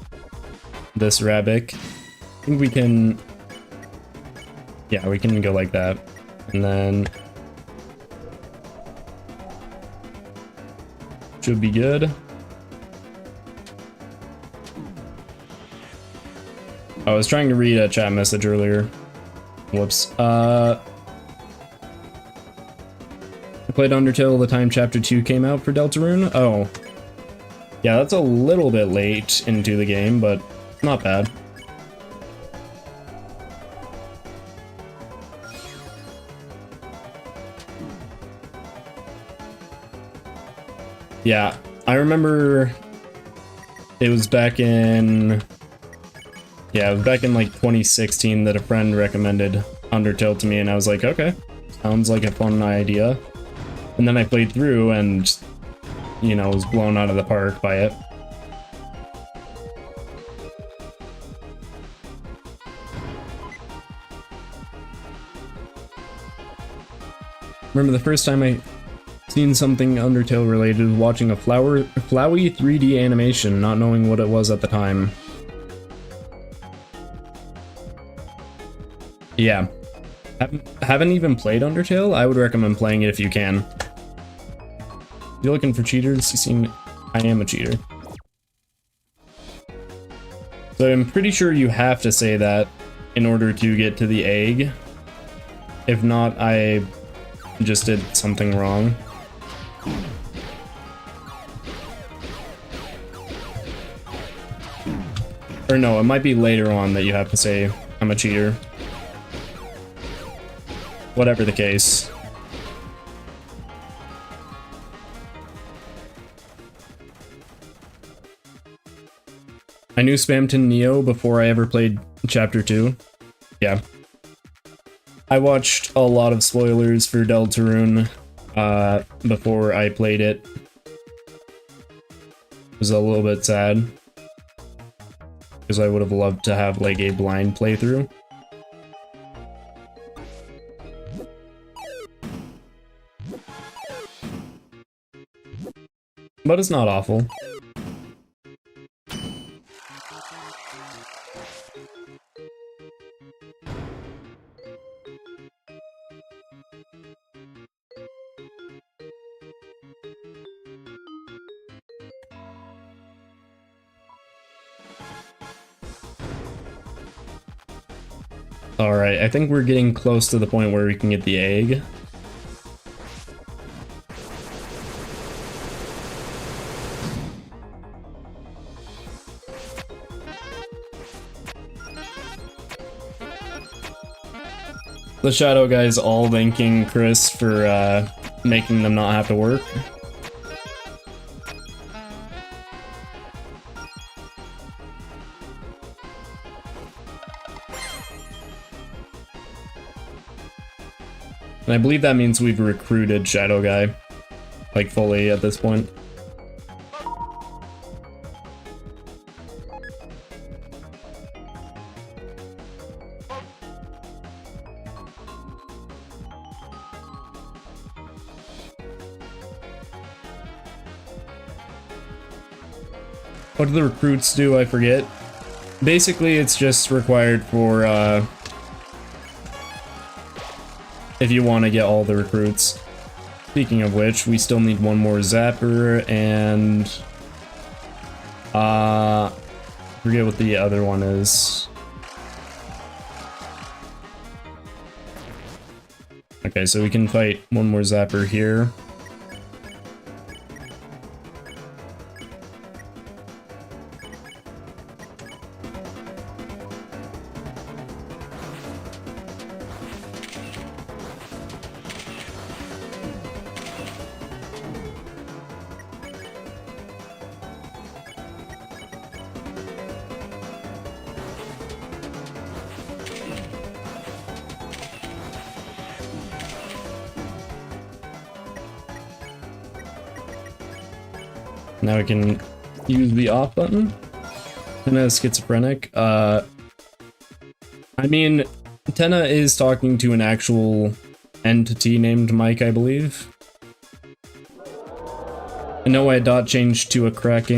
Speaker 1: this rabbit. I think we can... Yeah, we can go like that. And then... Should be good. I was trying to read a chat message earlier. Whoops. I played Undertale the time Chapter 2 came out for Deltarune. Oh. Yeah, that's a little bit late into the game, but not bad. Yeah, I remember it was back in... Yeah, it was back in like 2016 that a friend recommended Undertale to me, and I was like, okay, sounds like a fun idea. And then I played through and, you know, was blown out of the park by it. Remember the first time I seen something Undertale related was watching a flowy 3D animation, not knowing what it was at the time. Yeah. Haven't even played Undertale? I would recommend playing it if you can. You're looking for cheaters? You seem... I am a cheater. So I'm pretty sure you have to say that in order to get to the egg. If not, I just did something wrong. Or no, it might be later on that you have to say, I'm a cheater. Whatever the case. I knew Spamton Neo before I ever played Chapter 2. Yeah. I watched a lot of spoilers for Deltarune before I played it. It was a little bit sad. Because I would have loved to have like a blind playthrough. But it's not awful. Alright, I think we're getting close to the point where we can get the egg. The shadow guy's all thanking Chris for making them not have to work. And I believe that means we've recruited Shadow Guy, like, fully at this point. What do the recruits do? I forget. Basically, it's just required for, if you want to get all the recruits. Speaking of which, we still need one more Zapper, and forget what the other one is. Okay, so we can fight one more Zapper here. Now we can use the off button. Tenna is schizophrenic. I mean, Tenna is talking to an actual entity named Mike, I believe. I know I dot changed to a crack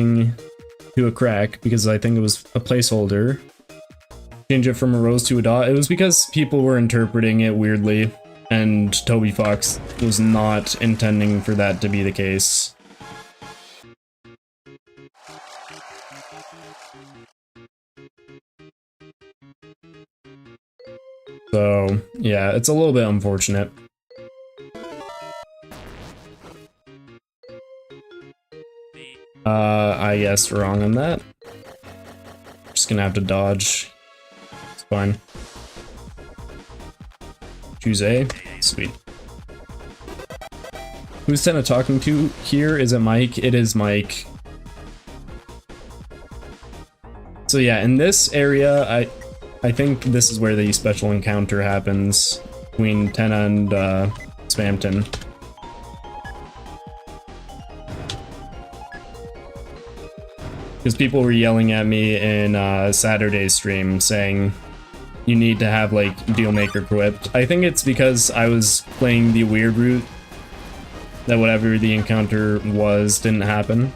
Speaker 1: because I think it was a placeholder. Change it from a rose to a dot. It was because people were interpreting it weirdly, and Toby Fox was not intending for that to be the case. So, yeah, it's a little bit unfortunate. I guess wrong on that. Just gonna have to dodge. It's fine. Choose A. Sweet. Who's Tenna talking to here? Is it Mike? It is Mike. So yeah, in this area, I think this is where the special encounter happens between Tenna and Spamton. Because people were yelling at me in Saturday's stream saying you need to have like Dealmaker equipped. I think it's because I was playing the weird route that whatever the encounter was didn't happen.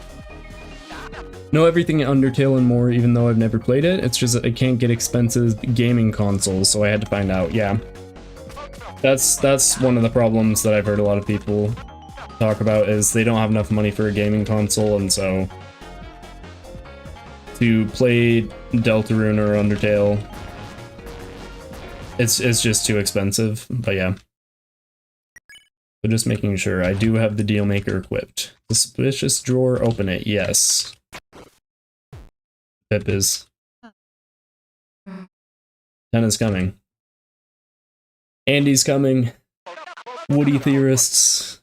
Speaker 1: Know everything in Undertale and more, even though I've never played it. It's just that I can't get expensive gaming consoles, so I had to find out. Yeah, that's one of the problems that I've heard a lot of people talk about, is they don't have enough money for a gaming console, and so to play Deltarune or Undertale, it's just too expensive. But yeah. So just making sure I do have the deal maker equipped. Suspicious drawer, open it. Yes. Pip is. Tenna's coming. Andy's coming. Woody theorists.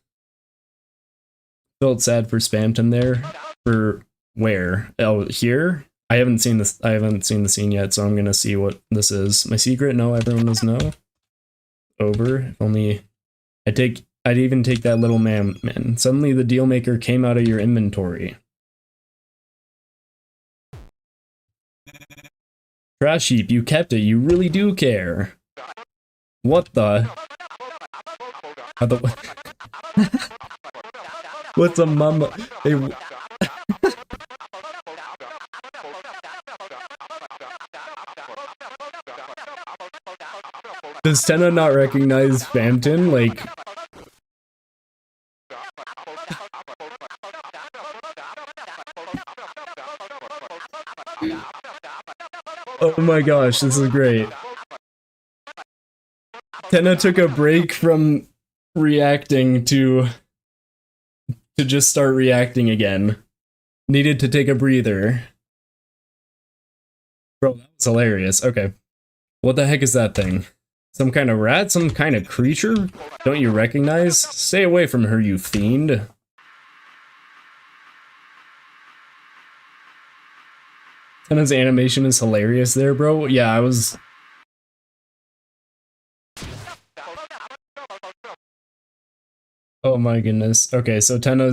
Speaker 1: Felt sad for Spamton there. For where? Oh, here? I haven't seen this. I haven't seen the scene yet, so I'm gonna see what this is. My secret? No, everyone does know. Over. If only I'd even take that little man. Suddenly the deal maker came out of your inventory. Trash heap, you kept it. You really do care. What the? What's a mama? Hey. Does Tenna not recognize Phantom? Like. Oh my gosh, this is great. Tenna took a break from reacting to just start reacting again. Needed to take a breather. Bro, that was hilarious. Okay. What the heck is that thing? Some kind of rat? Some kind of creature? Don't you recognize? Stay away from her, you fiend. Tenna's animation is hilarious there, bro. Yeah, I was... Oh my goodness. Okay, so Tenna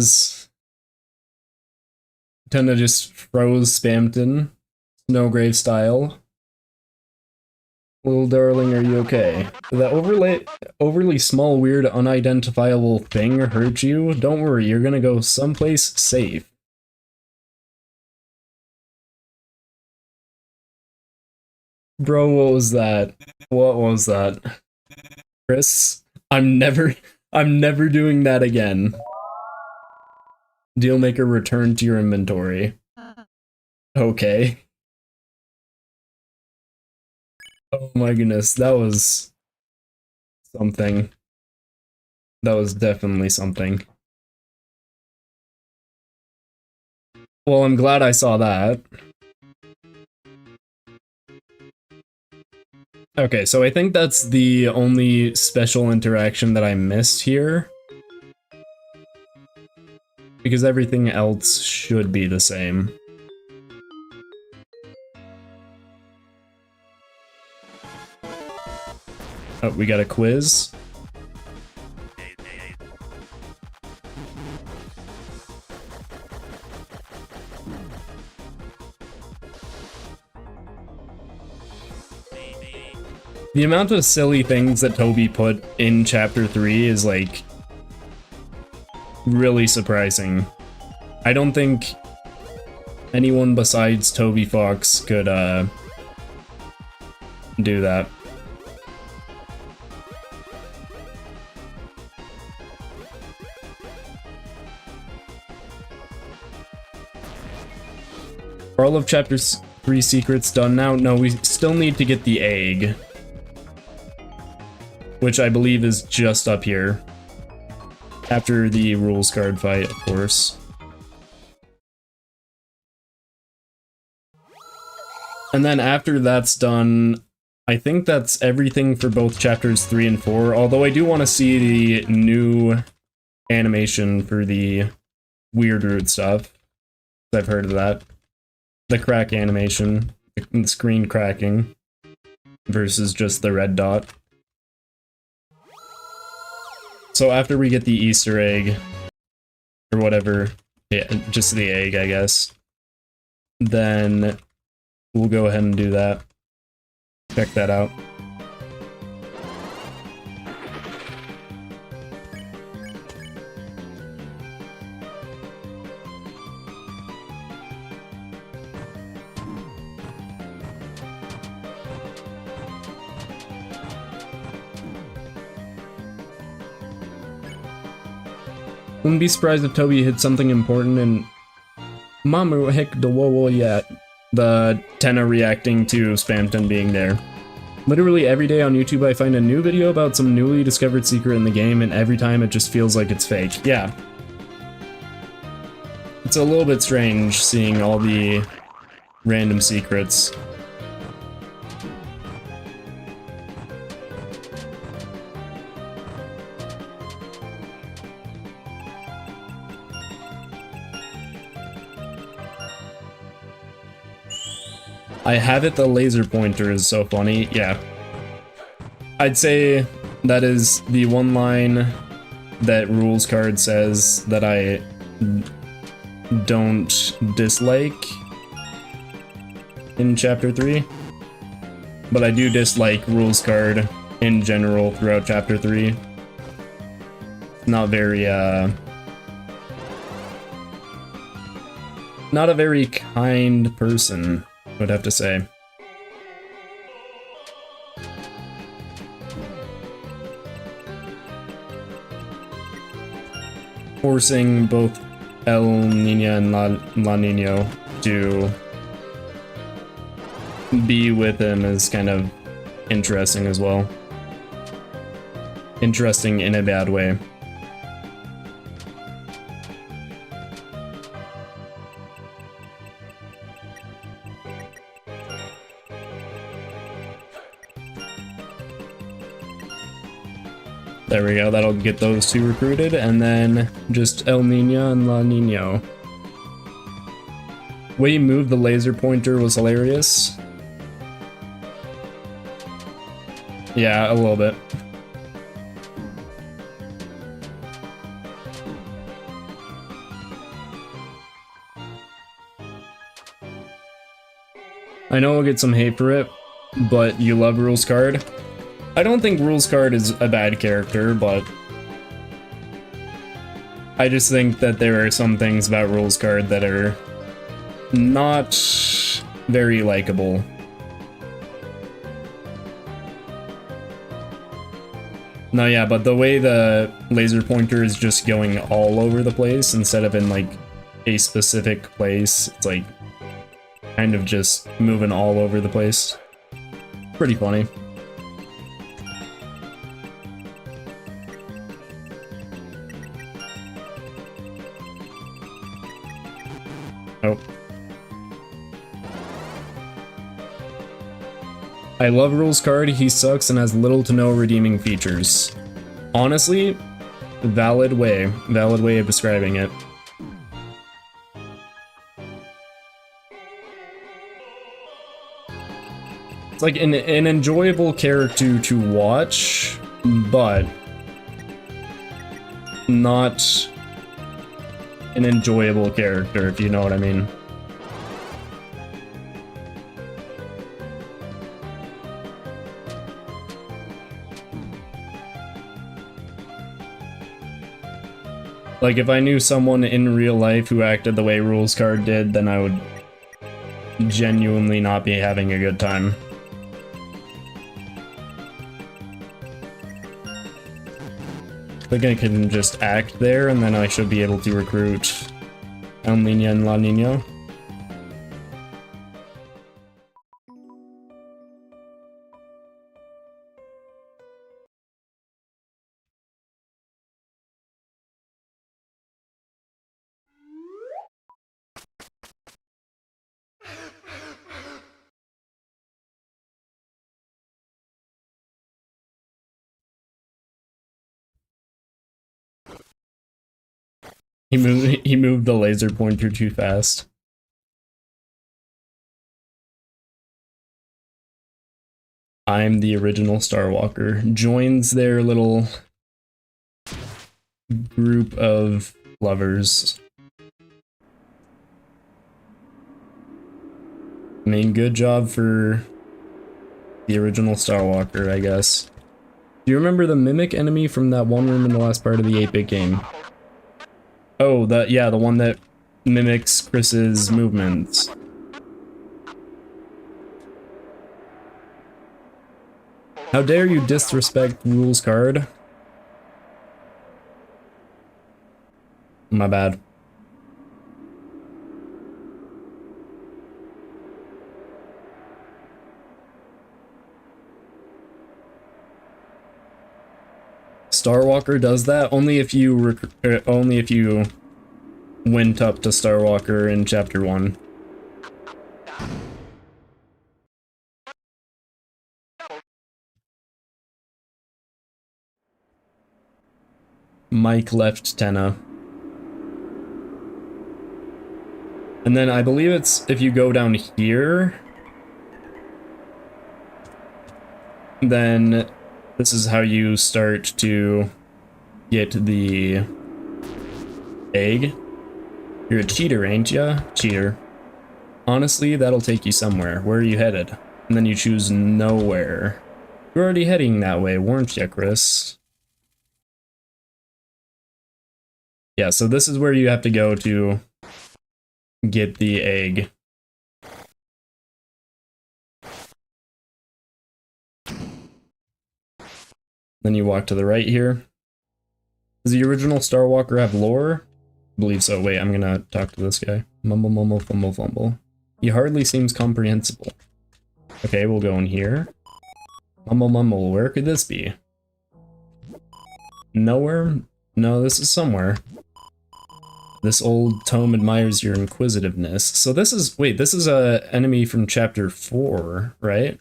Speaker 1: just froze Spamton. Snowgrave style. Little darling, are you okay? Did that overly small, weird, unidentifiable thing hurt you? Don't worry, you're gonna go someplace safe. Bro, what was that? What was that? Chris? I'm never doing that again. Dealmaker, return to your inventory. Okay. Oh my goodness, that was something. That was definitely something. Well, I'm glad I saw that. Okay, so I think that's the only special interaction that I missed here. Because everything else should be the same. Oh, we got a quiz. The amount of silly things that Toby put in Chapter 3 is, like, really surprising. I don't think anyone besides Toby Fox could, do that. Are all of Chapter 3 secrets done now? No, we still need to get the egg. Which I believe is just up here. After the rules card fight, of course. And then after that's done, I think that's everything for both chapters 3 and 4, although I do want to see the new animation for the weird root stuff. I've heard of that. The crack animation, the screen cracking, versus just the red dot. So after we get the Easter egg, or whatever, yeah, just the egg, I guess, then we'll go ahead and do that. Check that out. Wouldn't be surprised if Toby hit something important and Mama heck the whoa yet. The Tenna reacting to Spamton being there. Literally every day on YouTube I find a new video about some newly discovered secret in the game, and every time it just feels like it's fake. Yeah. It's a little bit strange seeing all the random secrets. I have it, the laser pointer is so funny. Yeah. I'd say that is the one line that rules card says that I don't dislike in chapter 3. But I do dislike rules card in general throughout chapter 3. Not very, not a very kind person, I would have to say. Forcing both El Niña and La Niño to be with him is kind of interesting as well. Interesting in a bad way. There we go, that'll get those two recruited, and then just El Niño and La Niño. The way you moved the laser pointer was hilarious. Yeah, a little bit. I know I'll get some hate for it, but you love Rules Card. I don't think Rules Card is a bad character, but I just think that there are some things about Rules Card that are not very likable. No, yeah, but the way the laser pointer is just going all over the place instead of in like a specific place, it's like kind of just moving all over the place. Pretty funny. Oh. I love Rules Card, he sucks and has little to no redeeming features. Honestly, valid way of describing it. It's like an enjoyable character to watch, but not an enjoyable character, if you know what I mean. Like, if I knew someone in real life who acted the way Rules Card did, then I would genuinely not be having a good time. I think I can just act there, and then I should be able to recruit El Niño and La Niño. He moved the laser pointer too fast. I'm the original Starwalker. Joins their little group of lovers. I mean, good job for the original Starwalker, I guess. Do you remember the mimic enemy from that one room in the last part of the 8-bit game? Oh, yeah, the one that mimics Chris's movements. How dare you disrespect Rules Card? My bad. Starwalker does that only if you went up to Starwalker in Chapter 1. Mike left Tenna. And then I believe it's if you go down here, then this is how you start to get the egg. You're a cheater, ain't ya? Cheater. Honestly, that'll take you somewhere. Where are you headed? And then you choose nowhere. You're already heading that way, weren't ya, Chris? Yeah, so this is where you have to go to get the egg. Then you walk to the right here. Does the original Starwalker have lore? I believe so. Wait, I'm gonna talk to this guy. Mumble, mumble, fumble, fumble. He hardly seems comprehensible. Okay, we'll go in here. Mumble, mumble. Where could this be? Nowhere? No, this is somewhere. This old tome admires your inquisitiveness. So this is... Wait, this is a enemy from Chapter 4, right?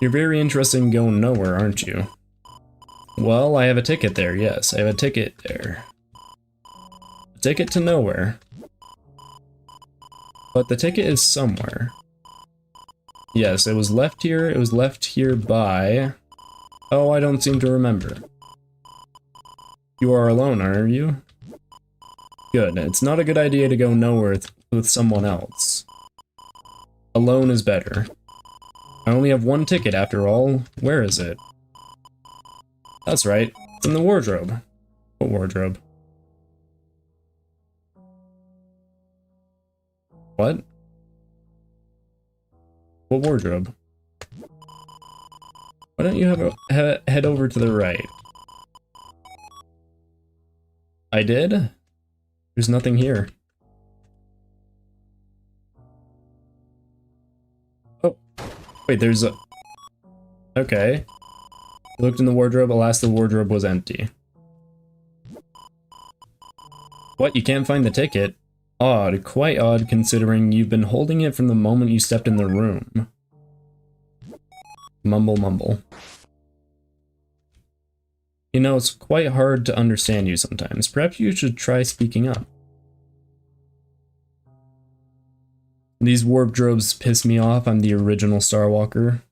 Speaker 1: You're very interested in going nowhere, aren't you? Well, I have a ticket there, yes. I have a ticket there. A ticket to nowhere. But the ticket is somewhere. Yes, it was left here. It was left here by... Oh, I don't seem to remember. You are alone, are you? Good. It's not a good idea to go nowhere with someone else. Alone is better. I only have one ticket after all. Where is it? That's right. It's in the wardrobe. What wardrobe? What? What wardrobe? Why don't you head over to the right? I did? There's nothing here. Oh. Wait, there's a... Okay. I looked in the wardrobe, alas, the wardrobe was empty. What, you can't find the ticket? Odd, quite odd considering you've been holding it from the moment you stepped in the room. Mumble, mumble. You know, it's quite hard to understand you sometimes. Perhaps you should try speaking up. These wardrobes piss me off. I'm the original Starwalker.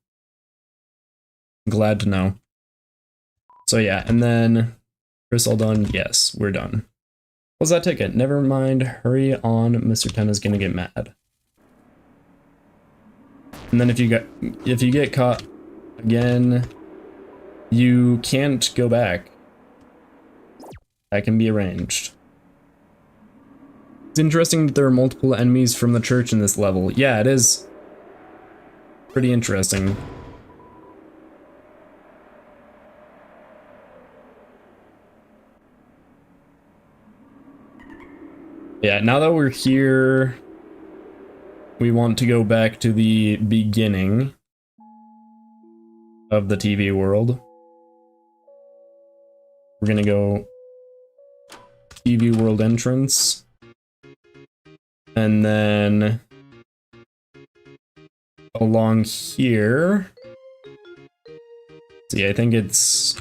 Speaker 1: Glad to know. So yeah, and then... Chris, all done? Yes, we're done. What's that ticket? Never mind. Hurry on. Mr. Tenna's gonna get mad. And then if you get caught again, you can't go back. That can be arranged. It's interesting that there are multiple enemies from the church in this level. Yeah, it is pretty interesting. Yeah, now that we're here, we want to go back to the beginning of the TV world. We're gonna go TV world entrance. And then along here. See, I think it's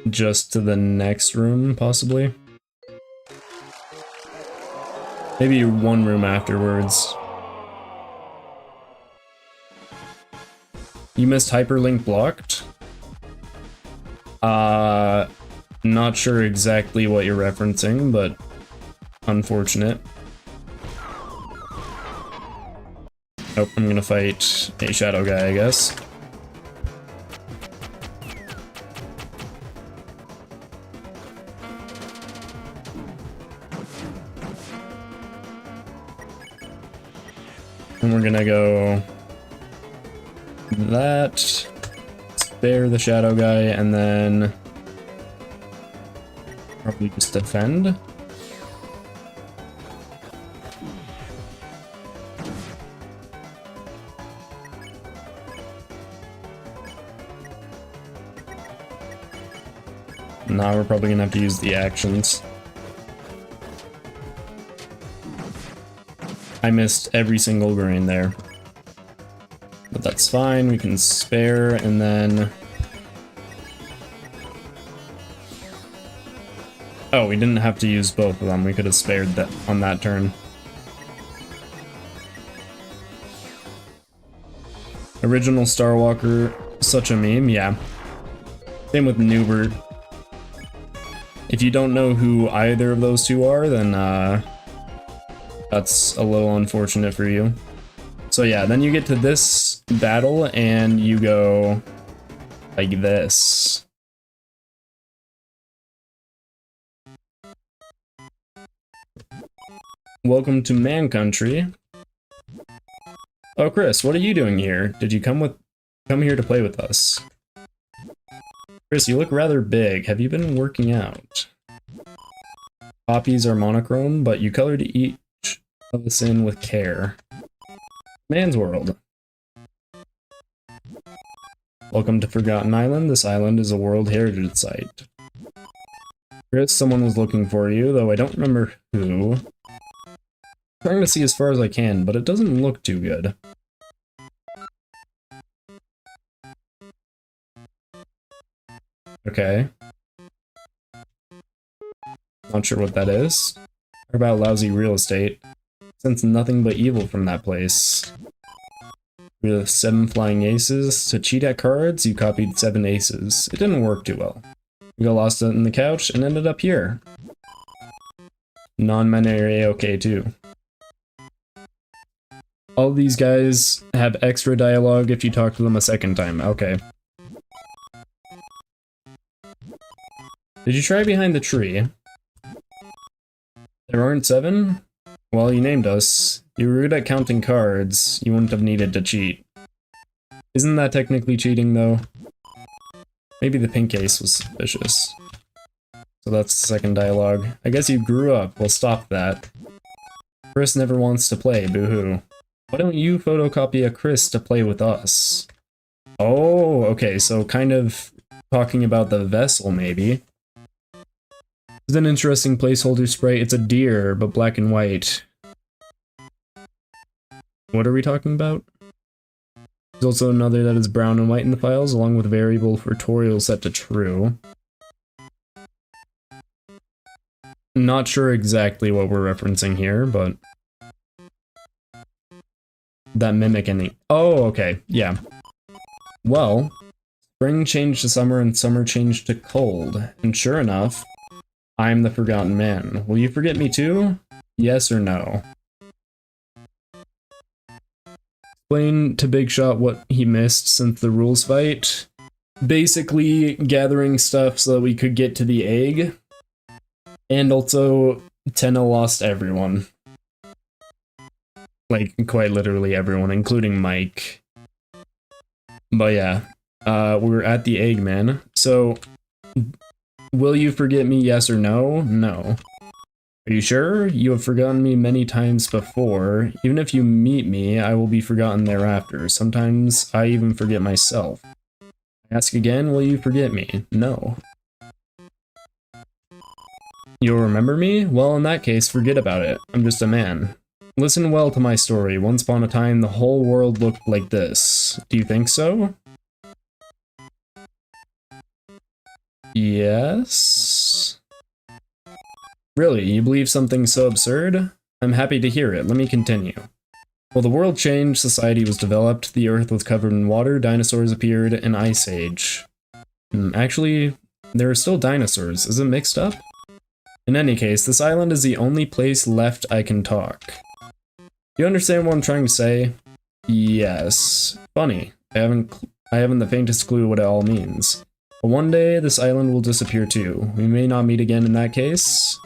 Speaker 1: just to the next room, possibly. Maybe one room afterwards. You missed hyperlink blocked? Not sure exactly what you're referencing, but unfortunate. Nope, I'm gonna fight a shadow guy, I guess. And we're gonna go that, spare the shadow guy, and then probably just defend. Nah, we're probably gonna have to use the actions. I missed every single grain there. But that's fine, we can spare, and then... Oh, we didn't have to use both of them, we could have spared that on that turn. Original Starwalker, such a meme, yeah. Same with Newbert. If you don't know who either of those two are, then that's a little unfortunate for you. So yeah, then you get to this battle and you go like this. Welcome to Man Country. Oh, Chris, what are you doing here? Did you come here to play with us? Chris, you look rather big. Have you been working out? Poppies are monochrome, but you colored each of us in with care. Man's World. Welcome to Forgotten Island. This island is a World Heritage Site. Chris, someone was looking for you, though I don't remember who. I'm trying to see as far as I can, but it doesn't look too good. Okay. Not sure what that is. Or about lousy real estate. Sense nothing but evil from that place. With 7 flying aces. To cheat at cards, you copied 7 aces. It didn't work too well. You got lost in the couch and ended up here. Non-men are A-okay too. All these guys have extra dialogue if you talk to them a second time. Okay. Did you try behind the tree? There aren't 7? Well, you named us. You were good at counting cards. You wouldn't have needed to cheat. Isn't that technically cheating, though? Maybe the pink ace was suspicious. So that's the second dialogue. I guess you grew up. Well, stop that. Chris never wants to play, boo-hoo. Why don't you photocopy a Chris to play with us? Oh, okay, so kind of talking about the vessel, maybe. It's an interesting placeholder sprite. It's a deer, but black and white. What are we talking about? There's also another that is brown and white in the files, along with a variable for tutorial set to true. Not sure exactly what we're referencing here, but... that mimic ending. Oh, okay, yeah. Well, spring changed to summer and summer changed to cold, and sure enough, I'm the forgotten man. Will you forget me too? Yes or no? Explain to Big Shot what he missed since the rules fight. Basically, gathering stuff so that we could get to the egg. And also, Tenna lost everyone. Like, quite literally everyone, including Mike. But yeah, we're at the egg, man. So, will you forget me, yes or no? No. Are you sure? You have forgotten me many times before. Even if you meet me, I will be forgotten thereafter. Sometimes I even forget myself. Ask again, will you forget me? No. You'll remember me? Well, in that case, forget about it. I'm just a man. Listen well to my story. Once upon a time, the whole world looked like this. Do you think so? Yes? Really, you believe something so absurd? I'm happy to hear it. Let me continue. Well, the world changed, society was developed, the earth was covered in water, dinosaurs appeared, an ice age. Actually, there are still dinosaurs. Is it mixed up? In any case, this island is the only place left I can talk. You understand what I'm trying to say? Yes. Funny. I haven't the faintest clue what it all means. But one day, this island will disappear too. We may not meet again in that case.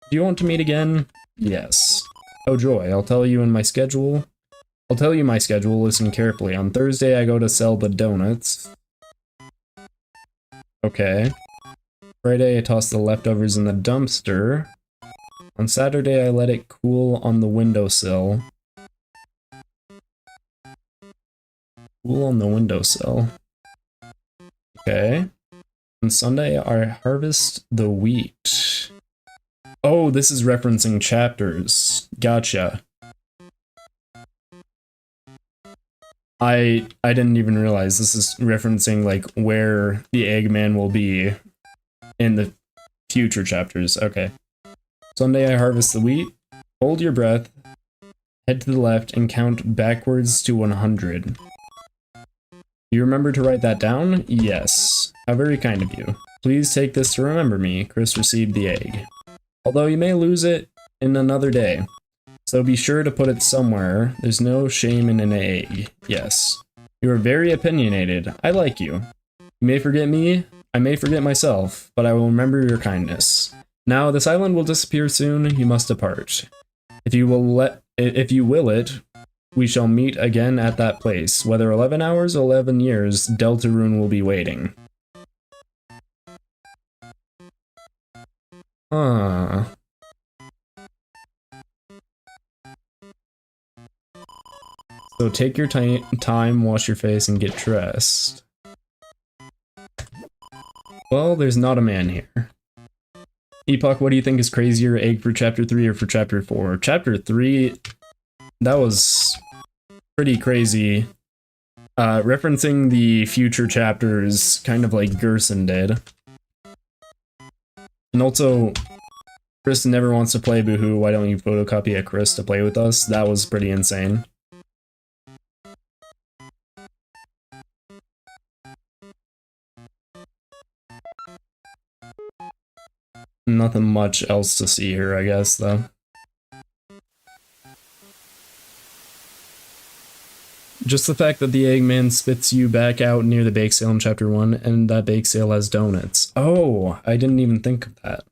Speaker 1: Do you want to meet again? Yes. Oh joy, I'll tell you my schedule. Listen carefully. On Thursday, I go to sell the donuts. Okay. Friday, I toss the leftovers in the dumpster. On Saturday, I let it cool on the windowsill. Cool on the windowsill. Okay. On Sunday, I harvest the wheat. Oh, this is referencing chapters. Gotcha. I didn't even realize this is referencing like where the Eggman will be in the future chapters. Okay. Sunday I harvest the wheat. Hold your breath. Head to the left and count backwards to 100. You remember to write that down? Yes. How very kind of you. Please take this to remember me. Chris received the egg. Although you may lose it in another day. So be sure to put it somewhere. There's no shame in an egg. Yes. You are very opinionated. I like you. You may forget me. I may forget myself, but I will remember your kindness. Now this island will disappear soon. You must depart. If you will it, we shall meet again at that place. Whether 11 hours or 11 years, Deltarune will be waiting. Huh. So take your time, wash your face, and get dressed. Well, there's not a man here. Epoch, what do you think is crazier, egg for chapter 3 or for chapter 4? Chapter 3, that was pretty crazy. Referencing the future chapters, kind of like Gerson did. And also, Chris never wants to play Boohoo, why don't you photocopy a Chris to play with us? That was pretty insane. Nothing much else to see here, I guess, though. Just the fact that the Eggman spits you back out near the bake sale in chapter 1, and that bake sale has donuts. Oh, I didn't even think of that.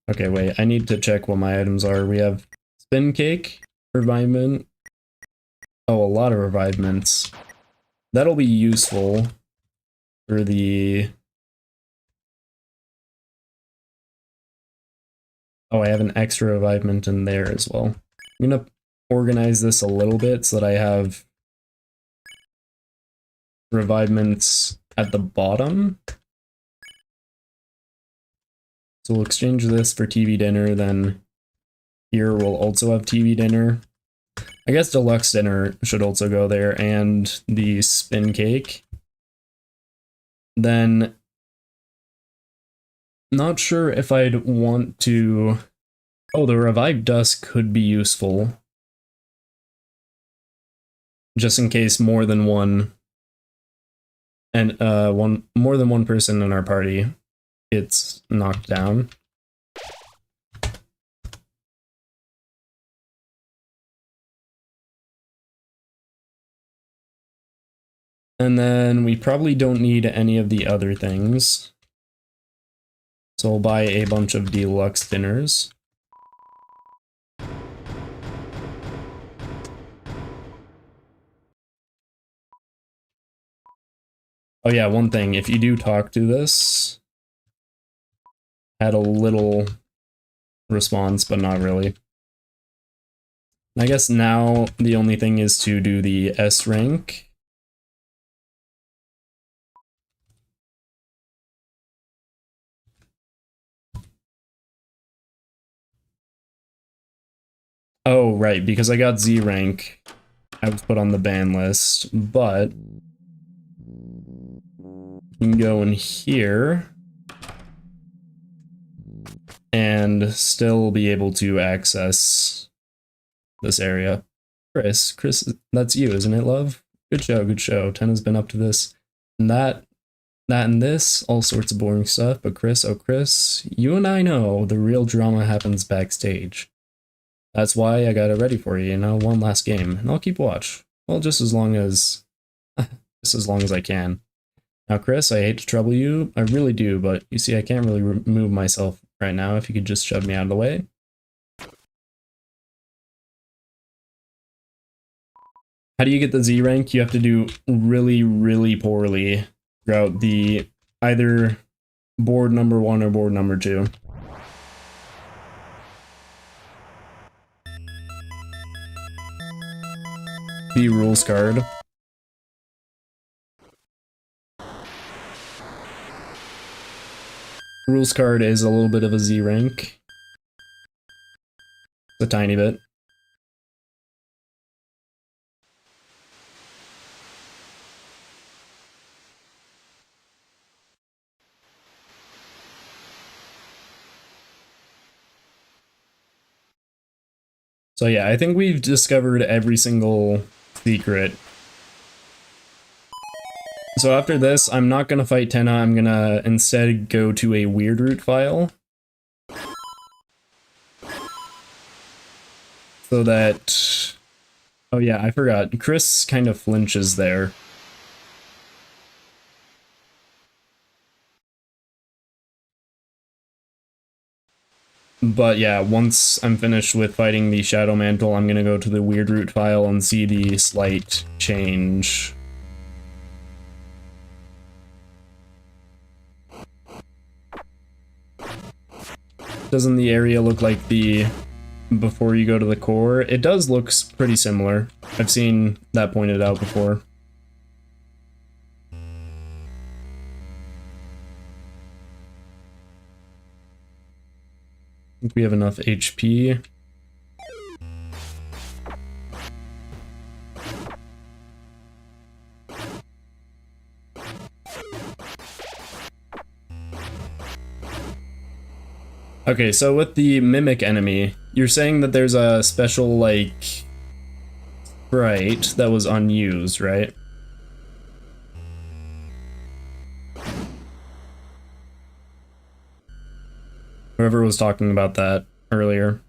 Speaker 1: Okay, wait, I need to check what my items are. We have spin cake, revivement. Oh, a lot of revivements. That'll be useful for the... Oh, I have an extra revivement in there as well. I'm gonna organize this a little bit so that I have revivements at the bottom. So we'll exchange this for TV dinner, then here we'll also have TV dinner. I guess deluxe dinner should also go there, and the spin cake. Then, not sure if I'd want to... Oh, the revived dust could be useful. Just in case more than one... And, more than one person in our party gets knocked down. And then we probably don't need any of the other things. So we'll buy a bunch of deluxe dinners. Oh yeah, one thing, if you do talk to this, had a little response, but not really. I guess now the only thing is to do the S rank. Oh, right, because I got Z rank, I was put on the ban list, but you can go in here and still be able to access this area. Chris, that's you, isn't it, love? Good show, good show. 10 has been up to this and that and this, all sorts of boring stuff, but Chris, oh Chris, you and I know the real drama happens backstage. That's why I got it ready for you, you know, one last game, and I'll keep watch. Well, just as long as I can. Now, Chris, I hate to trouble you, I really do, but you see, I can't really remove myself right now. If you could just shove me out of the way. How do you get the Z rank? You have to do really, really poorly throughout the either board number 1 or board number 2. the rules card. Rules card is a little bit of a Z rank. A tiny bit. So yeah, I think we've discovered every single secret. So after this, I'm not gonna fight Tenna, I'm gonna instead go to a weird root file. So that... Oh yeah, I forgot. Chris kind of flinches there. But yeah, once I'm finished with fighting the Shadow Mantle, I'm gonna go to the weird root file and see the slight change. Doesn't the area look like the before you go to the core? It does look pretty similar. I've seen that pointed out before. I think we have enough HP. Okay, so with the Mimic enemy, you're saying that there's a special, like, sprite that was unused, right? Whoever was talking about that earlier.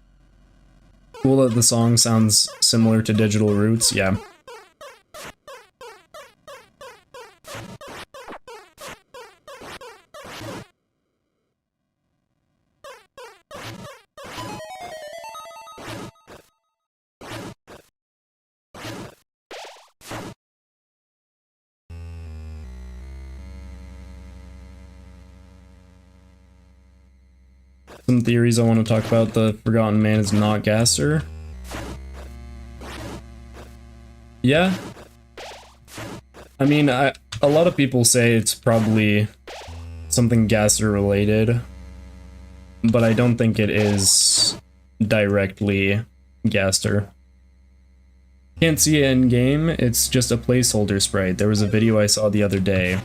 Speaker 1: Cool that the song sounds similar to Digital Roots, yeah. Some theories I want to talk about. The Forgotten Man is not Gaster. Yeah. I mean, a lot of people say it's probably something Gaster related, but I don't think it is directly Gaster. Can't see it in game, it's just a placeholder sprite. There was a video I saw the other day.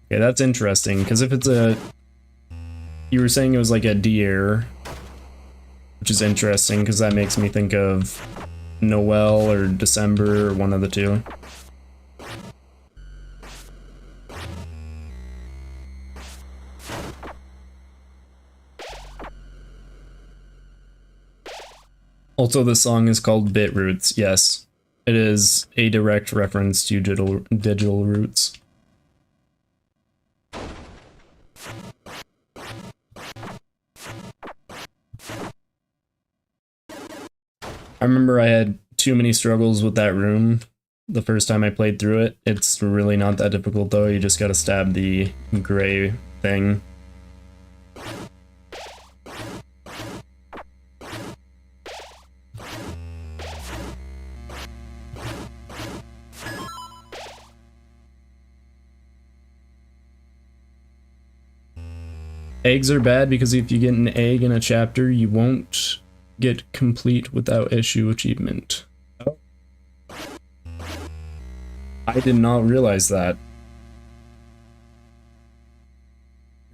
Speaker 1: Okay, that's interesting, because if it's a... You were saying it was like a deer, which is interesting because that makes me think of Noel or December or one of the two. Also, the song is called Bit Roots. Yes, it is a direct reference to digital roots. I remember I had too many struggles with that room the first time I played through it. It's really not that difficult though, you just gotta stab the gray thing. Eggs are bad because if you get an egg in a chapter, you won't get complete without issue achievement. Oh. I did not realize that.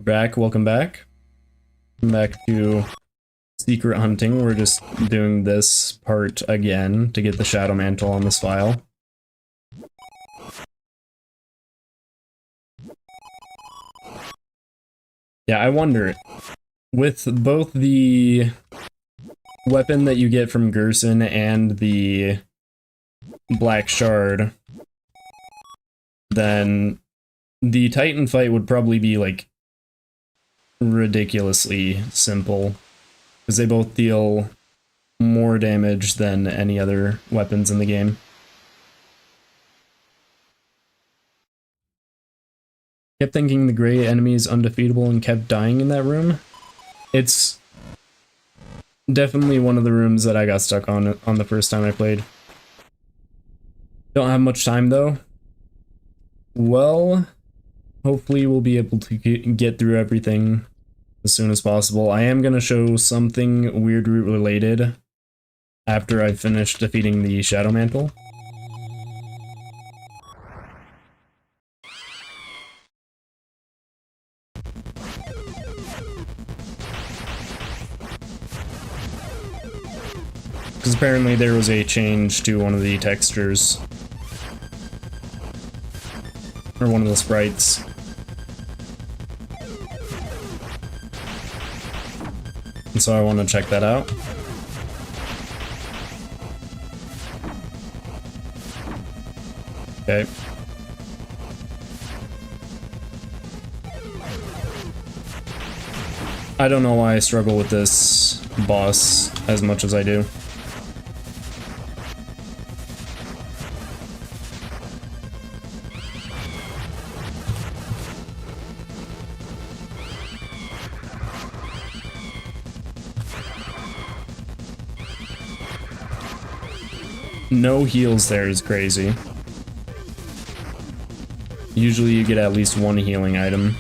Speaker 1: Welcome back. Welcome back to secret hunting. We're just doing this part again to get the Shadow Mantle on this file. Yeah, I wonder, with both the weapon that you get from Gerson and the Black Shard, then the Titan fight would probably be like ridiculously simple, because they both deal more damage than any other weapons in the game. Kept thinking the gray enemy is undefeatable and kept dying in that room. It's definitely one of the rooms that I got stuck on the first time I played. Don't have much time though. Well, hopefully we'll be able to get through everything as soon as possible. I am going to show something Weird Root related after I finish defeating the Shadow Mantle. Because apparently there was a change to one of the textures. Or one of the sprites. And so I want to check that out. Okay. I don't know why I struggle with this boss as much as I do. No heals there is crazy. Usually you get at least one healing item.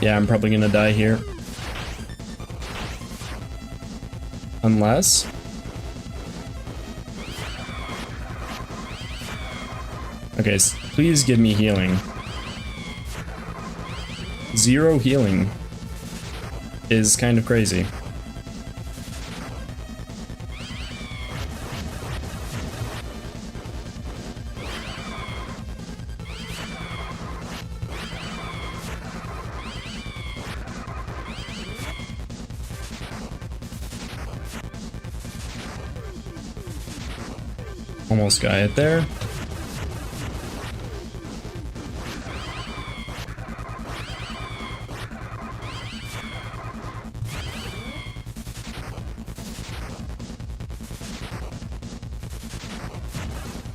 Speaker 1: Yeah, I'm probably gonna die here. Unless... Okay, please give me healing. 0 healing is kind of crazy. Almost got it there.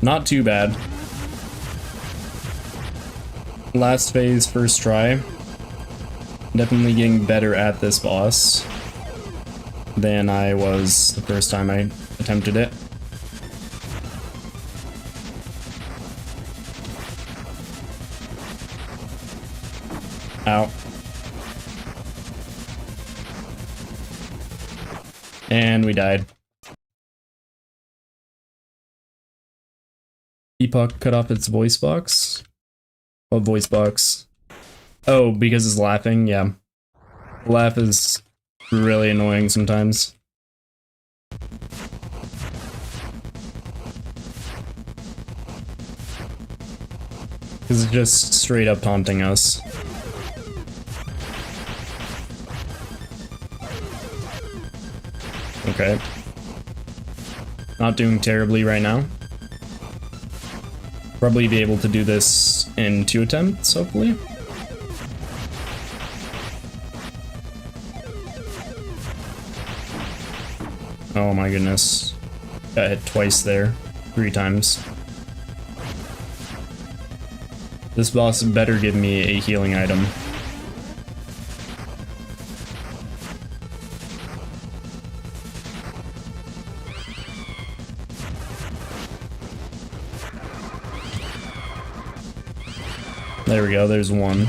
Speaker 1: Not too bad. Last phase, first try. Definitely getting better at this boss than I was the first time I attempted it. Ow. And we died. Epoch cut off its voice box? What voice box? Oh, because it's laughing? Yeah. Laugh is really annoying sometimes. Because it's just straight up taunting us. Okay. Not doing terribly right now. Probably be able to do this in 2 attempts, hopefully. Oh my goodness. Got hit twice there. 3 times. This boss better give me a healing item. There we go, there's one.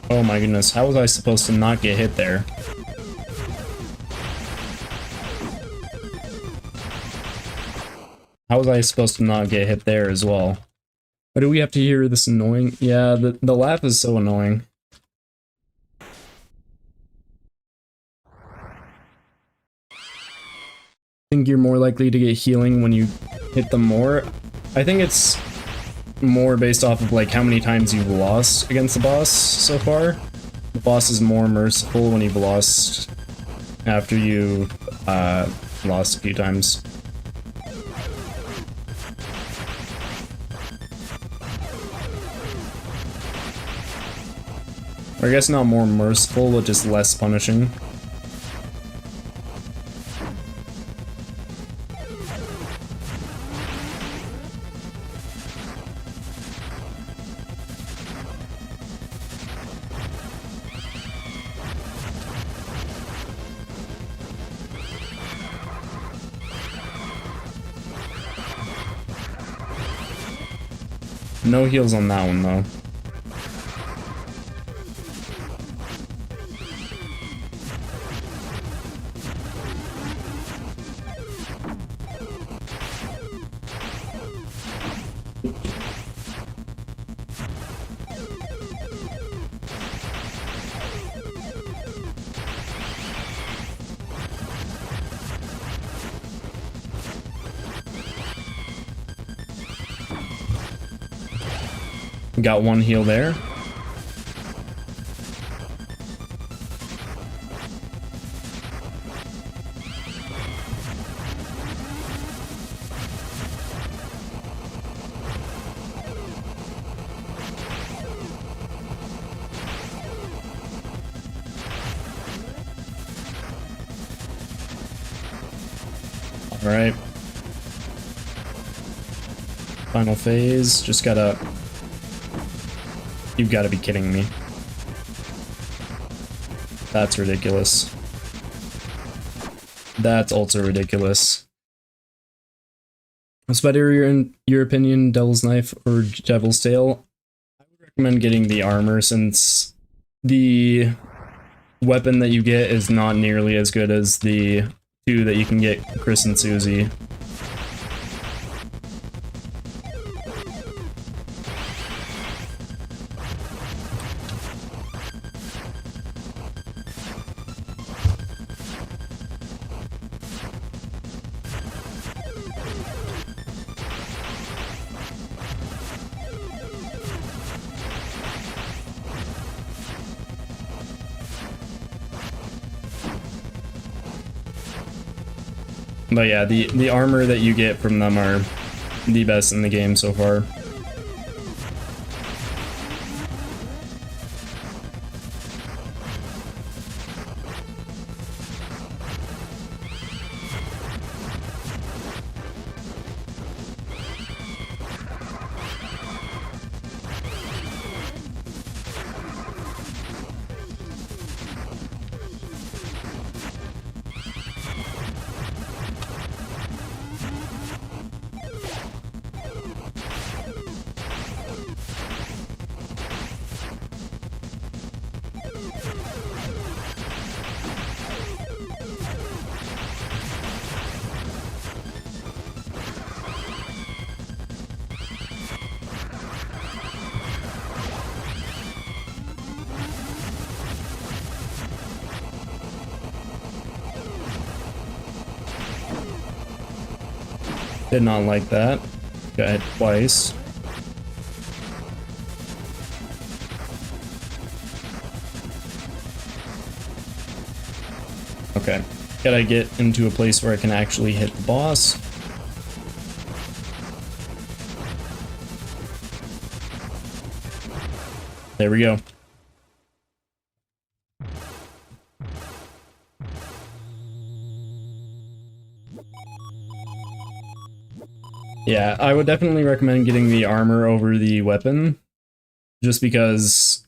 Speaker 1: Oh my goodness, how was I supposed to not get hit there? How was I supposed to not get hit there as well? Why do we have to hear this annoying? Yeah, the laugh is so annoying. I think you're more likely to get healing when you hit them more. I think it's more based off of like how many times you've lost against the boss so far. The boss is more merciful when you've lost after you lost a few times. Or I guess not more merciful, but just less punishing. No heals on that one, though. Got one heal there. All right. Final phase. Just gotta... You've got to be kidding me. That's ridiculous. That's also ridiculous. What's better in your opinion, Devil's Knife or Devil's Tail? I would recommend getting the armor since the weapon that you get is not nearly as good as the two that you can get Chris and Susie. But yeah, the armor that you get from them are the best in the game so far. Did not like that. Got hit twice. Okay. Gotta get into a place where I can actually hit the boss. There we go. Yeah, I would definitely recommend getting the armor over the weapon, just because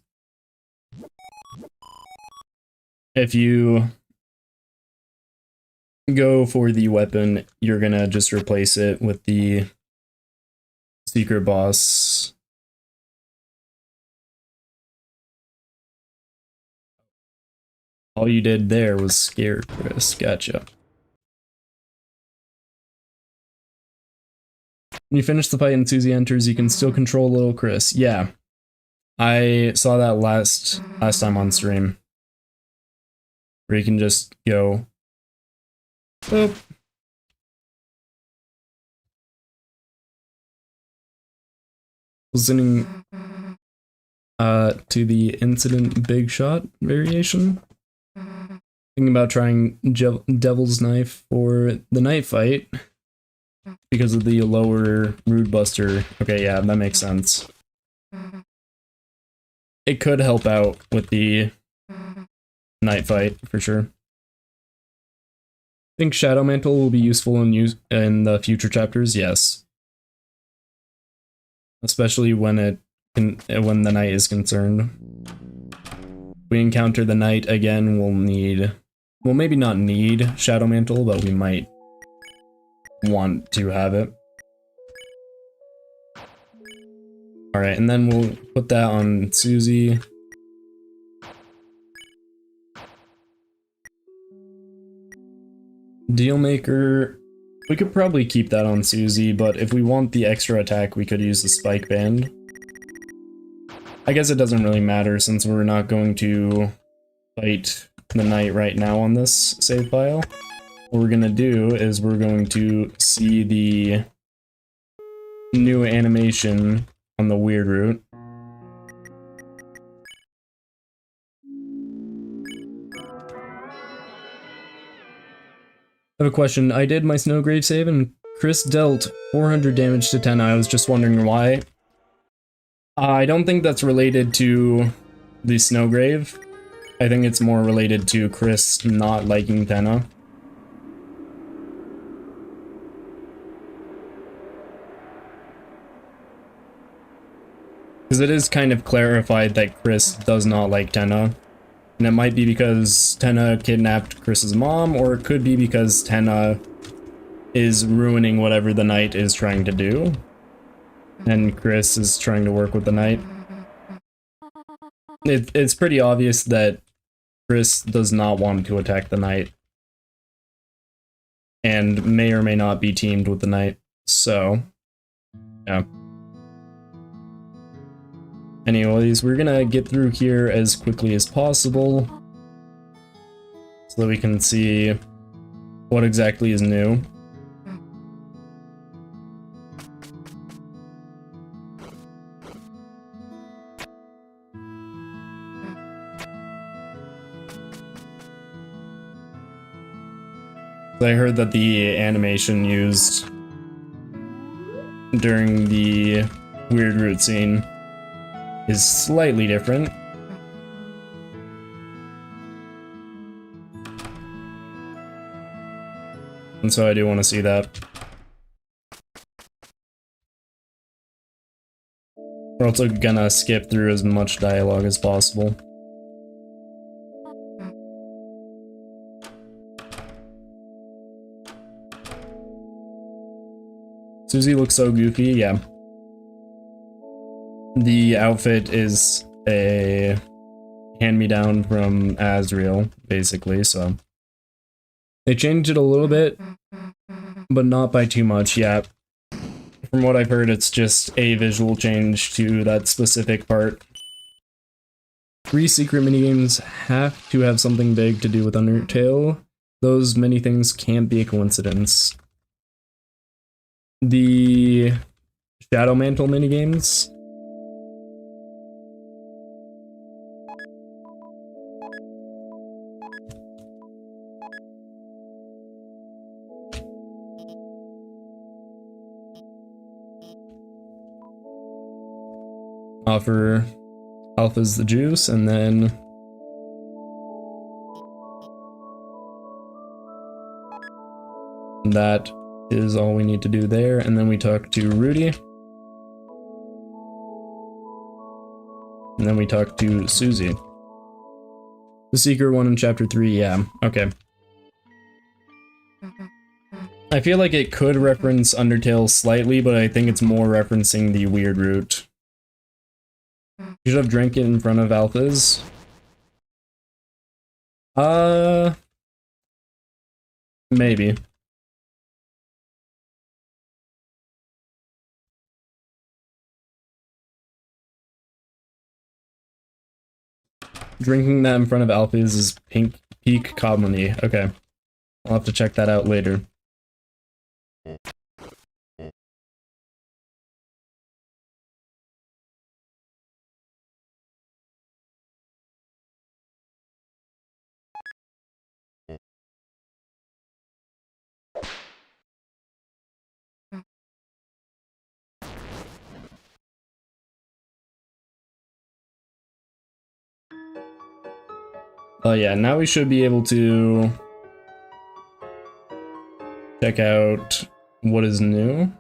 Speaker 1: if you go for the weapon, you're gonna just replace it with the secret boss. All you did there was scare Chris. Gotcha. When you finish the fight and Susie enters, you can still control little Chris. Yeah. I saw that last time on stream. Where you can just go boop. Listening to the Incident Big Shot variation. Thinking about trying Devil's Knife for the night fight because of the lower Rude Buster. Okay, yeah, that makes sense. It could help out with the night fight for sure. I think Shadow Mantle will be useful in the future chapters. Yes, especially when when the night is concerned. If we encounter the night again, we'll need, well, maybe not need Shadow Mantle, but we might want to have it. Alright, and then we'll put that on Susie. Dealmaker, we could probably keep that on Susie, but if we want the extra attack, we could use the Spike Band. I guess it doesn't really matter since we're not going to fight the knight right now on this save file. What we're gonna do is we're going to see the new animation on the weird route. I have a question. I did my Snowgrave save and Chris dealt 400 damage to Tenna. I was just wondering why. I don't think that's related to the Snowgrave. I think it's more related to Chris not liking Tenna. Because it is kind of clarified that Chris does not like Tenna. And it might be because Tenna kidnapped Chris's mom, or it could be because Tenna is ruining whatever the knight is trying to do. And Chris is trying to work with the knight. It's pretty obvious that Chris does not want to attack the knight. And may or may not be teamed with the knight. So, yeah. Anyways, we're gonna get through here as quickly as possible so that we can see what exactly is new. I heard that the animation used during the weird route scene is slightly different. And so I do want to see that. We're also gonna skip through as much dialogue as possible. Susie looks so goofy, yeah. The outfit is a hand-me-down from Azrael, basically, so. They changed it a little bit, but not by too much, yeah. From what I've heard, it's just a visual change to that specific part. 3 secret minigames have to have something big to do with Undertale. Those many things can't be a coincidence. The Shadow Mantle minigames. Offer Alpha's the juice, and then that is all we need to do there, and then we talk to Rudy. And then we talk to Susie. The secret one in chapter 3, yeah, okay. I feel like it could reference Undertale slightly, but I think it's more referencing the weird route. You should have drank it in front of Alphas. Maybe. Drinking that in front of Alphas is peak comedy. Okay. I'll have to check that out later. Yeah, now we should be able to check out what is new.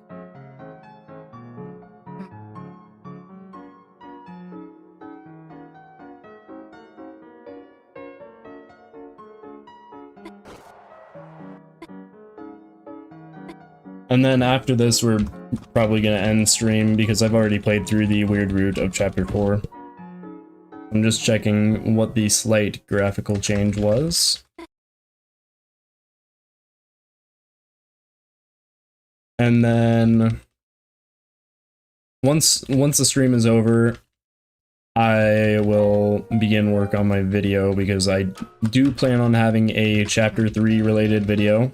Speaker 1: And then after this, we're probably gonna end stream because I've already played through the weird route of chapter 4. I'm just checking what the slight graphical change was. And then once the stream is over, I will begin work on my video because I do plan on having a chapter 3 related video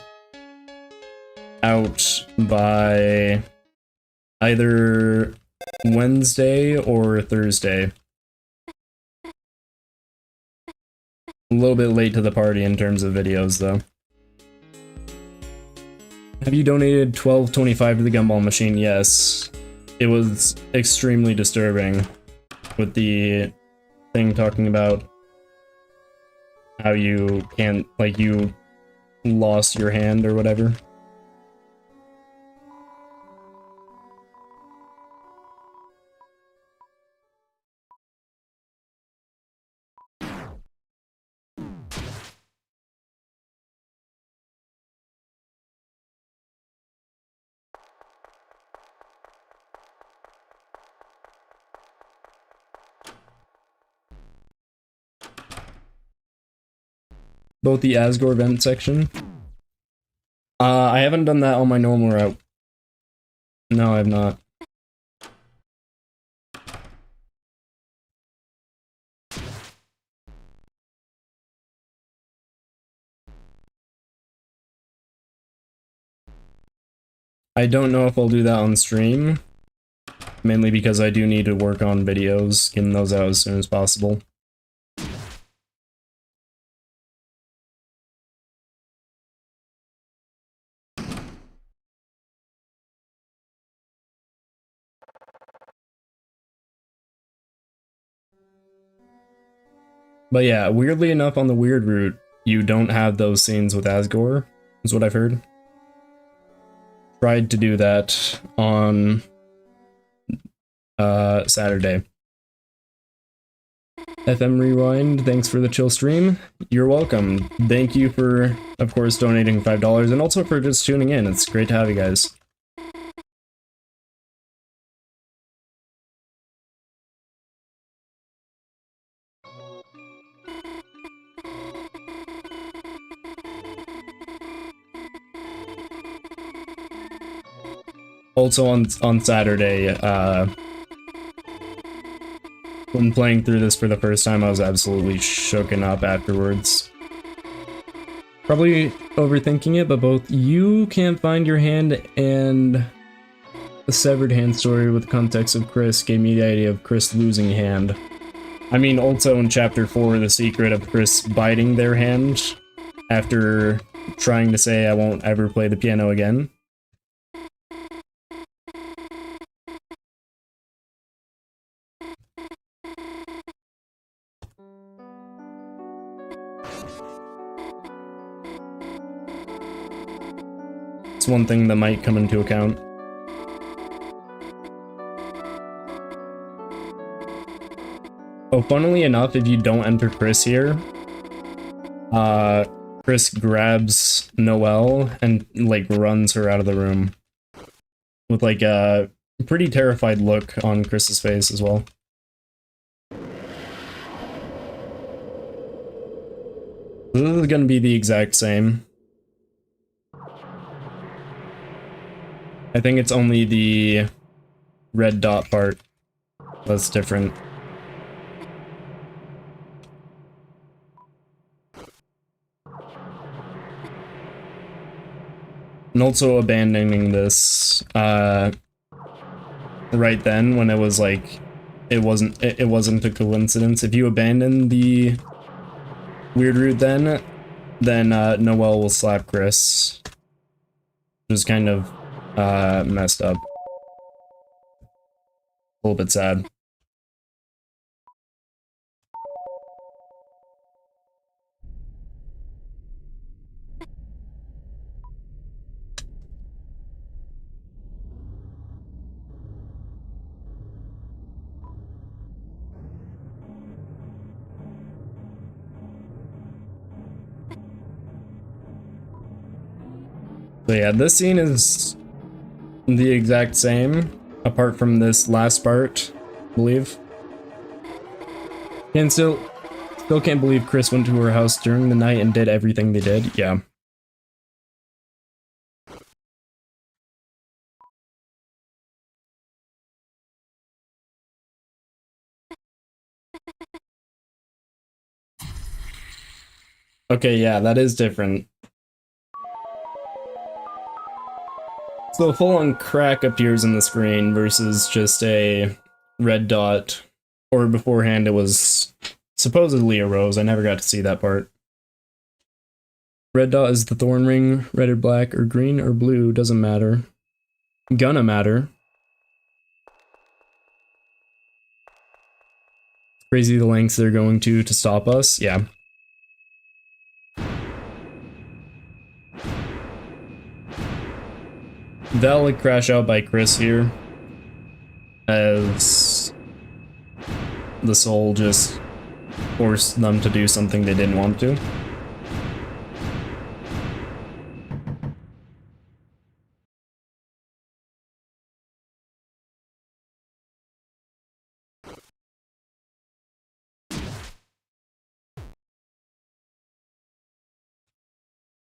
Speaker 1: out by either Wednesday or Thursday. A little bit late to the party in terms of videos, though. Have you donated $12.25 to the gumball machine? Yes. It was extremely disturbing with the thing talking about how you can't, like, you lost your hand or whatever. Both the Asgore vent section. I haven't done that on my normal route. No, I have not. I don't know if I'll do that on stream, mainly because I do need to work on videos, getting those out as soon as possible. But yeah, weirdly enough, on the weird route, you don't have those scenes with Asgore, is what I've heard. Tried to do that on Saturday. FM Rewind, thanks for the chill stream. You're welcome. Thank you for, of course, donating $5 and also for just tuning in. It's great to have you guys. Also on Saturday, when playing through this for the first time, I was absolutely shooken up afterwards. Probably overthinking it, but both You Can't Find Your Hand and the Severed Hand story with the context of Chris gave me the idea of Chris losing hand. I mean, also in chapter 4, the secret of Chris biting their hand after trying to say, I won't ever play the piano again. It's one thing that might come into account. Oh, funnily enough, if you don't enter Chris here, Chris grabs Noelle and, like, runs her out of the room. With, like, a pretty terrified look on Chris's face as well. This is gonna be the exact same. I think it's only the red dot part that's different. And also abandoning this right then when it was like it wasn't a coincidence. If you abandon the weird route then Noelle will slap Chris. Which is kind of messed up. A little bit sad. So yeah, this scene is the exact same, apart from this last part, I believe. And still can't believe Chris went to her house during the night and did everything they did. Yeah. Okay, yeah, that is different. So a full-on crack appears in the screen versus just a red dot, or beforehand it was supposedly a rose. I never got to see that part. Red dot is the thorn ring, red or black or green or blue, doesn't matter. Gonna matter. Crazy the lengths they're going to stop us, yeah. They'll crash out by Chris here, as the soul just forced them to do something they didn't want to.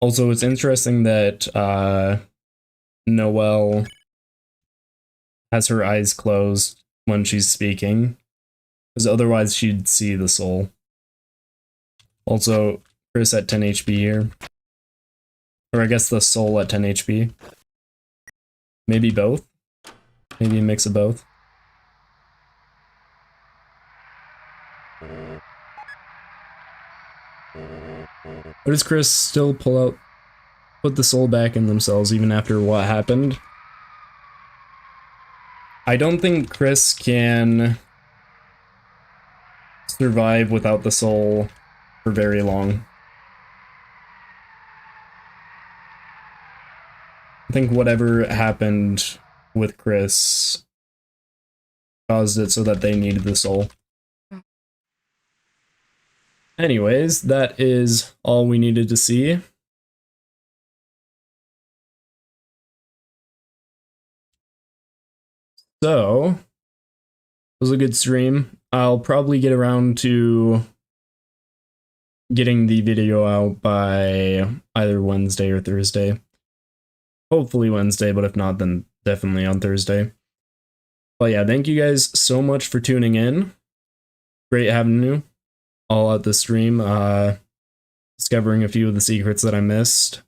Speaker 1: Also, it's interesting that Noelle has her eyes closed when she's speaking, because otherwise she'd see the soul. Also, Chris at 10 HP here. Or I guess the soul at 10 HP. Maybe both? Maybe a mix of both. Or does Chris still put the soul back in themselves even after what happened? I don't think Chris can survive without the soul for very long. I think whatever happened with Chris caused it so that they needed the soul. Anyways, that is all we needed to see. So, it was a good stream. I'll probably get around to getting the video out by either Wednesday or Thursday. Hopefully Wednesday, but if not, then definitely on Thursday. But yeah, thank you guys so much for tuning in. Great having you all at the stream, discovering a few of the secrets that I missed.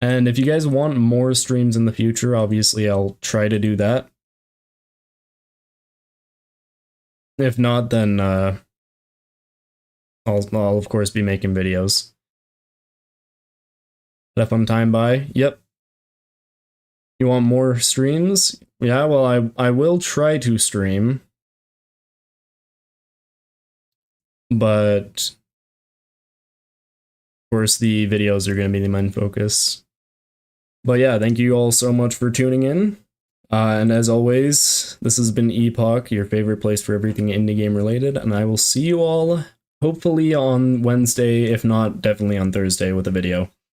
Speaker 1: And if you guys want more streams in the future, obviously I'll try to do that. If not, then I'll of course be making videos. But if I'm time by, yep. You want more streams? Yeah, well, I will try to stream. But of course the videos are going to be the main focus. But yeah, thank you all so much for tuning in. And as always, this has been Epoch, your favorite place for everything indie game related, and I will see you all hopefully on Wednesday, if not definitely on Thursday with a video.